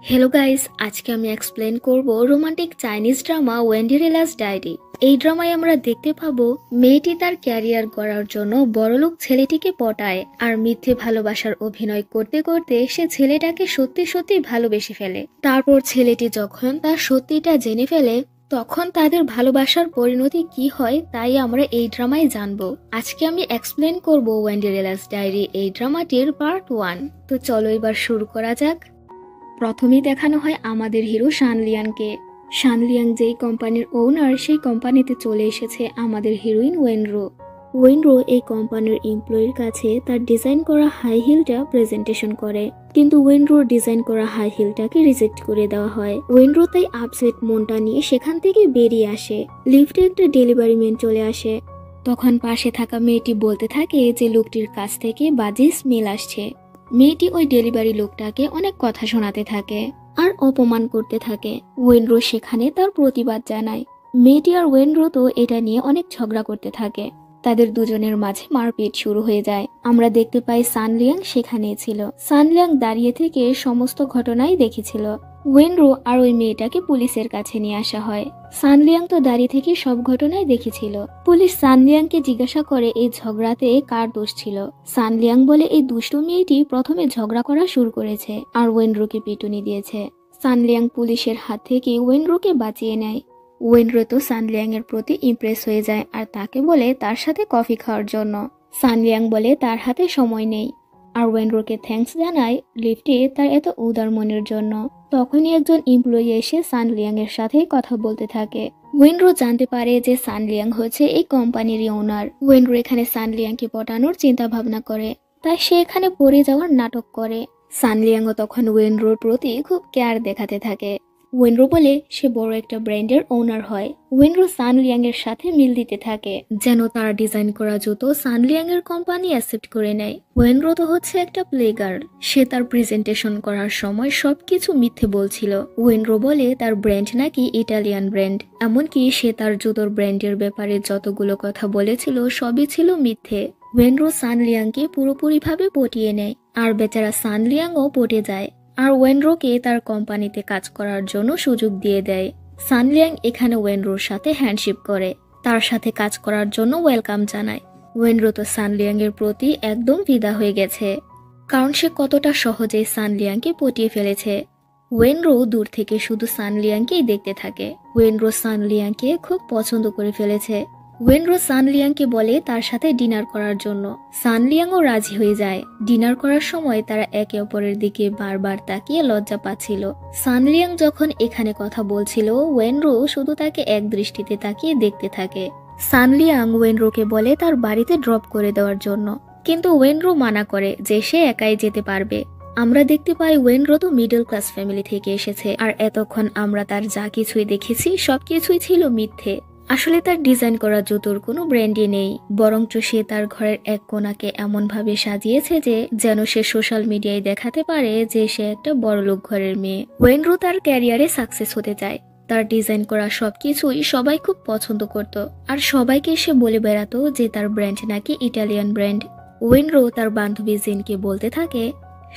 Hello guys, আজকে আমি explain করব রোমান্টিক চাইনিজ ড্রামা ওয়েন্ডেরেলাস ডায়েরি। এই ড্রামায় আমরা দেখতে পাবো মেয়েটি তার ক্যারিয়ার গড়ার জন্য বড়লোক ছেলেটিকে পটায় আর মিথ্যে ভালোবাসার অভিনয় করতে করতে সে ছেলেটাকে সত্যি সত্যি ভালোবেসে ফেলে। তারপর ছেলেটি যখন তার সত্যিটা জেনে ফেলে তখন তাদের ভালোবাসার পরিণতি কি হয় তাই আমরা এই ড্রামায় জানবো। আজকে আমি এক্সপ্লেন করব ওয়েন্ডেরেলাস ডায়েরি এই ড্রামাটির পার্ট 1। তো চলো এবার শুরু করা যাক। প্রথমেই দেখানো হয় আমাদের হিরো শানলিয়াংকে। শানলিয়াং যেই কোম্পানির ওনার সেই কোম্পানিতে চলে এসেছে আমাদের হিরোইন ওয়েনরো। ওয়েনরো এই কোম্পানির এমপ্লয়ির কাছে তার ডিজাইন করা হাই হিলটা প্রেজেন্টেশন করে, কিন্তু ওয়েনরোর ডিজাইন করা হাই হিলটাকে রিজেক্ট করে দেওয়া হয়। ওয়েনরো তাই আপসেট মনটা নিয়ে সেখান থেকে বেরিয়ে আসে। লিফটে একটা ডেলিভারি ম্যান চলে আসে। তখন পাশে থাকা মেয়েটি বলতে থাকে যে লোকটির কাছ থেকে বাজে স্মেল আসছে। মেয়েটি ওই ডেলিভারি লোকটাকে অনেক কথা শোনাতে থাকে আর অপমান করতে থাকে। ওয়েনরো সেখানে তার প্রতিবাদ জানায়। মেয়েটি আর ওয়েনরো তো এটা নিয়ে অনেক ঝগড়া করতে থাকে। তাদের দুজনের মাঝে মারপিট শুরু হয়ে যায়। আমরা দেখতে পাই সানলিয়াং সেখানে ছিল। সানলিয়াং দাঁড়িয়ে থেকে সমস্ত ঘটনাই দেখেছিল। ওয়েনরো আর ওই মেয়েটাকে পুলিশের কাছে নিয়ে আসা হয়। সানলিয়াং তো দাঁড়িয়ে থেকে সব ঘটনাই দেখেছিল। পুলিশ সানলিয়াংকে জিজ্ঞাসা করে এই ঝগড়াতে কার দোষ ছিল। সানলিয়াং বলে এই দুষ্টু মেয়েটি প্রথমে ঝগড়া করা শুরু করেছে আর ওয়েনরোকে পিটুনি দিয়েছে। সানলিয়াং পুলিশের হাত থেকে ওয়েনরোকে বাঁচিয়ে নেয়। ওয়েনরো তো সানলিয়াং এর প্রতি ইমপ্রেস হয়ে যায় আর তাকে বলে তার সাথে কফি খাওয়ার জন্য। সানলিয়াং বলে তার হাতে সময় নেই আর ওয়েনরোকে থ্যাঙ্কস জানায় লিফটে তার এত উদার মনের জন্য। তখনই একজন এমপ্লয়ি এসে সানলিয়াং এর সাথে কথা বলতে থাকে। ওয়েনরো জানতে পারে যে সানলিয়াং হচ্ছে এই কোম্পানির ওনার। ওয়েনরো এখানে সানলিয়াংকে পটানোর চিন্তা ভাবনা করে, তাই সে এখানে পড়ে যাওয়ার নাটক করে। সানলিয়াংও তখন ওয়েনরোর প্রতি খুব কেয়ার দেখাতে থাকে। ওয়েনরো বলে সে বড় একটা ব্র্যান্ডের ওনার হয়। ওয়েনরো সানলিয়াং এর সাথে মিল দিতে থাকে যেন তার ডিজাইন করা জুতো সানলিয়াং এর কোম্পানি অ্যাকসেপ্ট করে নেয়। ওয়েনরো তো হচ্ছে একটা প্লে গার্ল। সে তার প্রেজেন্টেশন করার সময় সবকিছু মিথ্যে বলছিল। ওয়েনরো বলে তার ব্র্যান্ড নাকি ইটালিয়ান ব্র্যান্ড, এমনকি সে তার জুতোর ব্র্যান্ডের ব্যাপারে যতগুলো কথা বলেছিল সবই ছিল মিথ্যে। ওয়েনরো সানলিয়াংকে পুরোপুরিভাবে পটিয়ে নেয় আর বেচারা সানলিয়াংও পটে যায় আর ওয়েনরোকে তার কোম্পানিতে কাজ করার জন্য সুযোগ দিয়ে দেয়। সানলিয়াং এখানে ওয়েনরোর সাথে হ্যান্ডশেক করে, তার সাথে কাজ করার জন্য ওয়েলকাম জানায়। ওয়েনরো তো সানলিয়াং এর প্রতি একদম ফিদা হয়ে গেছে, কারণ সে কতটা সহজেই সানলিয়াংকে পটিয়ে ফেলেছে। ওয়েনরো দূর থেকে শুধু সানলিয়াংকেই দেখতে থাকে। ওয়েনরো সানলিয়াংকে খুব পছন্দ করে ফেলেছে। ওয়েনরো সানলিয়াংকে বলে তার সাথে ডিনার করার জন্য। সানলিয়াংও রাজি হয়ে যায়। ডিনার করার সময় তারা একে অপরের দিকে বারবার তাকিয়ে লজ্জা পাচ্ছিল। সানলিয়াং যখন এখানে কথা বলছিল ওয়েনরো শুধু তাকে এক দৃষ্টিতে তাকিয়ে দেখতে থাকে। সানলিয়াং ওয়েনরোকে বলে তার বাড়িতে ড্রপ করে দেওয়ার জন্য, কিন্তু ওয়েনরো মানা করে যে সে একাই যেতে পারবে। আমরা দেখতে পাই ওয়েনরো তো মিডল ক্লাস ফ্যামিলি থেকে এসেছে আর এতক্ষণ আমরা তার যা কিছুই দেখেছি সবকিছুই ছিল মিথ্যে। আসলে তার ডিজাইন করা জুতোর কোনো ব্র্যান্ডই নেই, বরঞ্চ সে তার ঘরের এক কোণাকে এমন ভাবে সাজিয়েছে যে যেন সে সোশ্যাল মিডিয়ায় দেখাতে পারে যে সে একটা বড়লোক ঘরের মেয়ে। ওয়েনরো তার ক্যারিয়ারে সাকসেস হতে চায়। তার ডিজাইন করা সবকিছুই সবাই খুব পছন্দ করত আর সবাইকে সে বলে বেড়াতো যে তার ব্র্যান্ড নাকি ইটালিয়ান ব্র্যান্ড। ওয়েনরো তার বান্ধবী জিনকে বলতে থাকে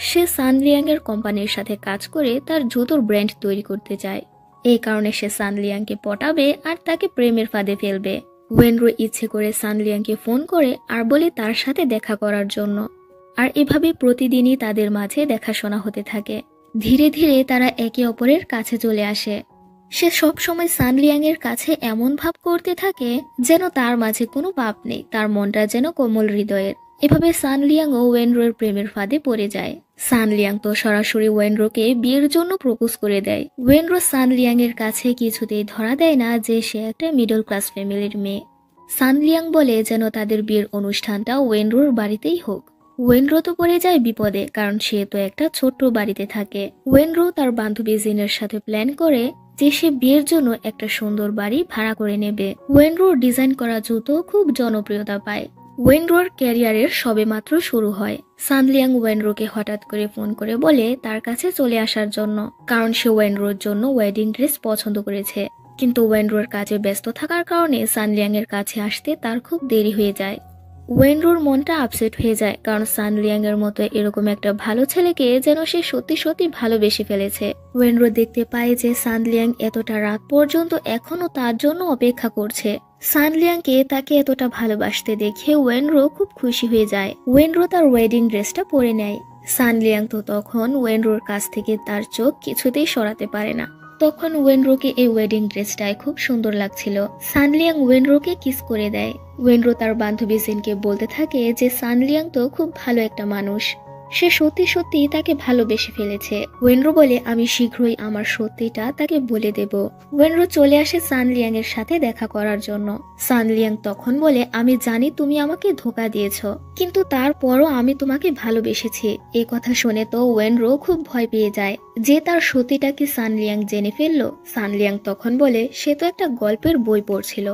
সে সানলিয়াং এর কোম্পানির সাথে কাজ করে তার জুতোর ব্র্যান্ড তৈরি করতে চায়। এই কারণে সে সানলিয়াংকে পটাবে আর তাকে প্রেমের ফাঁদে ফেলবে। ওয়েনরো ইচ্ছে করে সানলিয়াংকে ফোন করে আর বলে তার সাথে দেখা করার জন্য। আর এভাবে প্রতিদিনই তাদের মাঝে দেখাশোনা হতে থাকে। ধীরে ধীরে তারা একে অপরের কাছে চলে আসে। সে সব সময় সানলিয়াং এর কাছে এমন ভাব করতে থাকে যেন তার মাঝে কোনো পাপ নেই, তার মনটা যেন কোমল হৃদয়ের। এভাবে সানলিয়াং ও ওয়েনরোর প্রেমের ফাঁদে পড়ে যায়। সানলিয়াং তো সরাসরি ওয়েনরোকে বিয়ের জন্য প্রপোজ করে দেয়। ওয়েনরো সানলিয়াং এর কাছে কিছুতেই ধরা দেয় না যে সে একটা মিডল ক্লাস ফ্যামিলির মেয়ে। সানলিয়াং বলে যেন তাদের বিয়ের অনুষ্ঠানটা ওয়েনরোর বাড়িতেই হোক। ওয়েনরো তো পড়ে যায় বিপদে, কারণ সে তো একটা ছোট্ট বাড়িতে থাকে। ওয়েনরো তার বান্ধবী জিনের সাথে প্ল্যান করে যে সে বিয়ের জন্য একটা সুন্দর বাড়ি ভাড়া করে নেবে। ওয়েনরোর ডিজাইন করা জুতো খুব জনপ্রিয়তা পায়। ওয়েনরোর ক্যারিয়ারের সবেমাত্র শুরু হয়। সানলিয়াং ওয়েনরোকে হঠাৎ করে ফোন করে বলে তার কাছে চলে আসার জন্য, কারণ সে ওয়েনরোর জন্য ওয়েডিং ড্রেস পছন্দ করেছে। কিন্তু ওয়েনরোর কাজে ব্যস্ত থাকার কারণে সানলিয়াং এর কাছে আসতে তার খুব দেরি হয়ে যায়। ওয়েনরোর মনটা আপসেট হয়ে যায়, কারণ সানলিয়াং এর মতো এরকম একটা ভালো ছেলেকে যেন সে সত্যি সত্যি ভালোবেসে ফেলেছে। ওয়েনরো দেখতে পায় যে সানলিয়াং এতটা রাত পর্যন্ত এখনো তার জন্য অপেক্ষা করছে। সানলিয়াংকে তাকে এতটা ভালোবাসতে দেখে ওয়েনরো খুব খুশি হয়ে যায়। ওয়েনরো তার ওয়েডিং ড্রেসটা পরে নেয়। সানলিয়াং তো তখন ওয়েনরোর কাছ থেকে তার চোখ কিছুতেই সরাতে পারে না। তখন ওয়েনরোকে এই ওয়েডিং ড্রেসটায় খুব সুন্দর লাগছিল। সানলিয়াং ওয়েনরোকে কিস করে দেয়। ওয়েনরো তার বান্ধবী জিনকে বলতে থাকে যে সানলিয়াং তো খুব ভালো একটা মানুষ, সে সত্যি সত্যি তাকে ভালোবেসে ফেলেছে। ওয়েনরো বলে আমি শীঘ্রই আমার সত্যিটা তাকে বলে দেব। ওয়েনরো চলে আসে সানলিয়াং এর সাথে দেখা করার জন্য। সানলিয়াং তখন বলে আমি জানি তুমি আমাকে ধোঁকা দিয়েছ, কিন্তু তারপরও আমি তোমাকে ভালোবেসেছি। এই কথা শুনে তো ওয়েনরো খুব ভয় পেয়ে যায় যে তার সত্যিটা কি সানলিয়াং জেনে ফেললো। সানলিয়াং তখন বলে সে তো একটা গল্পের বই পড়ছিল,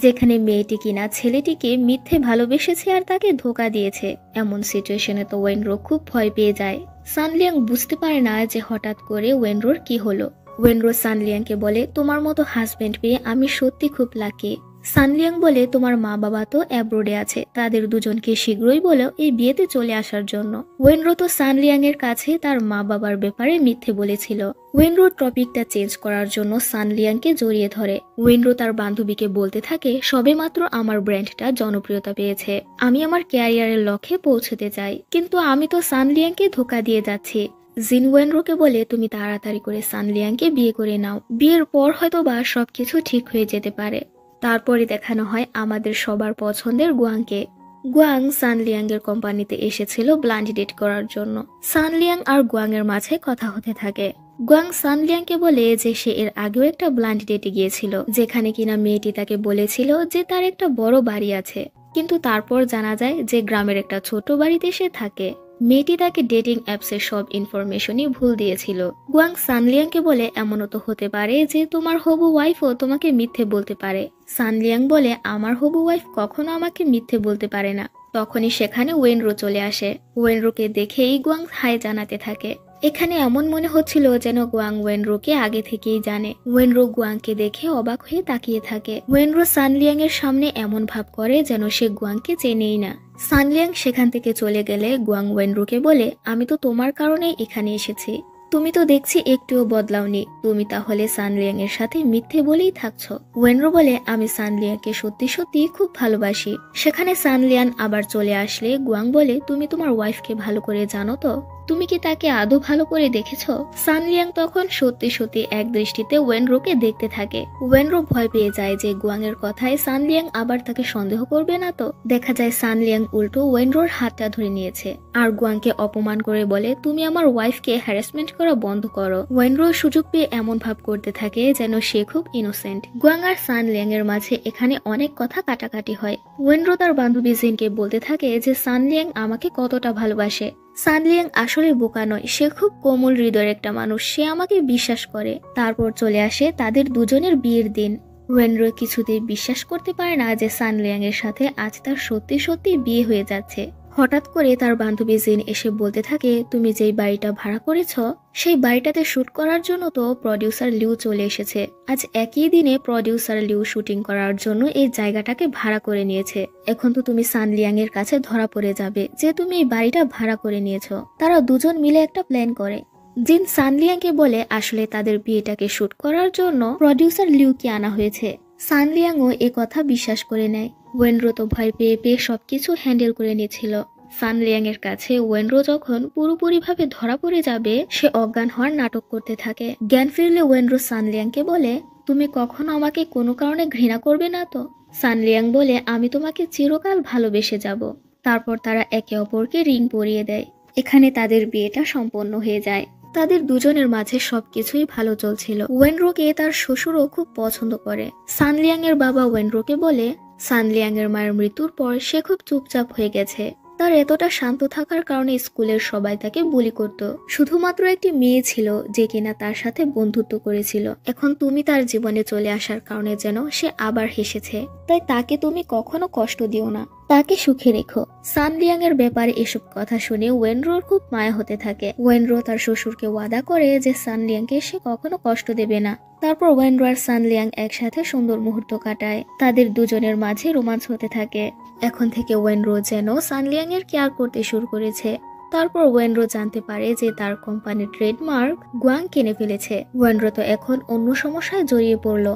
যেখানে মেয়েটি কিনা ছেলেটিকে মিথ্যে ভালোবেসেছে আর তাকে ধোঁকা দিয়েছে। এমন সিচুয়েশনে তো ওয়েনরো খুব ভয় পেয়ে যায়। সানলিয়াং বুঝতে পারে না যে হঠাৎ করে ওয়েনরোর কি হলো। ওয়েনরো সানলিয়াংকে বলে তোমার মতো হাজবেন্ড পেয়ে আমি সত্যি খুব লাকি। সানলিয়াং বলে তোমার মা বাবা তো অ্যাব্রোডে আছে, তাদের দুজনকে শীঘ্রই বলো এই বিয়েতে চলে আসার জন্য। ওয়েনরো তো সানলিয়াং এর কাছে তার মা বাবার ব্যাপারে মিথ্যে বলেছিল। ওয়েনরো টপিকটা চেঞ্জ করার জন্য সানলিয়াংকে জড়িয়ে ধরে। ওয়েনরো তার বান্ধবীকে বলতে থাকে সবেমাত্র আমার ব্র্যান্ডটা জনপ্রিয়তা পেয়েছে, আমি আমার ক্যারিয়ারের লক্ষ্যে পৌঁছতে চাই, কিন্তু আমি তো সানলিয়াংকে ধোঁকা দিয়ে যাচ্ছি। জিন ওয়েনরোকে বলে তুমি তাড়াতাড়ি করে সানলিয়াংকে বিয়ে করে নাও, বিয়ের পর হয়তো বা সবকিছু ঠিক হয়ে যেতে পারে। তারপরে দেখানো হয় আমাদের সবার পছন্দের গুয়াংকে। গুয়াং সানলিয়াং এর কোম্পানিতে এসেছিল ব্লাইন্ড ডেট করার জন্য। সানলিয়াং আর গুয়াং এর মাঝে কথা হতে থাকে। গুয়াং সানলিয়াংকে বলে যে সে এর আগেও একটা ব্লাইন্ড ডেটে গিয়েছিল, যেখানে কিনা মেয়েটি তাকে বলেছিল যে তার একটা বড় বাড়ি আছে, কিন্তু তারপর জানা যায় যে গ্রামের একটা ছোট বাড়িতে সে থাকে। মেয়েটি তাকে ডেটিং অ্যাপসের সব ইনফরমেশনই ভুল দিয়েছিল। গুয়াং সানলিয়াংকে বলে এমনও তো হতে পারে যে তোমার হবু ওয়াইফও তোমাকে মিথ্যে বলতে পারে। সানলিয়াং বলে আমার হবু ওয়াইফ কখনো আমাকে মিথ্যে বলতে পারে না। তখনই সেখানে ওয়েনরো চলে আসে। ওয়েনরোকে দেখেই গুয়াং হাই জানাতে থাকে। এখানে এমন মনে হচ্ছিল যেন গুয়াং ওয়েনরোকে আগে থেকেই জানে। ওয়েনরো গুয়াংকে দেখে অবাক হয়ে তাকিয়ে থাকে। ওয়েনরো সানলিয়াং এর সামনে এমন ভাব করে যেন সে গুয়াংকে চেনেই না। সানলিয়াং সেখান থেকে চলে গেলে গুয়াং ওয়েনরোকে বলে আমি তো তোমার কারণেই এখানে এসেছি, তুমি তো দেখছি একটুও বদলাওনি, তুমি তাহলে সানলিয়াং এর সাথে মিথ্যে বলেই থাকছো। ওয়েনরো বলে আমি সানলিয়াংকে সত্যি সত্যি খুব ভালোবাসি। সেখানে সানলিয়াং আবার চলে আসলে গুয়াং বলে তুমি তোমার ওয়াইফকে ভালো করে জানো তো, তুমি কি তাকে আদৌ ভালো করে দেখেছো? সানলিয়াং তখন সত্যি সত্যি এক দৃষ্টিতে ওয়েনরোকে দেখতে থাকে। ওয়েনরো ভয় পেয়ে যায় যে গুয়াং এর কথায় সানলিয়াং আবার তাকে সন্দেহ করবে না তো। দেখা যায় সানলিয়াং উল্টো ওয়েনরোর হাতটা ধরে নিয়েছে আর গুয়াংকে অপমান করে বলে তুমি আমার ওয়াইফকে হ্যারাসমেন্ট করা বন্ধ করো। ওয়েনরো সুযোগ পেয়ে এমন ভাব করতে থাকে যেন সে খুব ইনোসেন্ট। গুয়াং আর সানলিয়াং এর মাঝে এখানে অনেক কথা কাটাকাটি হয়। ওয়েনরো তার বান্ধবী জিনকে বলতে থাকে যে সানলিয়াং আমাকে কতটা ভালোবাসে। সানলিয়াং আসলে বোকা নয়, সে খুব কোমল হৃদয়ের একটা মানুষ, সে আমাকে বিশ্বাস করে। তারপর চলে আসে তাদের দুজনের বিয়ের দিন। ওয়েনরো কিছুতেই বিশ্বাস করতে পারে না যে সানলিয়াং এর সাথে আজ তার সত্যি সত্যি বিয়ে হয়ে যাচ্ছে। হঠাৎ করে তার বান্ধবী জিন এসে বলতে থাকে তুমি যেই বাড়িটা ভাড়া করেছ সেই বাড়িটাতে শুট করার জন্য তো প্রডিউসার লিউ চলে এসেছে। আজ একই দিনে প্রডিউসার লিউ শুটিং করার জন্য এই জায়গাটাকে ভাড়া করে নিয়েছে। এখন তো তুমি সানলিয়াং এর কাছে ধরা পড়ে যাবে যে তুমি এই বাড়িটা ভাড়া করে নিয়েছো। তারা দুজন মিলে একটা প্ল্যান করে। জিন সানলিয়াংকে বলে আসলে তাদের বিয়েটাকে শুট করার জন্য প্রডিউসার লিউকে আনা হয়েছে। সানলিয়াংও এ কথা বিশ্বাস করে নেয়। ওয়েনরো তো ভয় পেয়ে পেয়ে সবকিছু হ্যান্ডেল করে নিয়েছিল। সানলিয়াং এর কাছে ওয়েনরো যখন পুরোপুরিভাবে ধরা পড়ে যাবে সে অজ্ঞান হওয়ার নাটক করতে থাকে। জ্ঞান ফিরলে ওয়েনরো সানলিয়াংকে বলে তুমি কখনো আমাকে কোনো কারণে ঘৃণা করবে না তো? সানলিয়াং বলে আমি তোমাকে চিরকাল ভালোবেসে যাব। তারপর তারা একে অপরকে রিং পরিয়ে দেয়। এখানে তাদের বিয়েটা সম্পন্ন হয়ে যায়। তাদের দুজনের মাঝে সবকিছুই ভালো চলছিল। ওয়েনরোকে তার শ্বশুরও খুব পছন্দ করে। সানলিয়াং এর বাবা ওয়েনরোকে বলে সানলিয়াং এর মায়ের মৃত্যুর পর সে খুব চুপচাপ হয়ে গেছে। তার এতটা শান্ত থাকার কারণে স্কুলের সবাই তাকে বুলি করত। শুধুমাত্র একটি মেয়ে ছিল যে কিনা তার সাথে বন্ধুত্ব করেছিল। এখন তুমি তার জীবনে চলে আসার কারণে যেন সে আবার হেসেছে, তাই তাকে তুমি কখনো কষ্ট দিও না। তাকে সুখে রেখো। সানলিয়াং এর ব্যাপারে এসব কথা শুনে ওয়েনরোর খুব মায়া হতে থাকে। ওয়েনরো তার শ্বশুরকে ওয়াদা করে যে সানলিয়াংকে সে কখনো কষ্ট দেবে না। তারপর ওয়েনরো আর সানলিয়াং একসাথে সুন্দর মুহূর্ত কাটায়। তাদের দুজনের মাঝে রোমান্স হতে থাকে। এখন থেকে ওয়েনরো যেন সানলিয়াং এর কেয়ার করতে শুরু করেছে। তারপর ওয়েনরো জানতে পারে যে তার কোম্পানির ট্রেডমার্ক গুয়াং কিনে ফেলেছে। ওয়েনরো তো এখন অন্য সমস্যায় জড়িয়ে পড়ল।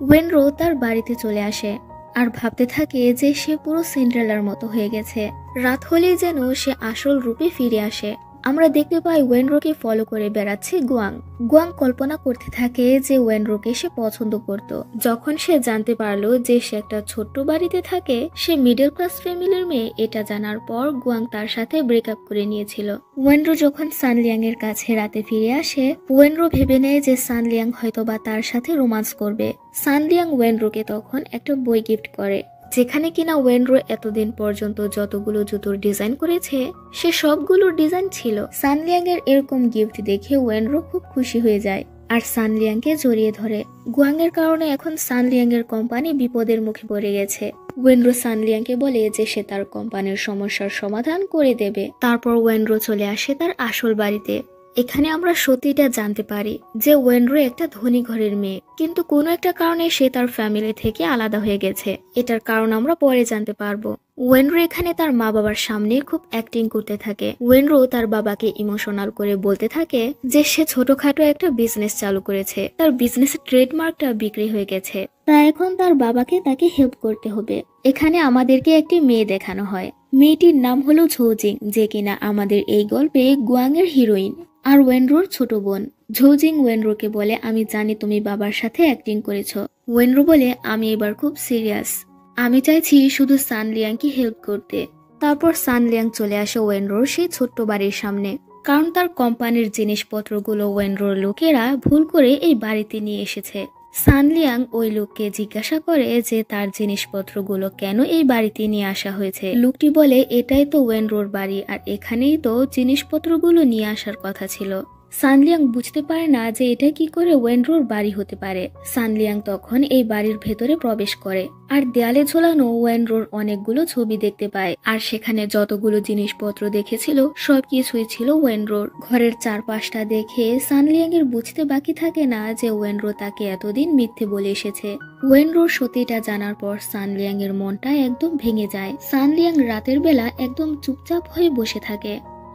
ওয়েনরো তার বাড়িতে চলে আসে আর ভাবতে থাকে যে সে পুরো সিন্ড্রেলার মতো হয়ে গেছে। রাত হলেই যেন সে আসল রূপে ফিরে আসে। আমরা দেখতে পাই ওয়েনরোকে ফলো করে বেড়াচ্ছে গুয়াং। গুয়াং কল্পনা করতে থাকে যে ওয়েনরোকে সে পছন্দ করত। যখন সে জানতে পারলো যে সে একটা ছোট্ট বাড়িতে থাকে, সে মিডল ক্লাস ফ্যামিলির মেয়ে, এটা জানার পর গুয়াং তার সাথে ব্রেকআপ করে নিয়েছিল। ওয়েনরো যখন সানলিয়াং এর কাছে রাতে ফিরে আসে, ওয়েনরো ভেবে নেয় যে সানলিয়াং হয়তোবা তার সাথে রোমান্স করবে। সানলিয়াং ওয়েনরোকে তখন একটা বই গিফট করে, যেখানে কিনা ওয়েনরো এতদিন পর্যন্ত যতগুলো জুতোর ডিজাইন করেছে সে সবগুলোর ডিজাইন ছিল। সানলিয়াং এর এরকম গিফট দেখে ওয়েনরো খুব খুশি হয়ে যায় আর সানলিয়াংকে জড়িয়ে ধরে। গুয়াং এর কারণে এখন সানলিয়াং এর কোম্পানি বিপদের মুখে পড়ে গেছে। ওয়েনরো সানলিয়াংকে বলে যে সে তার কোম্পানির সমস্যার সমাধান করে দেবে। তারপর ওয়েনরো চলে আসে তার আসল বাড়িতে। এখানে আমরা সত্যিটা জানতে পারি যে ওয়েনরো একটা ধনী ঘরের মেয়ে, কিন্তু কোনো একটা কারণে সে তার ফ্যামিলি থেকে আলাদা হয়ে গেছে। এটার কারণ আমরা পরে জানতে পারবো। ওয়েনরো এখানে তার মা বাবার সামনে খুব অ্যাক্টিং করতে থাকে। ওয়েনরো তার বাবাকে ইমোশনাল করে বলতে থাকে যে সে ছোটখাটো একটা বিজনেস চালু করেছে, তার বিজনেসের ট্রেডমার্কটা বিক্রি হয়ে গেছে, তাই এখন তার বাবাকে তাকে হেল্প করতে হবে। এখানে আমাদেরকে একটি মেয়ে দেখানো হয়। মেয়েটির নাম হলো ঝোজিং, যে কিনা আমাদের এই গল্পে গুয়াং এর হিরোইন আর ওয়েনরোর ছোট বোন। ঝোজিং ওয়েনরোকে বলে, আমি জানি তুমি বাবার সাথে অ্যাক্টিং করেছো। ওয়েনরো বলে, আমি এবার খুব সিরিয়াস, আমি চাইছি শুধু সানলিয়াংকে হেল্প করতে। তারপর সানলিয়াং চলে আসে ওয়েনরোর সেই ছোট্ট বাড়ির সামনে, কারণ তার কোম্পানির জিনিসপত্রগুলো ওয়েনরোর লোকেরা ভুল করে এই বাড়িতে নিয়ে এসেছে। সানলিয়াং ওই লোককে জিজ্ঞাসা করে যে তার জিনিসপত্রগুলো কেন এই বাড়িতে নিয়ে আসা হয়েছে। লোকটি বলে, এটাই তো ওয়েনরোর বাড়ি আর এখানেই তো জিনিসপত্রগুলো নিয়ে আসার কথা ছিল। সানলিয়াং বুঝতে পারে না যে এটা কি করে ওয়েনরোর বাড়ি হতে পারে। সানলিয়াং তখন এই বাড়ির ভেতরে প্রবেশ করে আর দেয়ালে ঝোলানো ওয়েনরোর অনেকগুলো ছবি দেখতে পায়। আর সেখানে যতগুলো জিনিসপত্র দেখেছিল সবকিছুই ছিল ওয়েনরোর। ঘরের চারপাশটা দেখে সানলিয়াং এর বুঝতে বাকি থাকে না যে ওয়েনরো তাকে এতদিন মিথ্যে বলে এসেছে। ওয়েনরোর সত্যিটা জানার পর সানলিয়াং এর মনটা একদম ভেঙে যায়। সানলিয়াং রাতের বেলা একদম চুপচাপ হয়ে বসে থাকে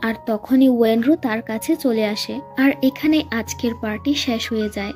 আর তখনই ওয়েনরো তার কাছে চলে আসে আর এখানে আজকের পার্টি শেষ হয়ে যায়।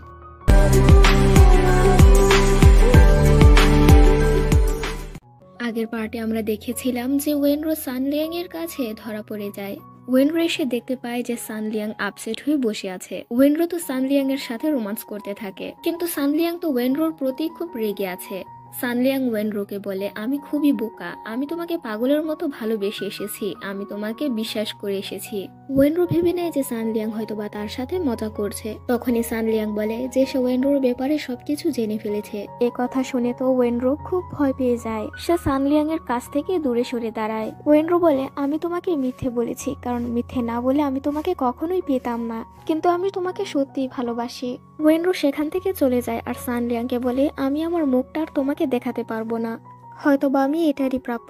আগের পার্টে আমরা দেখেছিলাম যে ওয়েনরো সানলিয়াং এর কাছে ধরা পড়ে যায়। ওয়েনরো এসে দেখতে পায় যে সানলিয়াং আপসেট হয়ে বসে আছে। ওয়েনরো তো সানলিয়াং এর সাথে রোমান্স করতে থাকে, কিন্তু সানলিয়াং তো ওয়েনরোর প্রতি খুব রেগে আছে। সানলিয়াং ওয়েনরোকে বলে, আমি খুবই বোকা, আমি তোমাকে পাগলের মতো ভালোবেসে এসেছি, আমি তোমাকে বিশ্বাস করে এসেছি। ওয়েনরো ভেবে নেয় যে সানলিয়াং হয়তোবা তার সাথে মজা করছে। তখনই সানলিয়াং বলে যে সে ওয়েনরোর ব্যাপারে সবকিছু জেনে ফেলেছে। এ কথা শুনে তো ওয়েনরো খুব ভয় পেয়ে যায়। সে সানলিয়াং এর কাছ থেকে দূরে সরে দাঁড়ায়। ওয়েনরো বলে, আমি তোমাকে মিথ্যে বলেছি, কারণ মিথ্যে না বলে আমি তোমাকে কখনোই পেতাম না, কিন্তু আমি তোমাকে সত্যিই ভালোবাসি। ওয়েনরো সেখান থেকে চলে যায় আর সানলিয়াংকে বলে, আমি আমার মুখটা আর তোমাকে দেখাতে পারবো না, হয়তোবা আমি এটারই প্রাপ্য।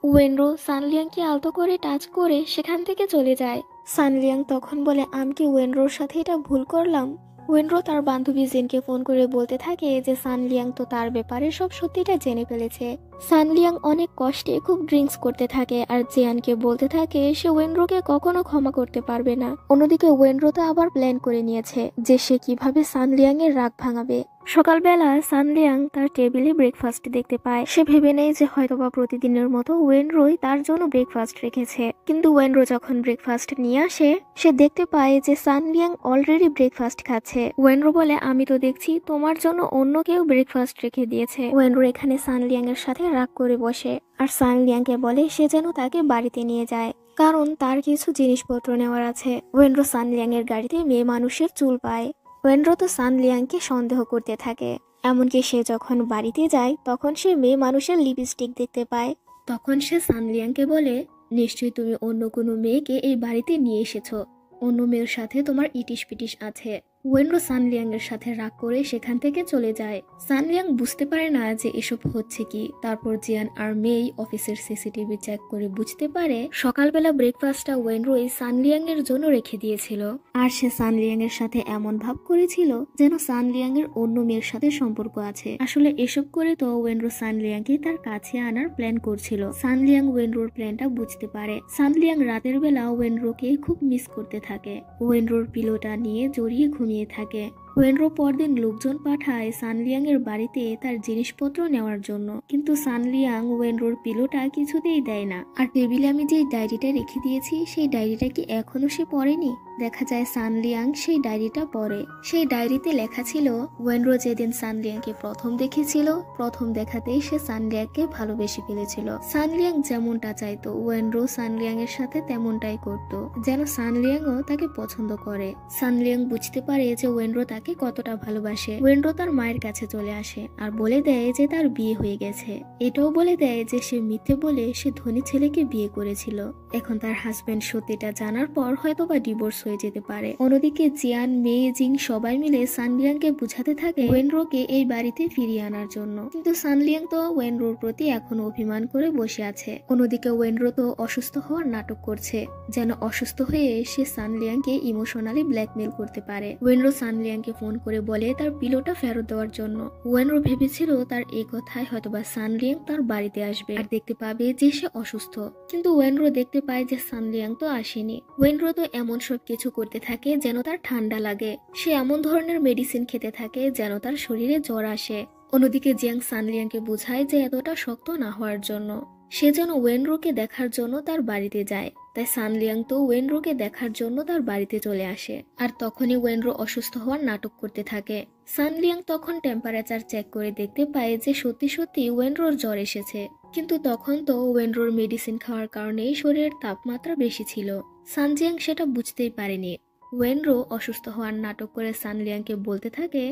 ওয়েনরো সানলিয়াংকে আলতো করে টাচ করে সেখান থেকে চলে যায়। সানলিয়াং তখন বলে, আমি কি ওয়েনরোর সাথে এটা ভুল করলাম? ওয়েনরো তার বান্ধবী জিনকে ফোন করে বলতে থাকে যে সানলিয়াং তো তার ব্যাপারে সব সত্যিটা জেনে ফেলেছে। সানলিয়াং অনেক কষ্টে খুব ড্রিঙ্কস করতে থাকে আর জিয়ানকে বলতে থাকে সে ওয়েনরোকে কখনো ক্ষমা করতে পারবে না। অন্যদিকে ওয়েনরো তো আবার প্ল্যান করে নিয়েছে যে সে কিভাবে সানলিয়াং এর রাগ ভাঙাবে। সকালবেলা সানলিয়াং তার টেবিলে ব্রেকফাস্ট দেখতে পায়। সে ভেবে নেয় যে হয়তোবা প্রতিদিনের মতো ওয়েনরোই তার জন্য ব্রেকফাস্ট রেখেছে, কিন্তু ওয়েনরো যখন ব্রেকফাস্ট নিয়ে আসে সে দেখতে পায় যে সানলিয়াং অলরেডি ব্রেকফাস্ট খাচ্ছে। ওয়েনরো বলে, আমি তো দেখছি তোমার জন্য অন্য কেউ ব্রেকফাস্ট রেখে দিয়েছে। ওয়েনরো এখানে সানলিয়াং এর সাথে রাগ করে বসে আর সানলিয়াংকে বলে সে যেন তাকে বাড়িতে নিয়ে যায়, কারণ তার কিছু জিনিসপত্র নেওয়ার আছে। ওয়েনরো সানলিয়াং এর গাড়িতে মেয়ে মানুষের চুল পায়। ওয়েনরো তো সানলিয়াংকে সন্দেহ করতে থাকে, এমনকি সে যখন বাড়িতে যায় তখন সে মেয়ে মানুষের লিপস্টিক দেখতে পায়। তখন সে সানলিয়াংকে বলে, নিশ্চয়ই তুমি অন্য কোনো মেয়েকে এই বাড়িতে নিয়ে এসেছো, অন্য মেয়ের সাথে তোমার ইটিস পিটিস আছে। ওয়েনরো সানলিয়াং এর সাথে রাগ করে সেখান থেকে চলে যায়। সানলিয়াং বুঝতে পারে না যে এসব হচ্ছে কি। তারপর জিয়ান আর মেই অফিসের সিসিটিভি চেক করে বুঝতে পারে সকালবেলা ব্রেকফাস্টটা ওয়েনরোই সানলিয়াং এর জন্য রেখে দিয়েছিল। আর সে সানলিয়াং এর সাথে এমন ভাব করেছিল যেন সানলিয়াং এর অন্য মেয়ের সাথে সম্পর্ক আছে। আসলে এসব করে তো ওয়েনরো সানলিয়াংকে তার কাছে আনার প্ল্যান করছিল। সানলিয়াং ওয়েনরোর প্ল্যানটা বুঝতে পারে। সানলিয়াং রাতের বেলা ওয়েনরোকে খুব মিস করতে থাকে। ওয়েনরোর পিলোটা নিয়ে জড়িয়ে ঘুমিয়ে থাকে। ওয়েনরো পরদিন লোকজন পাঠায় সানলিয়াং এর বাড়িতে তার জিনিসপত্র নেওয়ার জন্য, কিন্তু সানলিয়াং ওয়েনরোর পিলোটা কিছুতেই দেয় না। আর টেবিলে আমি যে ডায়েরিটা রেখে দিয়েছি সেই ডায়েরিটা কি এখনো সে পড়েনি? দেখা যায় সানলিয়াং সেই ডায়েরিটা পড়ে। সেই ডায়েরিতে লেখা ছিল ওয়েনরো যেদিন সানলিয়াংকে প্রথম দেখেছিল, প্রথম দেখাতেই সে সানলিয়াংকে ভালোবেসে ফেলেছিল। সানলিয়াং যেমনটা চাইতো ওয়েনরো সানলিয়াং এর সাথে তেমনটাই করত, যেন সানলিয়াংও তাকে পছন্দ করে। সানলিয়াং বুঝতে পারে যে ওয়েনরো তাকে কতটা ভালোবাসে। ওয়েনরো তার মায়ের কাছে চলে আসে আর বলে দেয় যে তার বিয়ে হয়ে গেছে। এটাও বলে দেয় যে সে মিথ্যে বলে সে ধনী ছেলেকে বিয়ে করেছিল। এখন তার হাজবেন্ড সত্যিটা জানার পর হয়তোবা ডিভোর্স হয়ে যেতে পারে। অন্যদিকে জিয়ান, মে, জিং সবাই মিলে সানলিয়াংকে বুঝাতে থাকে ওয়েনরোকে এই বাড়িতে ফিরিয়ে আনার জন্য, কিন্তু সানলিয়াং তো ওয়েনরোর প্রতি এখনো অভিমান করে বসে আছে। অন্যদিকে ওয়েনরো তো অসুস্থ হওয়ার নাটক করছে, যেন অসুস্থ হয়ে সে সানলিয়াংকে ইমোশনালি ব্ল্যাকমেল করতে পারে। ওয়েনরো সানলিয়াংকে ফোন করে বলে তার পিলোটা ফেরত দেওয়ার জন্য। ওয়েনরো ভেবেছিল তার এই কথায় হয়তোবা সানলিয়াং তার বাড়িতে আসবে আর দেখতে পাবে যে সে অসুস্থ, কিন্তু ওয়েনরো দেখতে পায় যে সানলিয়াং তো আসেনি। ওয়েনরো তো এমন সব কিছু করতে থাকে যেন তার ঠান্ডা লাগে। সে এমন ধরনের মেডিসিন খেতে থাকে যেন তার শরীরে জ্বর আসে। অন্যদিকে জিয়াং সানলিয়াংকে বোঝায় যে এতটা শক্ত না হওয়ার জন্য। সে যেন ওয়েনরোকে দেখার জন্য তার বাড়িতে যায়। তাই সানলিয়াং তো ওয়েনরোকে দেখার জন্য তার বাড়িতে চলে আসে। আর তখনই ওয়েনরো অসুস্থ হওয়ার নাটক করতে থাকে। সানলিয়াং তখন টেম্পারেচার চেক করে দেখতে পায় যে সত্যি সত্যি ওয়েনরোর জ্বর এসেছে, কিন্তু তখন তো ওয়েনরোর মেডিসিন খাওয়ার কারণেই শরীরের তাপমাত্রা বেশি ছিল। সানজিয়াং সেটা বুঝতেই পারেনি। ওয়েনরো অসুস্থ হওয়ার নাটক করে সানলিয়াংকে বলতে থাকে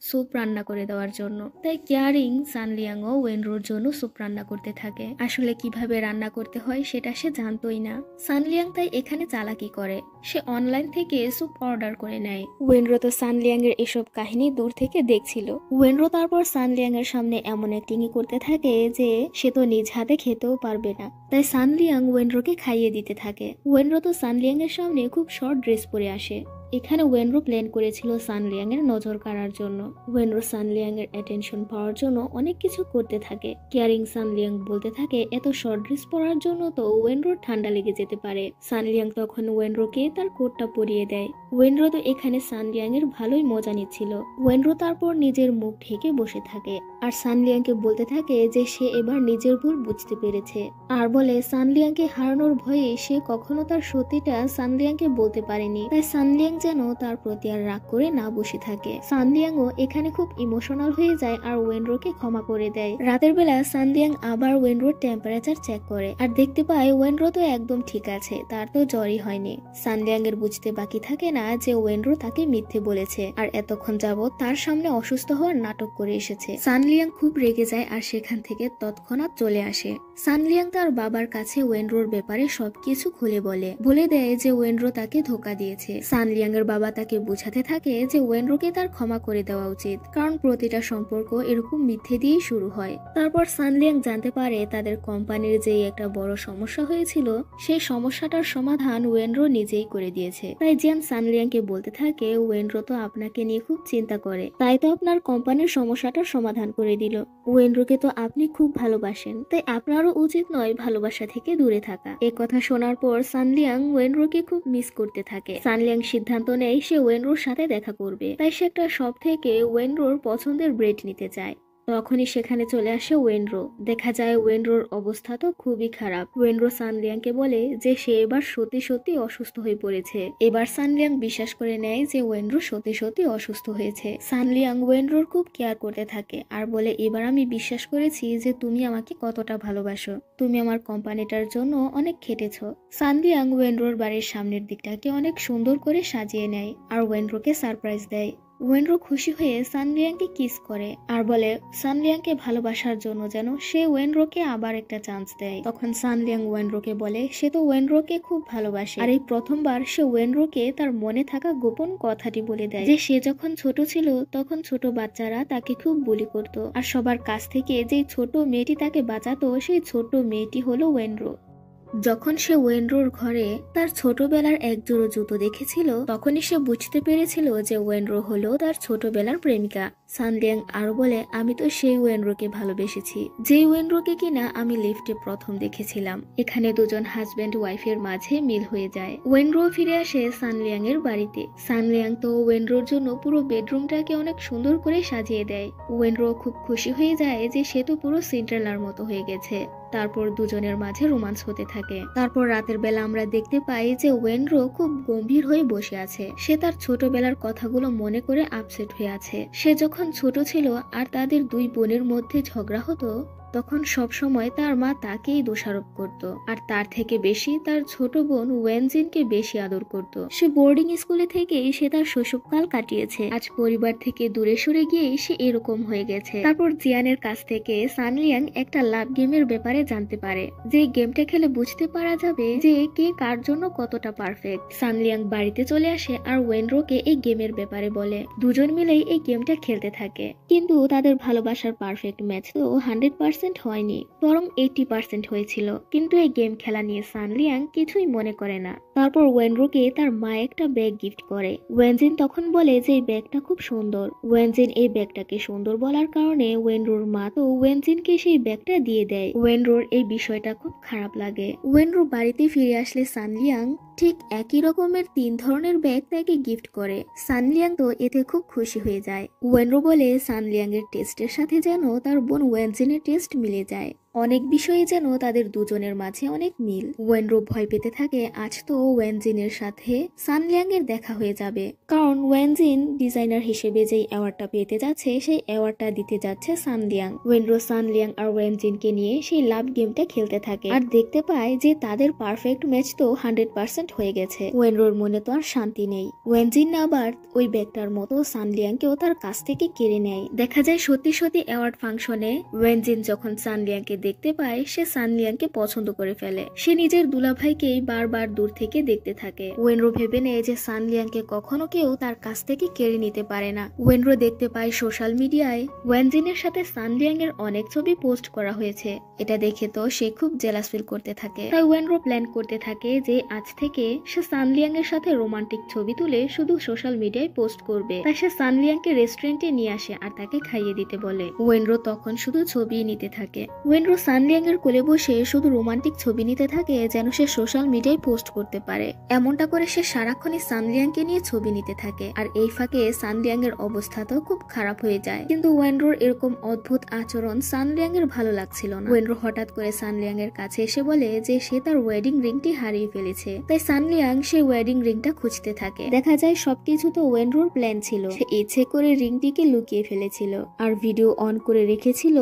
স্যুপ রান্না করে দেওয়ার জন্য। তাই কেয়ারিং সানলিয়াংও ওয়েনরোর জন্য স্যুপ রান্না করতে থাকে। আসলে কিভাবে রান্না করতে হয় সেটা সে জানতোই না। সানলিয়াং তাই এখানে চালাকি করে, সে অনলাইন থেকে স্যুপ অর্ডার করে নেয়। ওয়েনরো তো সানলিয়াং এর এসব কাহিনী দূর থেকে দেখছিল। ওয়েনরো তারপর সানলিয়াং এর সামনে এমন অ্যাক্টিংই করতে থাকে যে সে তো নিজ হাতে খেতেও পারবে না। তাই সানলিয়াং ওয়েনরোকে খাইয়ে দিতে থাকে। ওয়েনরো তো সানলিয়াং এর সামনে খুব শর্ট ড্রেস পরে আসে। এখানে ওয়েনরো প্ল্যান করেছিল সানলিয়াং এর নজর কাড়ার জন্য। ওয়েনরো সানলিয়াং এর অ্যাটেনশন পাওয়ার জন্য অনেক কিছু করতে থাকে। কেয়ারিং সানলিয়াং বলতে থাকে এত শর্ট ড্রেস পরার জন্য তো ওয়েনরোর ঠান্ডা লেগে যেতে পারে। সানলিয়াং তখন ওয়েনরোকে তার কোটটা পরিয়ে দেয়। ওয়েনরো তো এখানে সানলিয়াং এর ভালোই মজা নিচ্ছিল। ওয়েনরো তারপর নিজের মুখ ঢেকে বসে থাকে আর সানলিয়াংকে বলতে থাকে যে সে এবার নিজের ভুল বুঝতে পেরেছে, আর বলে সানলিয়াংকে হারানোর ভয়ে সে কখনো তার সত্যিটা সানলিয়াংকে বলতে পারেনি। তাই সানলিয়াং যেন তার প্রতি আর রাগ করে না বসে থাকে। সানলিয়াংও এখানে খুব ইমোশনাল হয়ে যায় আর ওয়েনরোকে ক্ষমা করে দেয়। রাতের বেলা সানলিয়াং আবার ওয়েনরোর টেম্পারেচার চেক করে আর দেখতে পায় ওয়েনরো তো একদম ঠিক আছে, তার তো জ্বরই হয়নি। সানলিয়াং এর বুঝতে বাকি থাকে না যে ওয়েনরো তাকে মিথ্যে বলেছে আর এতক্ষণ যাবত তার সামনে অসুস্থ হওয়ার নাটক করে এসেছে। সানলিয়াং খুব রেগে যায় আর সেখান থেকে তৎক্ষণাৎ চলে আসে। সানলিয়াং তার বাবার কাছে ওয়েনরোর ব্যাপারে সবকিছু খুলে বলে দেয় যে ওয়েনরো তাকে ধোকা দিয়েছে। সানলিয়াং এর বাবা তাকে বোঝাতে থাকে যে ওয়েনরোকে তার ক্ষমা করে দেওয়া উচিত, কারণ প্রতিটা সম্পর্ক এরকম মিথ্যে দিয়েই শুরু হয়। তারপর সানলিয়াং জানতে পারে তাদের কোম্পানির যে একটা বড় সমস্যা হয়েছিল সেই সমস্যাটার সমাধান ওয়েনরো নিজেই করে দিয়েছে। তাই জিয়ান সানলিয়াংকে বলতে থাকে ওয়েনরো তো আপনাকে নিয়ে খুব চিন্তা করে, তাই তো আপনার কোম্পানির সমস্যাটার সমাধান করে দিল। ওয়েনরোকে তো আপনি খুব ভালোবাসেন, তাই আপনারও উচিত নয় ভালোবাসা থেকে দূরে থাকা। এ কথা শোনার পর সানলিয়াং ওয়েনরোকে খুব মিস করতে থাকে। সানলিয়াং সিদ্ধান্ত নেয় সে ওয়েনরোর সাথে দেখা করবে। তাই সে একটা শপ থেকে ওয়েনরোর পছন্দের ব্রেড নিতে চায়। তখনই সেখানে চলে আসে ওয়েনরো। দেখা যায় ওয়েনরোর অবস্থা তো খুবই খারাপ। ওয়েনরো সানলিয়াংকে বলে যে সে এবার সত্যি সত্যি অসুস্থ হয়ে পড়েছে। এবার সানলিয়াং বিশ্বাস করে নেয় যে ওয়েনরো সত্যি সত্যি অসুস্থ হয়েছে। সানলিয়াং ওয়েনরোর খুব কেয়ার করতে থাকে আর বলে এবার আমি বিশ্বাস করেছি যে তুমি আমাকে কতটা ভালোবাসো, তুমি আমার কোম্পানিটার জন্য অনেক খেটেছো। সানলিয়াং ওয়েনরোর বাড়ির সামনের দিকটাকে অনেক সুন্দর করে সাজিয়ে নেয় আর ওয়েনরোকে সারপ্রাইজ দেয়। ওয়েনরো খুশি হয়ে সানলিয়াংকে কিস করে আর বলে সানলিয়াংকে ভালোবাসার জন্য যেন সে ওয়েনরোকে আবার একটা চান্স দেয়। তখন সানলিয়াং ওয়েনরোকে বলে সে তো ওয়েনরোকে খুব ভালোবাসে আর এই প্রথমবার সে ওয়েনরোকে তার মনে থাকা গোপন কথাটি বলে দেয় যে সে যখন ছোট ছিল তখন ছোট বাচ্চারা তাকে খুব বুলি করত আর সবার কাছ থেকে যে ছোট মেয়েটি তাকে বাঁচাতো সেই ছোট মেয়েটি হলো ওয়েনরো। যখন সে ওয়েনরোর ঘরে তার ছোটবেলার এক জোড়ো জুতো দেখেছিল তখনই সে বুঝতে পেরেছিল যে ওয়েনরো হলো তার ছোটবেলার প্রেমিকা। সানলিয়াং আরো বলে আমি তো সেই ওয়েনরোকে ভালোবেসেছি যে ওয়েনরোকে কিনা আমি লিফটে প্রথম দেখেছিলাম। এখানে দুজন হাজব্যান্ড ওয়াইফের মাঝে মিল হয়ে যায়। ওয়েনরো ফিরে আসে সানলিয়াং এর বাড়িতে। সানলিয়াং তো ওয়েনরোর জন্য পুরো বেডরুমটাকে অনেক সুন্দর করে সাজিয়ে দেয়। ওয়েনরো খুব খুশি হয়ে যায় যে সে তো পুরো সিন্ড্রেলার মতো হয়ে গেছে। তারপর দুজনের মাঝে রোমান্স হতে থাকে। তারপর রাতের বেলা আমরা দেখতে পাই যে ওয়েনরো খুব গম্ভীর হয়ে বসে আছে। সে তার ছোটবেলার কথাগুলো মনে করে আপসেট হয়ে আছে। সে যখন ছোট ছিল আর তাদের দুই বোনের মধ্যে ঝগড়া হতো তখন সব সময় তার মা তাকেই দোষারোপ করত আর তার থেকে বেশি তার ছোট বোন ওয়েনজিনকে বেশি আদর করত। সে বোর্ডিং স্কুলে থেকেই সে তার শৈশবকাল কাটিয়েছে। আজ পরিবার থেকে দূরে সরে গিয়ে সে এরকম হয়ে গেছে। তারপর জিয়ানের কাছ থেকে সানলিয়াং একটা লাভ গেমের ব্যাপারে জানতে পারে যে গেমটা খেলে বুঝতে পারা যাবে যে কে কার জন্য কতটা পারফেক্ট। সানলিয়াং বাড়িতে চলে আসে আর ওয়েনরোকে এই গেমের ব্যাপারে বলে। দুজন মিলেই এই গেমটা খেলতে থাকে কিন্তু তাদের ভালোবাসার পারফেক্ট ম্যাচ তো 100% হয়নি, বরং 80% হয়েছিল। কিন্তু এই গেম খেলা নিয়ে সানলিয়াং কিছুই মনে করে না। তারপর ওয়েনরোকে তার মা একটা ব্যাগ গিফট করে। ওয়েনজিন তখন বলে যে এই ব্যাগটা খুব সুন্দর। ওয়েনজিন এই ব্যাগটাকে সুন্দর বলার কারণে ওয়েনরোর মা তো ওয়েনজিনকে সেই ব্যাগটা দিয়ে দেয়। ওয়েনরোর এই বিষয়টা খুব খারাপ লাগে। ওয়েনরো বাড়িতে ফিরে আসলে সানলিয়াং ঠিক একই রকমের 3 ধরনের ব্যাগ তাকে গিফট করে। সানলিয়াং তো এতে খুব খুশি হয়ে যায়। ওয়েনরো বলে সানলিয়াং এর টেস্টের সাথে যেন তার বোন ওয়েনজিনের টেস্ট মিলে যায়। অনেক বিষয়ে যেন তাদের দুজনের মাঝে অনেক মিল। ওয়েনরো ভয় পেতে থাকে আজ তো ওয়েনজিনের সাথে সানলিয়াং এর দেখা হয়ে যাবে, কারণ ওয়েনজিন ডিজাইনার হিসেবে যেই অ্যাওয়ার্ডটা পেতে যাচ্ছে সেই অ্যাওয়ার্ডটা দিতে যাচ্ছে সানলিয়াং। ওয়েনরো সানলিয়াং আর ওয়েনজিনকে নিয়ে সেই লাভ গেমটা খেলতে থাকে আর দেখতে পায় যে তাদের পারফেক্ট ম্যাচ তো 100% হয়ে গেছে। ওয়েনরোর মনে তো আর শান্তি নেই। ওয়েনজিন আবার ওই ব্যাগটার মতো সানলিয়াংকেও তার কাছ থেকে কেড়ে নেয়। দেখা যায় সত্যি সত্যি অ্যাওয়ার্ড ফাংশনে ওয়েনজিন যখন সানলিয়াংকে দেখতে পায় সে সানলিয়াংকে পছন্দ করে ফেলে। সে নিজের দুলাভাইকেই বারবার দূর থেকে দেখতে থাকে। ওয়েনরো ভেবে নেয় যে সানলিয়াংকে কখনো কেউ তার কাছ থেকে কেড়ে নিতে পারে না। ওয়েনরো দেখতে পায় সোশ্যাল মিডিয়ায় ওয়েনজিনের সাথে সানলিয়াং এর অনেক ছবি পোস্ট করা হয়েছে। এটা দেখে তো সে খুব জেলাস ফিল করতে থাকে। তাই ওয়েনরো প্ল্যান করতে থাকে যে আজ থেকে সে সানলিয়াং এর সাথে রোমান্টিক ছবি তুলে শুধু সোশ্যাল মিডিয়ায় পোস্ট করবে। তাই সে সানলিয়াংকে রেস্টুরেন্টে নিয়ে আসে আর তাকে খাইয়ে দিতে বলে। ওয়েনরো তখন শুধু ছবি নিতে থাকে। ওয়েনরো সানলিয়াং এর কোলে বসে শুধু রোমান্টিক ছবি নিতে থাকে যেন সে সোশ্যাল মিডিয়ায় পোস্ট করতে পারে। এমনটা করে সে সারাক্ষণই সানলিয়াংকে নিয়ে ছবি নিতে থাকে আর এই ফাঁকে সানলিয়াং এর অবস্থাটাও খুব খারাপ হয়ে যায়। কিন্তু ওয়েনরোর এরকম অদ্ভুত আচরণ সানলিয়াং এর ভালো লাগছিল না। ওয়েনরো হঠাৎ করে সানলিয়াং এর কাছে এসে বলে যে সে তার ওয়েডিং রিংটি হারিয়ে ফেলেছে। তাই সানলিয়াং সেই ওয়েডিং রিংটা খুঁজতে থাকে। দেখা যায় সবকিছু তো ওয়েনরোর প্ল্যান ছিল। সে ইচ্ছে করে রিংটিকে লুকিয়ে ফেলেছিল আর ভিডিও অন করে রেখেছিল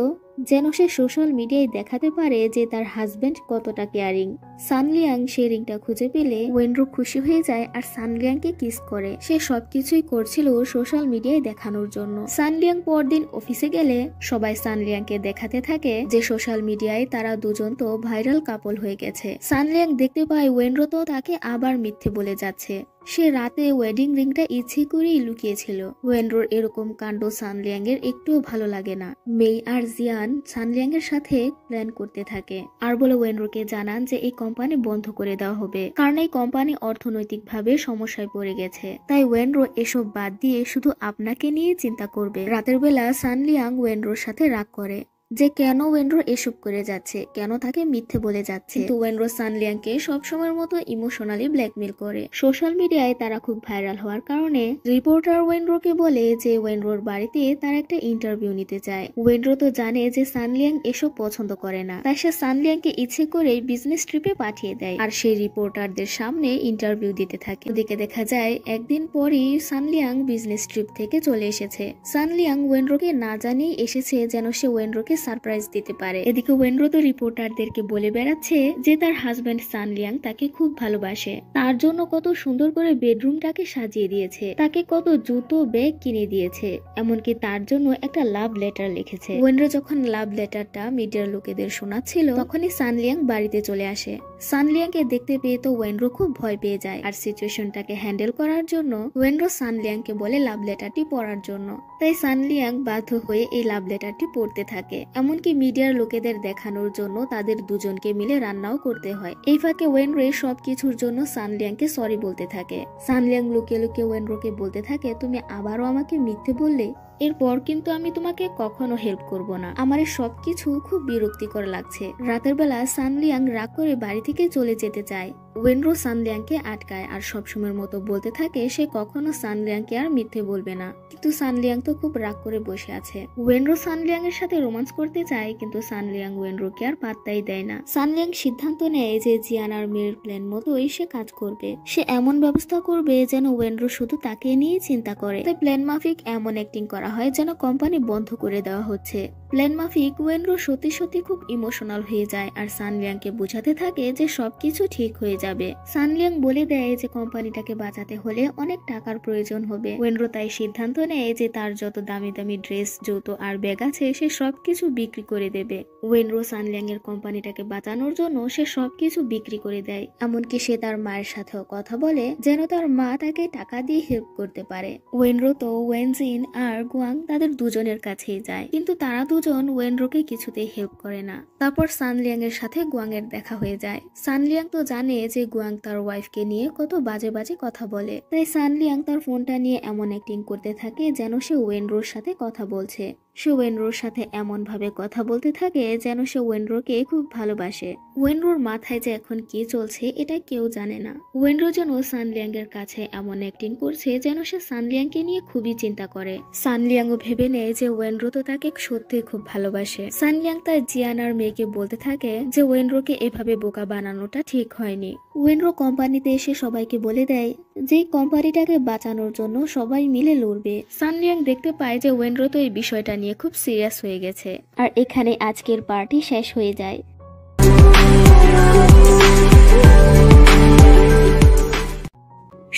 যেন সে সোশ্যাল মিডিয়ায় দেখাতে পারে যে তার হাজবেন্ড কতটা কেয়ারিং। সানলিয়াং সেই রিংটা খুঁজে পেলে ওয়েনরো খুশি হয়ে যায় আর সানলিয়াংকে কিস করে। সে সবকিছুই করছিল সোশ্যাল মিডিয়ায় দেখানোর জন্য। সানলিয়াং পরদিন অফিসে গেলে সবাই সানলিয়াংকে দেখাতে থাকে যে সোশ্যাল মিডিয়ায় তারা দুজন তো ভাইরাল কাপল হয়ে গেছে। সানলিয়াং দেখতে পায় ওয়েনরো তো তাকে আবার মিথ্যে বলে যাচ্ছে। সে রাতে ওয়েডিং রিংটা ইচ্ছে করেই লুকিয়েছিল। ওয়েনরোর এরকম কাণ্ড সানলিয়াং এর একটুও ভালো লাগে না। মেই আর জিয়ান সানলিয়াং এর সাথে প্ল্যান করতে থাকে আর বলে ওয়েনরোকে জানান যে এই কোম্পানি বন্ধ করে দেওয়া হবে, কারণ এই কোম্পানি অর্থনৈতিকভাবে সমস্যায় পড়ে গেছে। তাই ওয়েনরো এসব বাদ দিয়ে শুধু আপনাকে নিয়ে চিন্তা করবে। রাতের বেলা সানলিয়াং ওয়েনরোর সাথে রাগ করে যে কেন ওয়েনরো এসব করে যাচ্ছে, কেন তাকে মিথ্যে বলে যাচ্ছে। কিন্তু ওয়েনরো সানলিয়াংকে সবসময়ের মতো ইমোশনালি ব্ল্যাকমেল করে। সোশ্যাল মিডিয়ায় তারা খুব ভাইরাল হওয়ার কারণে রিপোর্টার ওয়েনরোকে বলে যে ওয়েনরোর বাড়িতে তার একটা ইন্টারভিউ নিতে চায়। ওয়েনরো তো জানে যে সানলিয়াং এসব পছন্দ করে না, তাই সে সানলিয়াংকে ইচ্ছে করে বিজনেস ট্রিপে পাঠিয়ে দেয় আর সেই রিপোর্টারদের সামনে ইন্টারভিউ দিতে থাকে। ওদিকে দেখা যায় একদিন পরই সানলিয়াং বিজনেস ট্রিপ থেকে চলে এসেছে। সানলিয়াং ওয়েনরোকে না জানিয়ে এসেছে যেন সে ওয়েনরোকে সারপ্রাইজ দিতে পারে। এদিকে ওয়েনরো তো রিপোর্টারদেরকে বলে বেড়াচ্ছে যে তার হাজবেন্ড সানলিয়াং তাকে খুব ভালোবাসে, তার জন্য কত সুন্দর করে বেডরুমটাকে সাজিয়ে দিয়েছে, তাকে কত জুতো ব্যাগ কিনে দিয়েছে, এমনকি তার জন্য একটা লাভ লেটার লিখেছে। ওয়েনরো যখন লাভ লেটারটা মিডিয়ার লোকেদের শোনাচ্ছিল তখনই সানলিয়াং বাড়িতে চলে আসে। সানলিয়াংকে দেখতে পেয়ে তো ওয়েনরো খুব ভয় পেয়ে যায়, আর সিচুয়েশনটাকে হ্যান্ডেল করার জন্য ওয়েনরো সানলিয়াংকে বলে লাভ লেটারটি পড়ার জন্য। তাই সানলিয়াং বাধ্য হয়ে এই লাভ লেটারটি পড়তে থাকে, এমনকি মিডিয়ার লোকেদের দেখানোর জন্য তাদের দুজনকে মিলে রান্নাও করতে হয়। এই ফাঁকে ওয়েনরো সবকিছুর জন্য সানলিয়াংকে সরি বলতে থাকে। সানলিয়াং লুকিয়ে লুকিয়ে ওয়েনরোকে বলতে থাকে, তুমি আবারও আমাকে মিথ্যে বললে, এরপর কিন্তু আমি তোমাকে কখনো হেল্প করব না। আমার সবকিছু খুব বিরক্তিকর লাগছে। রাতের বেলা সানলিয়াং রাগ করে বাড়ি থেকে চলে যেতে চায়। ওয়েনরো সানলিয়াংকে আটকায় আর সবসময়ের মতো বলতে থাকে সে কখনো সানলিয়াংকে আর মিথ্যে বলবে না। কিন্তু সানলিয়াং তো খুব রাগ করে বসে আছে। ওয়েনরো সানলিয়াং এর সাথে রোমান্স করতে চায়, কিন্তু সানলিয়াং ওয়েনরোকে আর পাত্তাই দেয় না। সানলিয়াং সিদ্ধান্ত নেয় যে জিয়ান আর মেয়ের প্ল্যান মতোই সে কাজ করবে। সে এমন ব্যবস্থা করবে যেন ওয়েনরো শুধু তাকে নিয়ে চিন্তা করে। তাই প্ল্যান মাফিক এমন অ্যাক্টিং করা হয় যেন কোম্পানি বন্ধ করে দেওয়া হচ্ছে। প্ল্যান মাফিক ওয়েনরো সত্যি সত্যি খুব ইমোশনাল হয়ে যায় আর সানলিয়াংকে বোঝাতে থাকে যে সবকিছু ঠিক হয়ে যাবে। সানলিয়াং বলে দেয় যে কোম্পানিটাকে বাঁচাতে হলে অনেক টাকার প্রয়োজন হবে। ওয়েনরো তাই সিদ্ধান্ত নেয় যে তার যত দামি দামি ড্রেস, জুতো আর ব্যাগ আছে সে সবকিছু বিক্রি করে দেবে। ওয়েনরো সানলিয়াং এর কোম্পানিটাকে বাঁচানোর জন্য সে সবকিছু বিক্রি করে দেয়, এমনকি সে তার মায়ের সাথেও কথা বলে যেন তার মা তাকে টাকা দিয়ে হেল্প করতে পারে। ওয়েনরো তো ওয়েনজিন আর গুয়াং তাদের দুজনের কাছেই যায়, কিন্তু তারা দুজন ওয়েনরোকে কিছুতেই হেল্প করে না। তারপর সানলিয়াং এর সাথে গুয়াং এর দেখা হয়ে যায়। সানলিয়াং তো জানে যে গুয়াং তার ওয়াইফকে নিয়ে কত বাজে বাজে কথা বলে, তাই সানলিয়াং তার ফোনটা নিয়ে এমন অ্যাক্টিং করতে থাকে যেন সে ওয়েনরোর সাথে কথা বলছে। সে ওয়েনরোর সাথে এমন ভাবে কথা বলতে থাকে যেন সে ওয়েনরোকে খুব ভালোবাসে। ওয়েনরোর মাথায় যে এখন কি চলছে এটা কেউ জানে না। ওয়েনরো যেন সানলিয়াং এর কাছে এমন অ্যাক্টিং করছে যেন সে সানলিয়াংকে নিয়ে খুবই চিন্তা করে। সানলিয়াংও ভেবে নেয় যে ওয়েনরো তো তাকে সত্যি খুব ভালোবাসে। সানলিয়াং তার জিয়ান আর মেয়েকে বলতে থাকে যে ওয়েনরোকে এভাবে বোকা বানানোটা ঠিক হয়নি। ওয়েনরো কোম্পানিতে এসে সবাইকে বলে দেয় যে কোম্পানিটাকে বাঁচানোর জন্য সবাই মিলে লড়বে। সানলিয়াং দেখতে পায় যে ওয়েনরো তো এই বিষয়টা নিয়ে খুব সিরিয়াস হয়ে গেছে। আর এখানে আজকের পার্টি শেষ হয়ে যায়।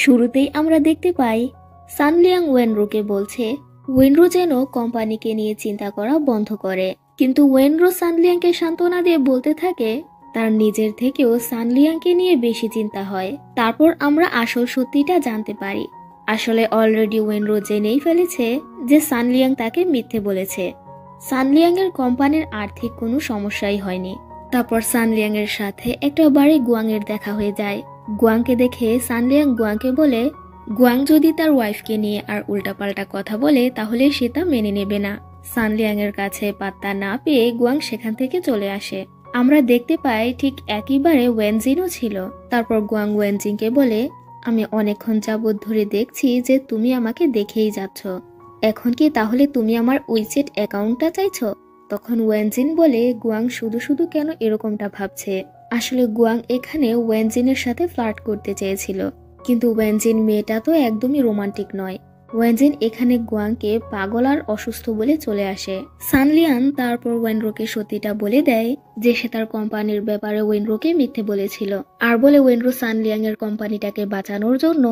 শুরুতেই আমরা দেখতে পাই সানলিয়াং ওয়েনরোকে বলছে ওয়েনরো যেন কোম্পানিকে নিয়ে চিন্তা করা বন্ধ করে, কিন্তু ওয়েনরো সানলিয়াংকে সান্ত্বনা দিয়ে বলতে থাকে তার নিজের থেকেও সানলিয়াংকে নিয়ে বেশি চিন্তা হয়। তারপর আমরা আসল সত্যিটা জানতে পারি। আসলে অলরেডি ওয়েনরো জেনেই ফেলেছে যে সানলিয়াং তাকে মিথ্যে বলেছে। সানলিয়াং এর কোম্পানির আর্থিক কোনো সমস্যাই হয়নি। তারপর সানলিয়াং এর সাথে একটা বারে গুয়াং এর দেখা হয়ে যায়। গুয়াংকে দেখে সানলিয়াং গুয়াংকে বলে গুয়াং যদি তার ওয়াইফকে নিয়ে আর উল্টাপাল্টা কথা বলে তাহলে সে তা মেনে নেবে না। সানলিয়াং এর কাছে পাত্তা না পেয়ে গুয়াং সেখান থেকে চলে আসে। আমরা দেখতে পাই ঠিক একইবারে ওয়েনজিনও ছিল। তারপর গুয়াং ওয়েনজিনকে বলে আমি অনেকক্ষণ যাবৎ ধরে দেখছি যে তুমি আমাকে দেখেই যাচ্ছ, এখন কি তাহলে তুমি আমার উইচেট অ্যাকাউন্টটা চাইছো? তখন ওয়েনজিন বলে গুয়াং শুধু শুধু কেন এরকমটা ভাবছে। আসলে গুয়াং এখানে ওয়েনজিনের সাথে ফ্লার্ট করতে চেয়েছিল, কিন্তু ওয়েনজিন মেয়েটা তো একদমই রোমান্টিক নয়। ওয়েনজিন এখানে গুয়াংকে পাগল আর অসুস্থ বলে চলে আসে। সানলিয়াং তারপর ওয়েনরোকে সত্যিটা বলে দেয় যে সে তার কোম্পানির ব্যাপারে ওয়েনরোকে মিথ্যে বলেছিল, আর বলে ওয়েনরো সানলিয়াং এর কোম্পানিটাকে বাঁচানোর জন্য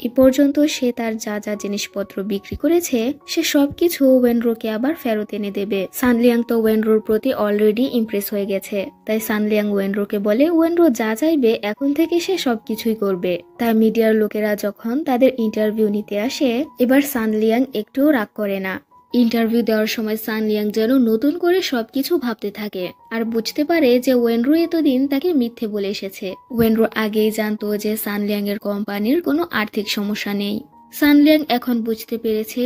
এ পর্যন্ত সে তার যা যা জিনিসপত্র বিক্রি করেছে সে সবকিছু ওয়েনরোকে আবার ফেরত এনে দেবে। সানলিয়াং তো ওয়েনরোর প্রতি অলরেডি ইমপ্রেস হয়ে গেছে, তাই সানলিয়াং ওয়েনরোকে বলে ওয়েনরো যা চাইবে এখন থেকে সে সবকিছুই করবে। তাই মিডিয়ার লোকেরা যখন তাদের ইন্টারভিউ নিতে আসে এবার সানলিয়াং একটুও রাগ করে না। ইন্টারভিউ দেওয়ার সময় সানলিয়াং যেন নতুন করে সবকিছু ভাবতে থাকে আর বুঝতে পারে যে ওয়েনরো এতদিন তাকে মিথ্যে বলে এসেছে। ওয়েনরো আগেই জানতো যে সানলিয়াং এর কোম্পানির কোনো আর্থিক সমস্যা নেই। সানলিয়াং এখন বুঝতে পেরেছে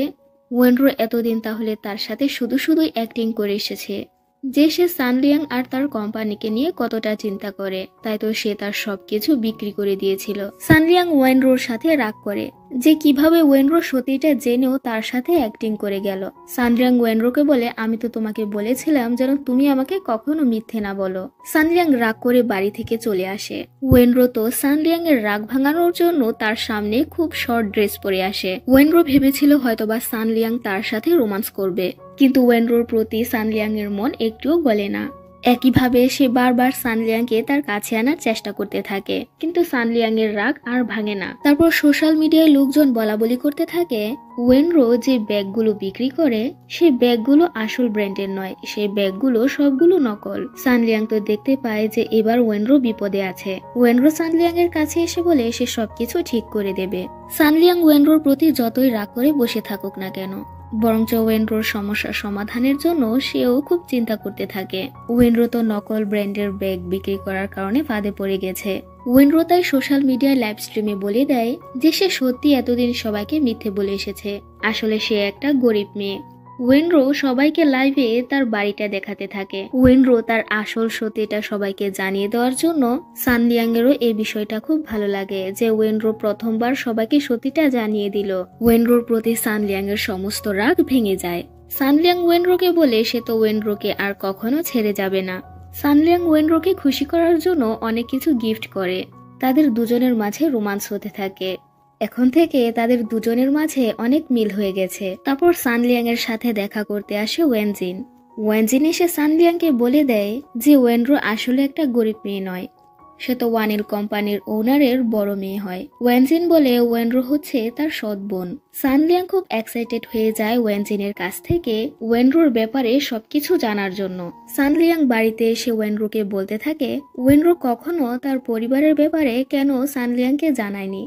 ওয়েনরো এতদিন তাহলে তার সাথে শুধু শুধুই অ্যাক্টিং করে এসেছে, যে সে সানলিয়াং আর তার কোম্পানিকে নিয়ে কতটা চিন্তা করে, তাই তো সে তার সবকিছু বিক্রি করে দিয়েছিল। সানলিয়াং ওয়েনরোর সাথে রাগ করে যে কিভাবে ওয়েনরো সত্যিটা জেনেও তার সাথে অ্যাক্টিং করে গেল। সানলিয়াং ওয়েনরোকে বলে আমি তো তোমাকে বলেছিলাম যেন তুমি আমাকে কখনো মিথ্যে না বলো। সানলিয়াং রাগ করে বাড়ি থেকে চলে আসে। ওয়েনরো তো সানলিয়াং এর রাগ ভাঙানোর জন্য তার সামনে খুব শর্ট ড্রেস পরে আসে। ওয়েনরো ভেবেছিল হয়তোবা সানলিয়াং তার সাথে রোমান্স করবে, কিন্তু ওয়েনরোর প্রতি সানলিয়াং এর মন একটুও গলে না। একইভাবে সে বারবার সানলিয়াংকে তার কাছে আনার চেষ্টা করতে থাকে, কিন্তু সানলিয়াং এর রাগ আর ভাঙে না। তারপর সোশ্যাল মিডিয়ায় লোকজন বলাবলি করতে থাকে ওয়েনরো যে ব্যাগগুলো বিক্রি করে সেই ব্যাগগুলো আসল ব্র্যান্ডের নয়, সেই ব্যাগগুলো সবগুলো নকল। সানলিয়াং তো দেখতে পায় যে এবার ওয়েনরো বিপদে আছে। ওয়েনরো সানলিয়াং এর কাছে এসে বলে সে সবকিছু ঠিক করে দেবে। সানলিয়াং ওয়েনরোর প্রতি যতই রাগ করে বসে থাকুক না কেন, বরঞ্চ ওয়েনরোর সমস্যার সমাধানের জন্য সেও খুব চিন্তা করতে থাকে। ওয়েনরো তো নকল ব্র্যান্ডের ব্যাগ বিক্রি করার কারণে ফাঁদে পড়ে গেছে। ওয়েনরো তাই সোশ্যাল মিডিয়ায় লাইভ স্ট্রিমে বলে দেয় যে সে সত্যি এতদিন সবাইকে মিথ্যে বলে এসেছে, আসলে সে একটা গরিব মেয়ে। ওয়েনরো সবাইকে লাইভে তার বাড়িটা দেখাতে থাকে। ওয়েনরো তার আসল সত্যিটা সবাইকে জানিয়ে দেওয়ার জন্য সানলিয়াং এরও এই বিষয়টা খুব ভালো লাগে যে ওয়েনরো প্রথমবার সবাইকে সত্যিটা জানিয়ে দিল। ওয়েনরোর প্রতি সানলিয়াং এর সমস্ত রাগ ভেঙে যায়। সানলিয়াং ওয়েনরোকে বলে সে তো ওয়েনরোকে আর কখনো ছেড়ে যাবে না। সানলিয়াং ওয়েনরোকে খুশি করার জন্য অনেক কিছু গিফট করে। তাদের দুজনের মাঝে রোমান্স হতে থাকে। এখন থেকে তাদের দুজনের মাঝে অনেক মিল হয়ে গেছে। তারপর সানলিয়াং এর সাথে দেখা করতে আসে ওয়েনজিন। ওয়েনজিন এসে সানলিয়াংকে বলে দেয় যে ওয়েনরো আসলে একটা গরিব মেয়ে নয়, সে তো ওয়ানিল কোম্পানির ওনারের বড় মেয়ে হয়। ওয়েনজিন বলে ওয়েনরো হচ্ছে তার সৎ বোন। সানলিয়াং খুব এক্সাইটেড হয়ে যায় ওয়েনজিনের কাছ থেকে ওয়েনরোর ব্যাপারে সবকিছু জানার জন্য। সানলিয়াং বাড়িতে এসে ওয়েনরোকে বলতে থাকে ওয়েনরো কখনো তার পরিবারের ব্যাপারে কেন সানলিয়াংকে জানায়নি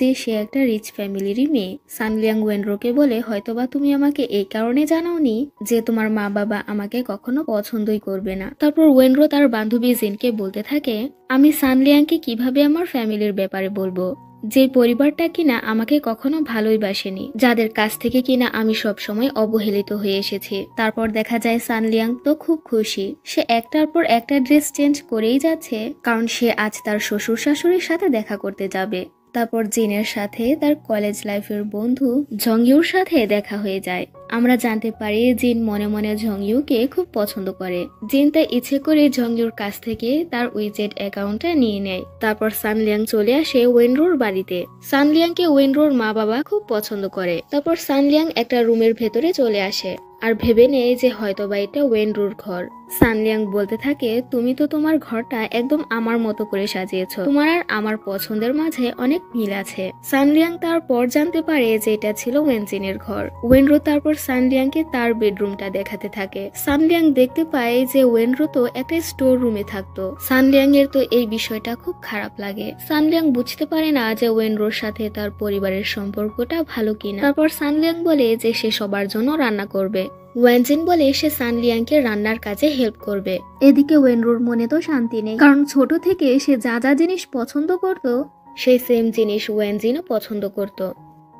যে সে একটা রিচ ফ্যামিলিরই মেয়ে। সানলিয়াং ওয়েনরোকে বলে হয়তোবা তুমি আমাকে এই কারণে জানাওনি যে তোমার মা বাবা আমাকে কখনো পছন্দই করবে না। তারপর ওয়েনরো তার বান্ধবী জিনকে বলতে থাকে আমি সানলিয়াংকে কিভাবে আমার ফ্যামিলির ব্যাপারে বলবো, যে পরিবারটা কিনা আমাকে কখনো ভালোই বাসেনি, যাদের কাছ থেকে কিনা আমি সবসময় অবহেলিত হয়ে এসেছি। তারপর দেখা যায় সানলিয়াং তো খুব খুশি। সে একটার পর একটা ড্রেস চেঞ্জ করেই যাচ্ছে, কারণ সে আজ তার শ্বশুর শাশুড়ির সাথে দেখা করতে যাবে। তারপর জিনের সাথে তার কলেজ লাইফের বন্ধু জংইউর সাথে দেখা হয়ে যায়। আমরা জানতে পারি জিন মনে মনে জংইউকে খুব পছন্দ করে। জিন তাই ইচ্ছে করে জংইউর কাছ থেকে তার উইজেট অ্যাকাউন্টটা নিয়ে নেয়। তারপর সানলিয়াং চলে আসে ওয়েনরোর বাড়িতে। সানলিয়াংকে ওয়েনরোর মা বাবা খুব পছন্দ করে। তারপর সানলিয়াং একটা রুমের ভেতরে চলে আসে আর ভেবে নেয় যে হয়তোবা এটা ওয়েনরোর ঘর। সানলিয়াং বলতে থাকে তুমি তো তোমার ঘরটা একদম আমার মতো করে সাজিয়েছো, তোমার আর আমার পছন্দের মাঝে অনেক মিল আছে। সানলিয়াং তারপর জানতে পারে যে এটা ছিল ওয়েনজিনের ঘর। ওয়েনরো তারপর সানলিয়াংকে তার বেডরুমটা দেখাতে থাকে। সানলিয়াং দেখতে পায় যে ওয়েনরো তো একটা স্টোর রুমে থাকতো। সানলিয়াং এর তো এই বিষয়টা খুব খারাপ লাগে। সানলিয়াং বুঝতে পারে না যে ওয়েনরোর সাথে তার পরিবারের সম্পর্কটা ভালো কিনা। তারপর সানলিয়াং বলে যে সে সবার জন্য রান্না করবে। ওয়েনজিন বলে সে সানলিয়াংকে রান্নার কাজে হেল্প করবে। এদিকে ওয়েনরোর মনে তো শান্তি নেই, কারণ ছোট থেকে সে যা যা জিনিস পছন্দ করত সেই সেম জিনিস ওয়েনজিনও পছন্দ করত।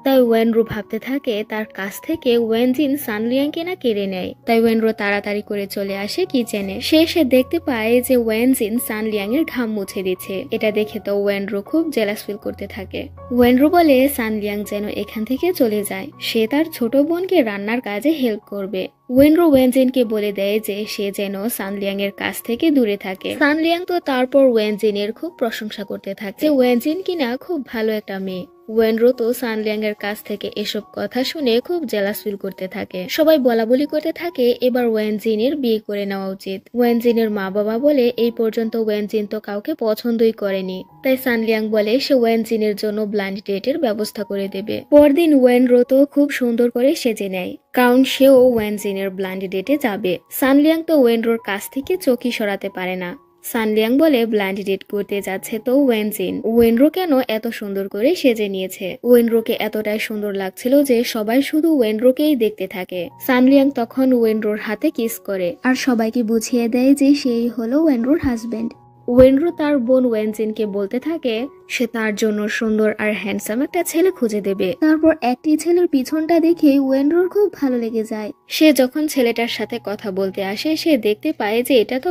তাই ওয়েনরো ভাবতে থাকে তার কাছ থেকে ওয়েনজিন সানলিয়াংকে না কেড়ে নেয়। তাই ওয়েনরো তাড়াতাড়ি করে চলে আসে কিচেনে। সে এসে দেখতে পায় যে ওয়েনজিন সানলিয়াং এর ঘাম মুছে দিচ্ছে। এটা দেখে তো ওয়েনরো খুব জেলাস ফিল করতে থাকে। ওয়েনরো বলে সানলিয়াং যেন এখান থেকে চলে যায়, সে তার ছোট বোনকে রান্নার কাজে হেল্প করবে। ওয়েনরো ওয়েনজিনকে বলে দেয় যে সে যেন সানলিয়াং এর কাছ থেকে দূরে থাকে। সানলিয়াং তো তারপর ওয়েনজিনের খুব প্রশংসা করতে থাকে যে ওয়েনজিন কিনা খুব ভালো একটা মেয়ে। ওয়েনরো তো সানলিয়াং এর কাছ থেকে এসব কথা শুনে খুব জেলাস ফিল করতে থাকে। সবাই বলাবলি করতে থাকে এবার ওয়েনজিনের বিয়ে করে নেওয়া উচিত। ওয়েনজিনের মা বাবা বলে এই পর্যন্ত ওয়েনজিন তো কাউকে পছন্দই করেনি। তাই সানলিয়াং বলে সে ওয়েনজিনের জন্য ব্লাইন্ড ডেটের ব্যবস্থা করে দেবে। পরদিন ওয়েনরো তো খুব সুন্দর করে সেজে নেয়, কারণ সেও ওয়েনজিনের ব্লাইন্ড ডেটে যাবে। সানলিয়াং তো ওয়েনরোর কাছ থেকে চোখই সরাতে পারে না। সানলিয়াং বলে ব্লাইন্ড ডেট করতে যাচ্ছে তো ওয়েনজিন। ওয়েনরো কেন এত সুন্দর করে সেজে নিয়েছে। ওয়েনরোকে এতটাই সুন্দর লাগছিল যে সবাই শুধু ওয়েনরোকেই দেখতে থাকে। সানলিয়াং তখন ওয়েনরোর হাতে কিস করে আর সবাইকে বুঝিয়ে দেয় যে সেই হলো ওয়েনরোর হাজবেন্ড। ওয়েনরো তার বোন ওয়েনজিনকে বলতে থাকে সে তার জন্য সুন্দর আর হ্যান্ডসাম একটা ছেলে খুঁজে দেবে। তারপর একটি ছেলের পিছনটা দেখে ওয়েনরোর খুব ভালো লেগে যায়। সে যখন ছেলেটার সাথে কথা বলতে আসে সে দেখতে পায় যে এটা তো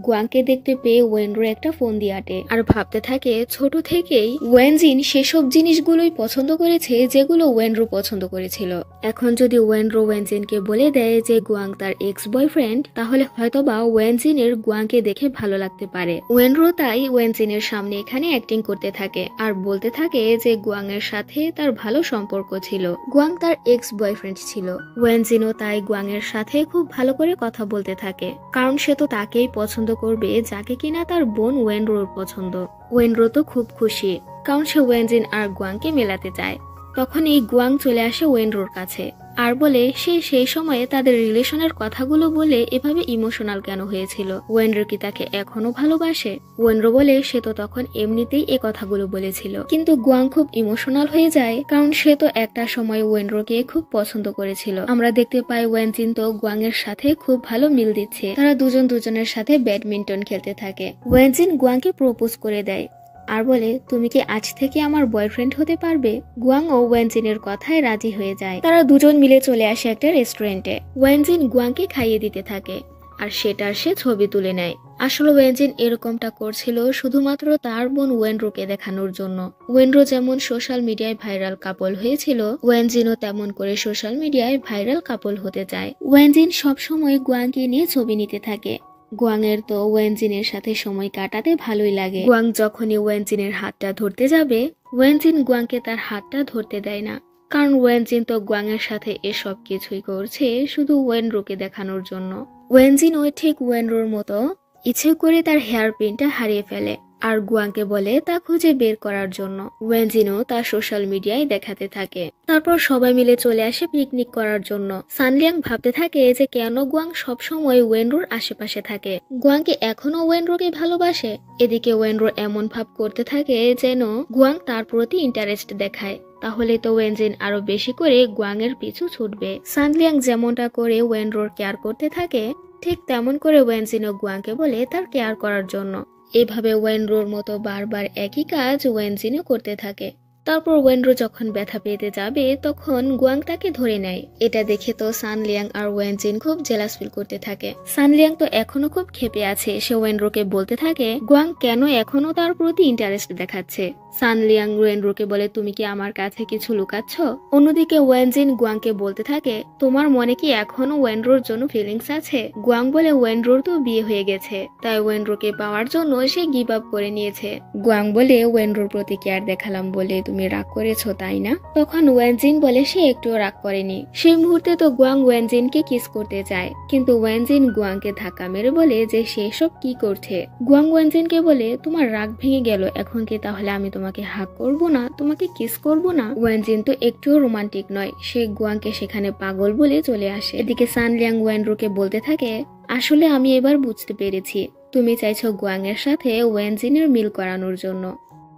গুয়াংকে দেখতে পেয়ে ওয়েনরো একটা ফোন দিয়ে আটে আর ভাবতে থাকে ছোট থেকেই ওয়েনজিন সেসব জিনিসগুলোই পছন্দ করেছে যেগুলো ওয়েনরো পছন্দ করেছিল। এখন যদি ওয়েনরো ওয়েনজিনকে বলে দেয় যে গুয়াং তার এক্স বয়ফ্রেন্ড, তাহলে হয়তোবা ওয়েনজিনের গুয়াংকে দেখে ভালো লাগতে পারে। ওয়েনরো তাই ওয়েনজিনের সামনে এখানে অ্যাক্টিং করতে করতে থাকে আর বলতে থাকে যে গুয়াংয়ের সাথে তার ভালো সম্পর্ক ছিল। গুয়াং তার এক্স বয়ফ্রেন্ড ছিল। ওয়েনজিনও তাই গুয়াংয়ের সাথে খুব ভালো করে কথা বলতে থাকে, কারণ সে তো তাকেই পছন্দ করবে যাকে কিনা তার বোন ওয়েনরোর পছন্দ। ওয়েনরো তো খুব খুশি, কারণ সে ওয়েনজিন আর গুয়াংকে মেলাতে চায়। তখন এই গুয়াং চলে আসে ওয়েনরোর কাছে আর বলে সে সেই সময়ে তাদের রিলেশনের কথাগুলো বলে এভাবে ইমোশনাল কেন হয়েছিল, ওয়েনরো কি তাকে এখনো ভালোবাসে। ওয়েনরো বলে সে তো তখন এমনিতেই এ কথাগুলো বলেছিল, কিন্তু গুয়াং খুব ইমোশনাল হয়ে যায়, কারণ সে তো একটা সময় ওয়েনরোকে খুব পছন্দ করেছিল। আমরা দেখতে পাই ওয়েনজিন তো গুয়াং এর সাথে খুব ভালো মিল দিচ্ছে, তারা দুজন দুজনের সাথে ব্যাডমিন্টন খেলতে থাকে। ওয়েনজিন গুয়াংকে প্রপোজ করে দেয় আর বলে তুমি কি আজ থেকে আমার বয়ফ্রেন্ড হতে পারবে। গুয়াং ও ওয়েনজিনের কথায় রাজি হয়ে যায়। তারা দুজন মিলে চলে আসে একটা রেস্টুরেন্টে। ওয়েনজিন গুয়াংকে খাইয়ে দিতে থাকে আর সেটার সে ছবি তুলে নেয়। আসলে ওয়েনজিন এরকমটা করছিল শুধুমাত্র তার বোন ওয়েনরোকে দেখানোর জন্য। ওয়েনরো যেমন সোশ্যাল মিডিয়ায় ভাইরাল কাপল হয়েছিল, ওয়েনজিনও তেমন করে সোশ্যাল মিডিয়ায় ভাইরাল কাপল হতে চায়। ওয়েনজিন সবসময় গুয়াংকে নিয়ে ছবি নিতে থাকে। গুয়াংয়ের তো ওয়েনজিনের সাথে সময় কাটাতে ভালোই লাগে। গুয়াং যখনই ওয়েনজিনের হাতটা ধরতে যাবে, ওয়েনজিন গুয়াংকে তার হাতটা ধরতে দেয় না, কারণ ওয়েনজিন তো গুয়াংয়ের সাথে এসব কিছুই করছে শুধু ওয়েনরোকে দেখানোর জন্য। ওয়েনজিন ওই ঠিক ওয়েনরোর মতো ইচ্ছে করে তার হেয়ার পিনটা হারিয়ে ফেলে আর গুয়াংকে বলে তা খুঁজে বের করার জন্য। ওয়েনজিনও তার সোশ্যাল মিডিয়ায় দেখাতে থাকে। তারপর সবাই মিলে চলে আসে পিকনিক করার জন্য। সানলিয়াং ভাবতে থাকে যে কেন গুয়াং সবসময় ওয়েনরোর আশেপাশে থাকে, গুয়াংকে এখনো ওয়েনরোকে ভালোবাসে। এদিকে ওয়েনরো এমন ভাব করতে থাকে যেন গুয়াং তার প্রতি ইন্টারেস্ট দেখায়, তাহলে তো ওয়েনজিন আরো বেশি করে গুয়াংয়ের পিছু ছুটবে। সানলিয়াং যেমনটা করে ওয়েনরোর কেয়ার করতে থাকে, ঠিক তেমন করে ওয়েনজিনও গুয়াংকে বলে তার কেয়ার করার জন্য। এভাবে ওয়েনরোর মতো বারবার একই কাজ ওয়েনজিনও করতে থাকে। তারপর ওয়েনরো যখন ব্যথা পেতে যাবে তখন গুয়াং তাকে ধরে নেয়। এটা দেখে তো সানলিয়াং আর ওয়েনজিন খুব জেলাস ফিল করতে থাকে। সানলিয়াং তো এখনো খুব ক্ষেপে আছে, সে ওয়েনরোকে বলতে থাকে গুয়াং কেন এখনো তার প্রতি ইন্টারেস্ট দেখাচ্ছে। সানলিয়াং ওয়েনরোকে বলে তুমি কি আমার কাছে কিছু লুকাচ্ছ। অন্যদিকে ওয়েনজিন গুয়াংকে বলতে থাকে তোমার মনে কি এখনো ওয়েনরোর জন্য ফিলিংস আছে। গুয়াং বলে ওয়েনরোর তো বিয়ে হয়ে গেছে, তাই ওয়েনরোকে পাওয়ার জন্য সে গিভ আপ করে নিয়েছে। গুয়াং বলে ওয়েনরোর প্রতি কেয়ার দেখালাম বলে তুমি রাগ করেছো তাই না। তখন ওয়েনজিন বলে সে একটুও রাগ করেনি। সেই মুহূর্তে তো গুয়াং ওয়েনজিনকে কিস করতে চায়, কিন্তু ওয়েনজিন গুয়াংকে ধাক্কা মেরে বলে যে সে সব কি করছে। গুয়াং ওয়েনজিনকে বলে তোমার রাগ ভেঙে গেল, এখন কি তাহলে আমি তোমাকে হাগ করব না, তোমাকে কিস করব না। ওয়েনজিন তো একটুও রোমান্টিক নয়, সে গুয়াংকে সেখানে পাগল বলে চলে আসে। এদিকে সানলিয়াং ওয়েনরোকে বলতে থাকে আসলে আমি এবার বুঝতে পেরেছি, তুমি চাইছো গুয়াংয়ের সাথে ওয়েনজিনের মিল করানোর জন্য।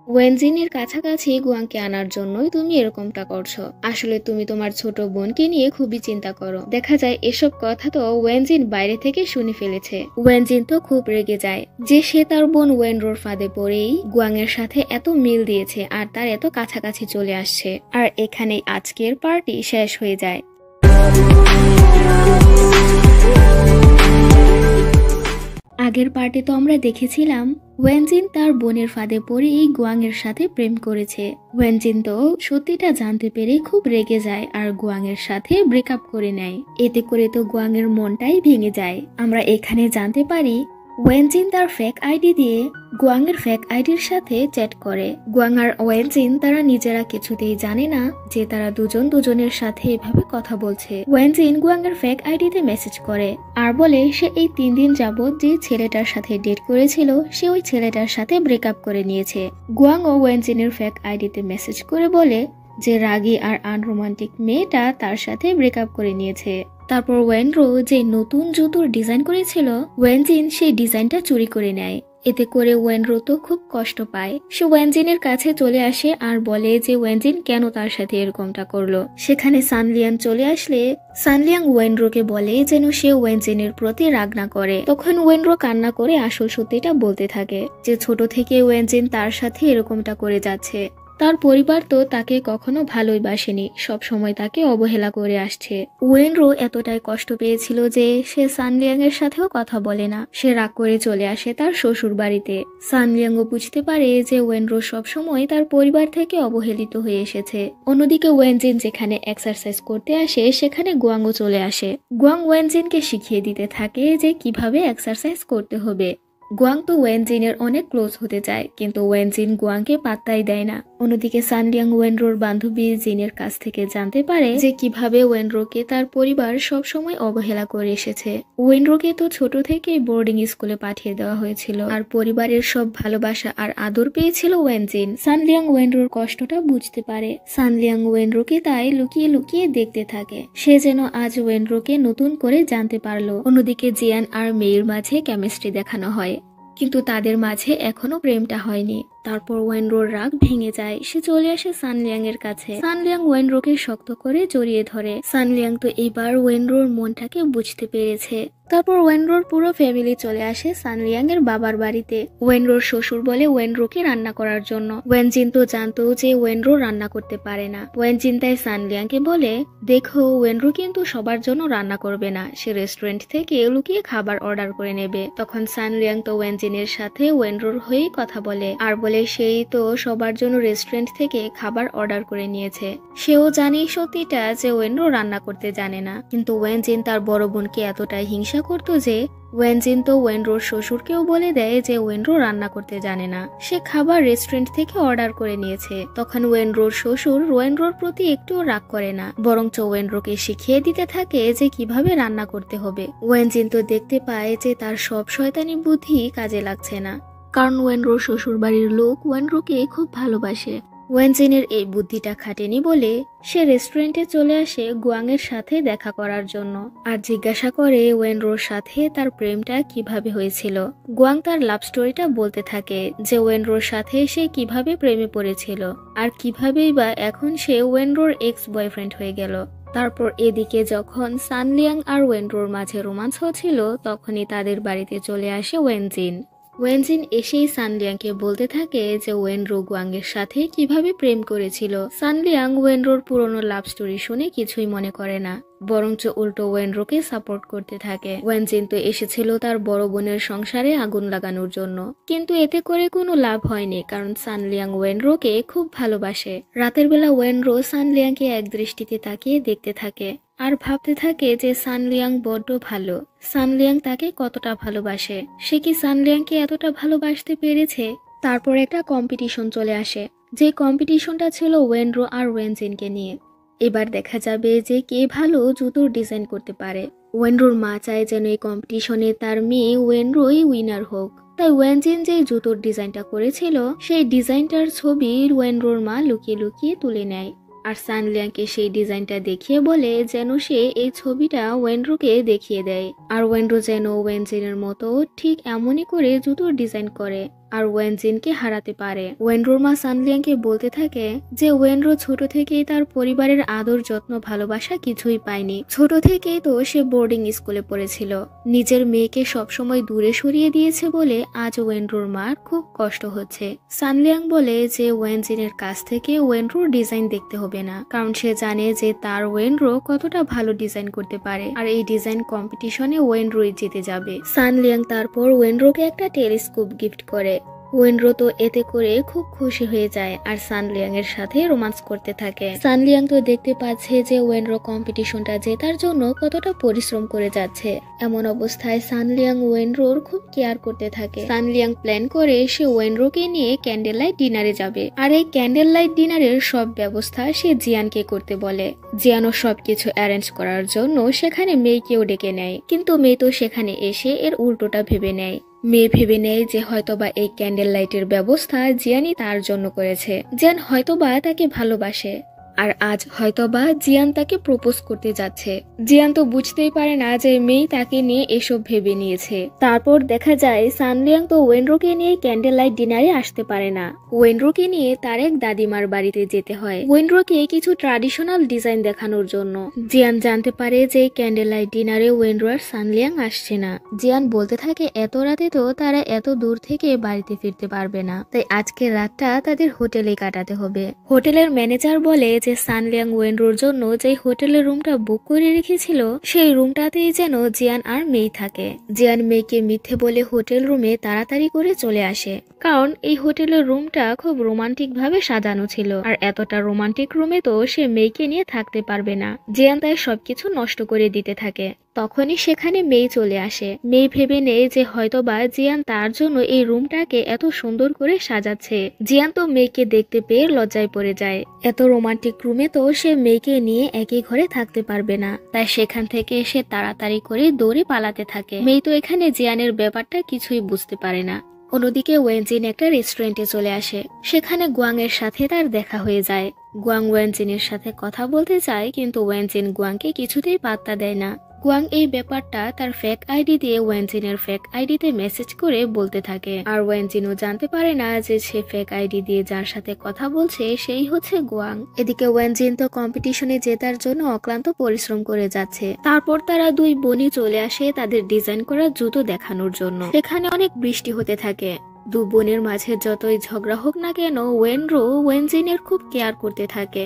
ওয়েনজিনের কাছাকাছি গুয়াংকে আনার জন্যই তুমি এরকমটা করছো। আসলে তুমি তোমার ছোট বোনকে নিয়ে খুবই চিন্তা করো। দেখা যায় এসব কথা তো ওয়েনজিন বাইরে থেকে শুনে ফেলেছে। ওয়েনজিন তো খুব রেগে যায় যে সে তার বোন ওয়েনরোর ফাঁদে পড়েই গুয়াংয়ের সাথে এত মিল দিয়েছে আর তার এত কাছাকাছি চলে আসছে। আর এখানেই আজকের পার্টি শেষ হয়ে যায়। আগের পার্টে তো আমরা দেখেছিলাম ওয়েনজিন তার বোনের ফাঁদে পড়ে এই গুয়াংয়ের সাথে প্রেম করেছে। ওয়েনজিন তো সত্যিটা জানতে পেরে খুব রেগে যায় আর গুয়াংয়ের সাথে ব্রেকআপ করে নেয়। এতে করে তো গুয়াংয়ের মনটাই ভেঙে যায়। আমরা এখানে জানতে পারি ওয়েনজিন তার ফেক আইডি দিয়ে গুয়াংয়ের ফেক আইডির সাথে চ্যাট করে। গুয়াং আর ওয়েনজিন তারা নিজেরা কিছুতেই জানে না যে তারা দুজন দুজনের সাথে এভাবে কথা বলছে। ওয়েনজিন গুয়াংয়ের ফেক আইডিতে মেসেজ করে আর বলে সে এই 3 দিন যাবত যে ছেলেটার সাথে ডেট করেছিল সে ওই ছেলেটার সাথে ব্রেকআপ করে নিয়েছে। গুয়াং ও ওয়েনজিনের ফেক আইডিতে মেসেজ করে বলে যে রাগী আর আনরোমান্টিক মেয়েটা তার সাথে ব্রেকআপ করে নিয়েছে। তারপর ওয়েনরো যে নতুন জুতোর ডিজাইন করেছিল ওয়েনজিন সেই ডিজাইনটা চুরি করে নেয়। এতে করে ওয়েনরো তো খুব কষ্ট পায়। সে ওয়েনজিনের কাছে চলে আসে আর বলে যে ওয়েনজিন কেন তার সাথে এরকমটা করলো। সেখানে সানলিয়াং চলে আসলে সানলিয়াং ওয়েনরোকে বলে যেন সে ওয়েনজিনের প্রতি রাগ না করে। তখন ওয়েনরো কান্না করে আসল সত্যিটা বলতে থাকে যে ছোট থেকে ওয়েনজিন তার সাথে এরকমটা করে যাচ্ছে। তার পরিবার তো তাকে কখনো ভালোই বাসেনি, সব সময় তাকে অবহেলা করে আসছে। ওয়েনরো এতটাই কষ্ট পেয়েছিল যে সে সানলিয়াং এর সাথেও কথা বলে না, সে রাগ করে চলে আসে তার শ্বশুর বাড়িতে। সানলিয়াংও বুঝতে পারে যে ওয়েনরো সব সময় তার পরিবার থেকে অবহেলিত হয়ে এসেছে। অন্যদিকে ওয়েনজিন যেখানে এক্সারসাইজ করতে আসে সেখানে গুয়াংও চলে আসে। গুয়াং ওয়েনজিনকে শিখিয়ে দিতে থাকে যে কিভাবে এক্সারসাইজ করতে হবে। গুয়াং তো ওয়েনজিনের অনেক ক্লোজ হতে চায়, কিন্তু ওয়েনজিন গুয়াংকে পাত্তাই দেয় না। অন্যদিকে সানলিয়াং ওয়েনরোর বান্ধবী জিনের কাছ থেকে জানতে পারে যে কিভাবে ওয়েনরোকে তার পরিবার সবসময় অবহেলা করে এসেছে। ওয়েনরোকে তো ছোট থেকেই বোর্ডিং স্কুলে পাঠিয়ে দেওয়া হয়েছিল, আর পরিবারের সব ভালোবাসা আর আদর পেয়েছিল ওয়েনজিন। সানলিয়াং ওয়েনরোর কষ্টটা বুঝতে পারে। সানলিয়াং ওয়েনরোকে তাই লুকিয়ে লুকিয়ে দেখতে থাকে। সে যেন আজ ওয়েনরোকে নতুন করে জানতে পারলো। অন্যদিকে জিয়ান আর মেয়ের মাঝে কেমিস্ট্রি দেখানো হয়, কিন্তু তাদের মাঝে এখনো প্রেমটা হয়নি। তারপর ওয়েনরোর রাগ ভেঙে যায়। সে চলে আসে সানলিয়াং এর কাছে। সানলিয়াং ওয়েনরোকে শক্ত করে জড়িয়ে ধরে। সানলিয়াং তো এবার ওয়েনরোর মনটাকে বুঝতে পেরেছে। তারপর ওয়েনরোর পুরো ফ্যামিলি চলে আসে সানলিয়াং এর বাবার বাড়িতে। ওয়েনরোর শ্বশুর বলে ওয়েনরোকে রান্না করার জন্য। ওয়েনজিন তো জানতো যে ওয়েনরো রান্না করতে পারে না। ওয়েনজিন তাই সানলিয়াংকে বলে, দেখো ওয়েনরো কিন্তু সবার জন্য রান্না করবে না, সে রেস্টুরেন্ট থেকে লুকিয়ে খাবার অর্ডার করে নেবে। তখন সানলিয়াং তো ওয়েনজিনের সাথে ওয়েনরোর হয়েই কথা বলে, আর বলে সেই তো সবার জন্য রেস্টুরেন্ট থেকে খাবার অর্ডার করে নিয়েছে। সেও জানে সত্যিটা যে ওয়েনরো রান্না করতে জানে না, কিন্তু ওয়েনজিন তার বড় বোনকে এতটাই হিংসা করতো যে ওয়েনজিন তো ওয়েনরোর শ্বশুরকেও বলে দেয় যে ওয়েনরো রান্না করতে জানে না, সে খাবার রেস্টুরেন্ট থেকে অর্ডার করে নিয়েছে। তখন ওয়েনরোর শ্বশুর ওয়েনরোর প্রতি একটুও রাগ করে না, বরঞ্চ ওয়েনরোকে শিখিয়ে দিতে থাকে যে কিভাবে রান্না করতে হবে। ওয়েনজিন তো দেখতে পায় যে তার সব শয়তানি বুদ্ধি কাজে লাগছে না, কারণ ওয়েনরোর শ্বশুর বাড়ির লোক ওয়েনরোকে খুব ভালোবাসে। ওয়েনজিনের এই বুদ্ধিটা খাটেনি বলে সে রেস্টুরেন্টে চলে আসে গুয়াংয়ের সাথে দেখা করার জন্য, আর জিজ্ঞাসা করে ওয়েনরোর সাথে তার প্রেমটা কিভাবে হয়েছিল। গুয়াং তার লাভ স্টোরিটা বলতে থাকে যে ওয়েনরোর সাথে সে কিভাবে প্রেমে পড়েছিল, আর কিভাবেই বা এখন সে ওয়েনরোর এক্স বয়ফ্রেন্ড হয়ে গেল। তারপর এদিকে যখন সানলিয়াং আর ওয়েনরোর মাঝে রোমান্স হচ্ছিল, তখনই তাদের বাড়িতে চলে আসে ওয়েনজিন। ওয়েনজিন এসেই সানলিয়াংকে বলতে থাকে যে ওয়েনরো গুয়াংয়ের সাথে কিভাবে প্রেম করেছিল। সানলিয়াং ওয়েনরোর পুরনো লাভ স্টোরি শুনে কিছুই মনে করে না, বরঞ্চ উল্টো ওয়েনরোকে সাপোর্ট করতে থাকে। ওয়েনজিন তো এসেছিল তার বড় বোনের সংসারে আগুন লাগানোর জন্য, কিন্তু এতে করে কোনো লাভ হয়নি, কারণ সানলিয়াং ওয়েনরোকে খুব ভালোবাসে। রাতের বেলা ওয়েনরো সানলিয়াংকে এক দৃষ্টিতে তাকিয়ে দেখতে থাকে আর ভাবতে থাকে যে সানলিয়াং বড্ড ভালো, সানলিয়াং তাকে কতটা ভালোবাসে, সে কি সানলিয়াংকে এতটা ভালোবাসতে পেরেছে। তারপর একটা কম্পিটিশন চলে আসে, যে কম্পিটিশনটা ছিল ওয়েনরো আর ওয়েনজিনকে নিয়ে। এবার দেখা যাবে যে কে ভালো জুতোর ডিজাইন করতে পারে। ওয়েনরোর মা চায় যেন এই কম্পিটিশনে তার মেয়ে ওয়েনরোই উইনার হোক, তাই ওয়েনজিন যে জুতোর ডিজাইনটা করেছিল সেই ডিজাইনটার ছবি ওয়েনরোর মা লুকিয়ে লুকিয়ে তুলে নেয়, আর সানলিয়াংকে সেই ডিজাইনটা দেখিয়ে বলে যেন সে এই ছবিটা ওয়েনরোকে দেখিয়ে দেয়, আর ওয়েনরো যেন ওয়েনজিনের মতো ঠিক এমনই করে জুতোর ডিজাইন করে আর ওয়েনজিনকে হারাতে পারে। ওয়েনরোর মা সানলিয়াংকে বলতে থাকে যে ওয়েনরো ছোট থেকেই তার পরিবারের আদর যত্ন ভালোবাসা কিছুই পায়নি। ছোট থেকেই তো সে বোর্ডিং স্কুলে পড়েছিল, নিজের মেয়েকে সবসময় দূরে সরিয়ে দিয়েছে বলে আজ ওয়েনরোর মার খুব কষ্ট হচ্ছে। সানলিয়াং বলে যে ওয়েনজিনের কাছ থেকে ওয়েনরোর ডিজাইন দেখতে হবে না, কারণ সে জানে যে তার ওয়েনরো কতটা ভালো ডিজাইন করতে পারে, আর এই ডিজাইন কম্পিটিশনে ওয়েনরোই জিতে যাবে। সানলিয়াং তারপর ওয়েনরোকে একটা টেলিস্কোপ গিফট করে। ওয়েনরো তো এতে করে খুব খুশি হয়ে যায় আর সানলিয়াং এর সাথে রোমান্স করতে থাকে। সানলিয়াং তো দেখতে পাচ্ছে যে ওয়েনরো কম্পিটিশনটা জেতার জন্য কতটা পরিশ্রম করে যাচ্ছে। এমন অবস্থায় সানলিয়াং ওয়েনরোর খুব কেয়ার করতে থাকে। সানলিয়াং প্ল্যান করে সে ওয়েনরোকে নিয়ে ক্যান্ডেল লাইট ডিনারে যাবে, আর এই ক্যান্ডেল লাইট ডিনারের সব ব্যবস্থা সে জিয়ানকে করতে বলে। জিয়ানও সবকিছু অ্যারেঞ্জ করার জন্য সেখানে মেয়েকেও ডেকে নেয়, কিন্তু মেয়ে তো সেখানে এসে এর উল্টোটা ভেবে নেয়। মেয়ে ভেবে নেয় যে হয়তোবা এই ক্যান্ডেল লাইটের ব্যবস্থা জিয়ানই তার জন্য করেছে, জিয়ান হয়তোবা তাকে ভালোবাসে, আর আজ হয়তোবা জিয়ান তাকে প্রপোজ করতে যাচ্ছে। জিয়ান তো বুঝতেই পারে না যে মেয়ে তাকে নিয়ে এসব ভেবে নিয়েছে। তারপর দেখা যায় সানলিয়াং তো ওয়েনরোকে নিয়ে ক্যান্ডেল লাইট ডিনারে আসতে পারে না। ওয়েনরোকে নিয়ে তার এক দাদিমার বাড়িতে যেতে হয় ওয়েনরোকে কিছু ট্র্যাডিশনাল ডিজাইন দেখানোর জন্য। জিয়ান জানতে পারে যে ক্যান্ডেল লাইট ডিনারে ওয়েনরো আর সানলিয়াং আসছে না। জিয়ান বলতে থাকে এত রাতে তো তারা এত দূর থেকে বাড়িতে ফিরতে পারবে না, তাই আজকের রাতটা তাদের হোটেলে কাটাতে হবে। হোটেলের ম্যানেজার বলে যে সানলিয়াং ওয়েনরোর জন্য যে হোটেলের রুমটা বুক করে রেখেছিল সেই রুমটাতেই যেন জিয়ান আর মেই থাকে। জিয়ান মেয়েকে মিথ্যে বলে হোটেল রুমে তাড়াতাড়ি করে চলে আসে, কারণ এই হোটেলের রুমটা খুব রোমান্টিক ভাবে সাজানো ছিল, আর এতটা রোমান্টিক রুমে তো সে মেয়েকে নিয়ে থাকতে পারবে না। জিয়ান তাই সবকিছু নষ্ট করে দিতে থাকে। তখনই সেখানে মেয়ে চলে আসে। মেয়ে ভেবে নেয় যে হয়তোবা জিয়ান তার জন্য এই রুমটাকে এত সুন্দর করে সাজাচ্ছে। জিয়ান তো মেয়েকে দেখতে পেয়ে লজ্জায় পড়ে যায়। এত রোমান্টিক রুমে তো সে মেয়েকে নিয়ে একই ঘরে থাকতে পারবে না, তাই সেখান থেকে সে তাড়াতাড়ি করে দৌড়ে পালাতে থাকে। মেয়ে তো এখানে জিয়ানের ব্যাপারটা কিছুই বুঝতে পারে না। অন্যদিকে ওয়েনজিন একটা রেস্টুরেন্টে চলে আসে। সেখানে গুয়াং এর সাথে তার দেখা হয়ে যায়। গুয়াং ওয়েনজিনের সাথে কথা বলতে চায়, কিন্তু ওয়েনজিন গুয়াংকে কিছুতেই পাত্তা দেয় না। গুয়াং এই ব্যাপারটা তার ফেক আইডি দিয়ে ওয়েনজিনের ফেক আইডিতে মেসেজ করে বলতে থাকে, আর ওয়েনজিনও জানতে পারে না যে সে ফেক আইডি দিয়ে যার সাথে কথা বলছে সেই হচ্ছে গুয়াং। এদিকে ওয়েনজিন তো কম্পিটিশনে জেতার জন্য অক্লান্ত পরিশ্রম করে যাচ্ছে। তারপর তারা দুই বোনই চলে আসে তাদের ডিজাইন করা জুতো দেখানোর জন্য। সেখানে অনেক বৃষ্টি হতে থাকে। দু বোনের মাঝে যতই ঝগড়া হোক না কেন, ওয়েনরো ওয়েনজিনের খুব কেয়ার করতে থাকে,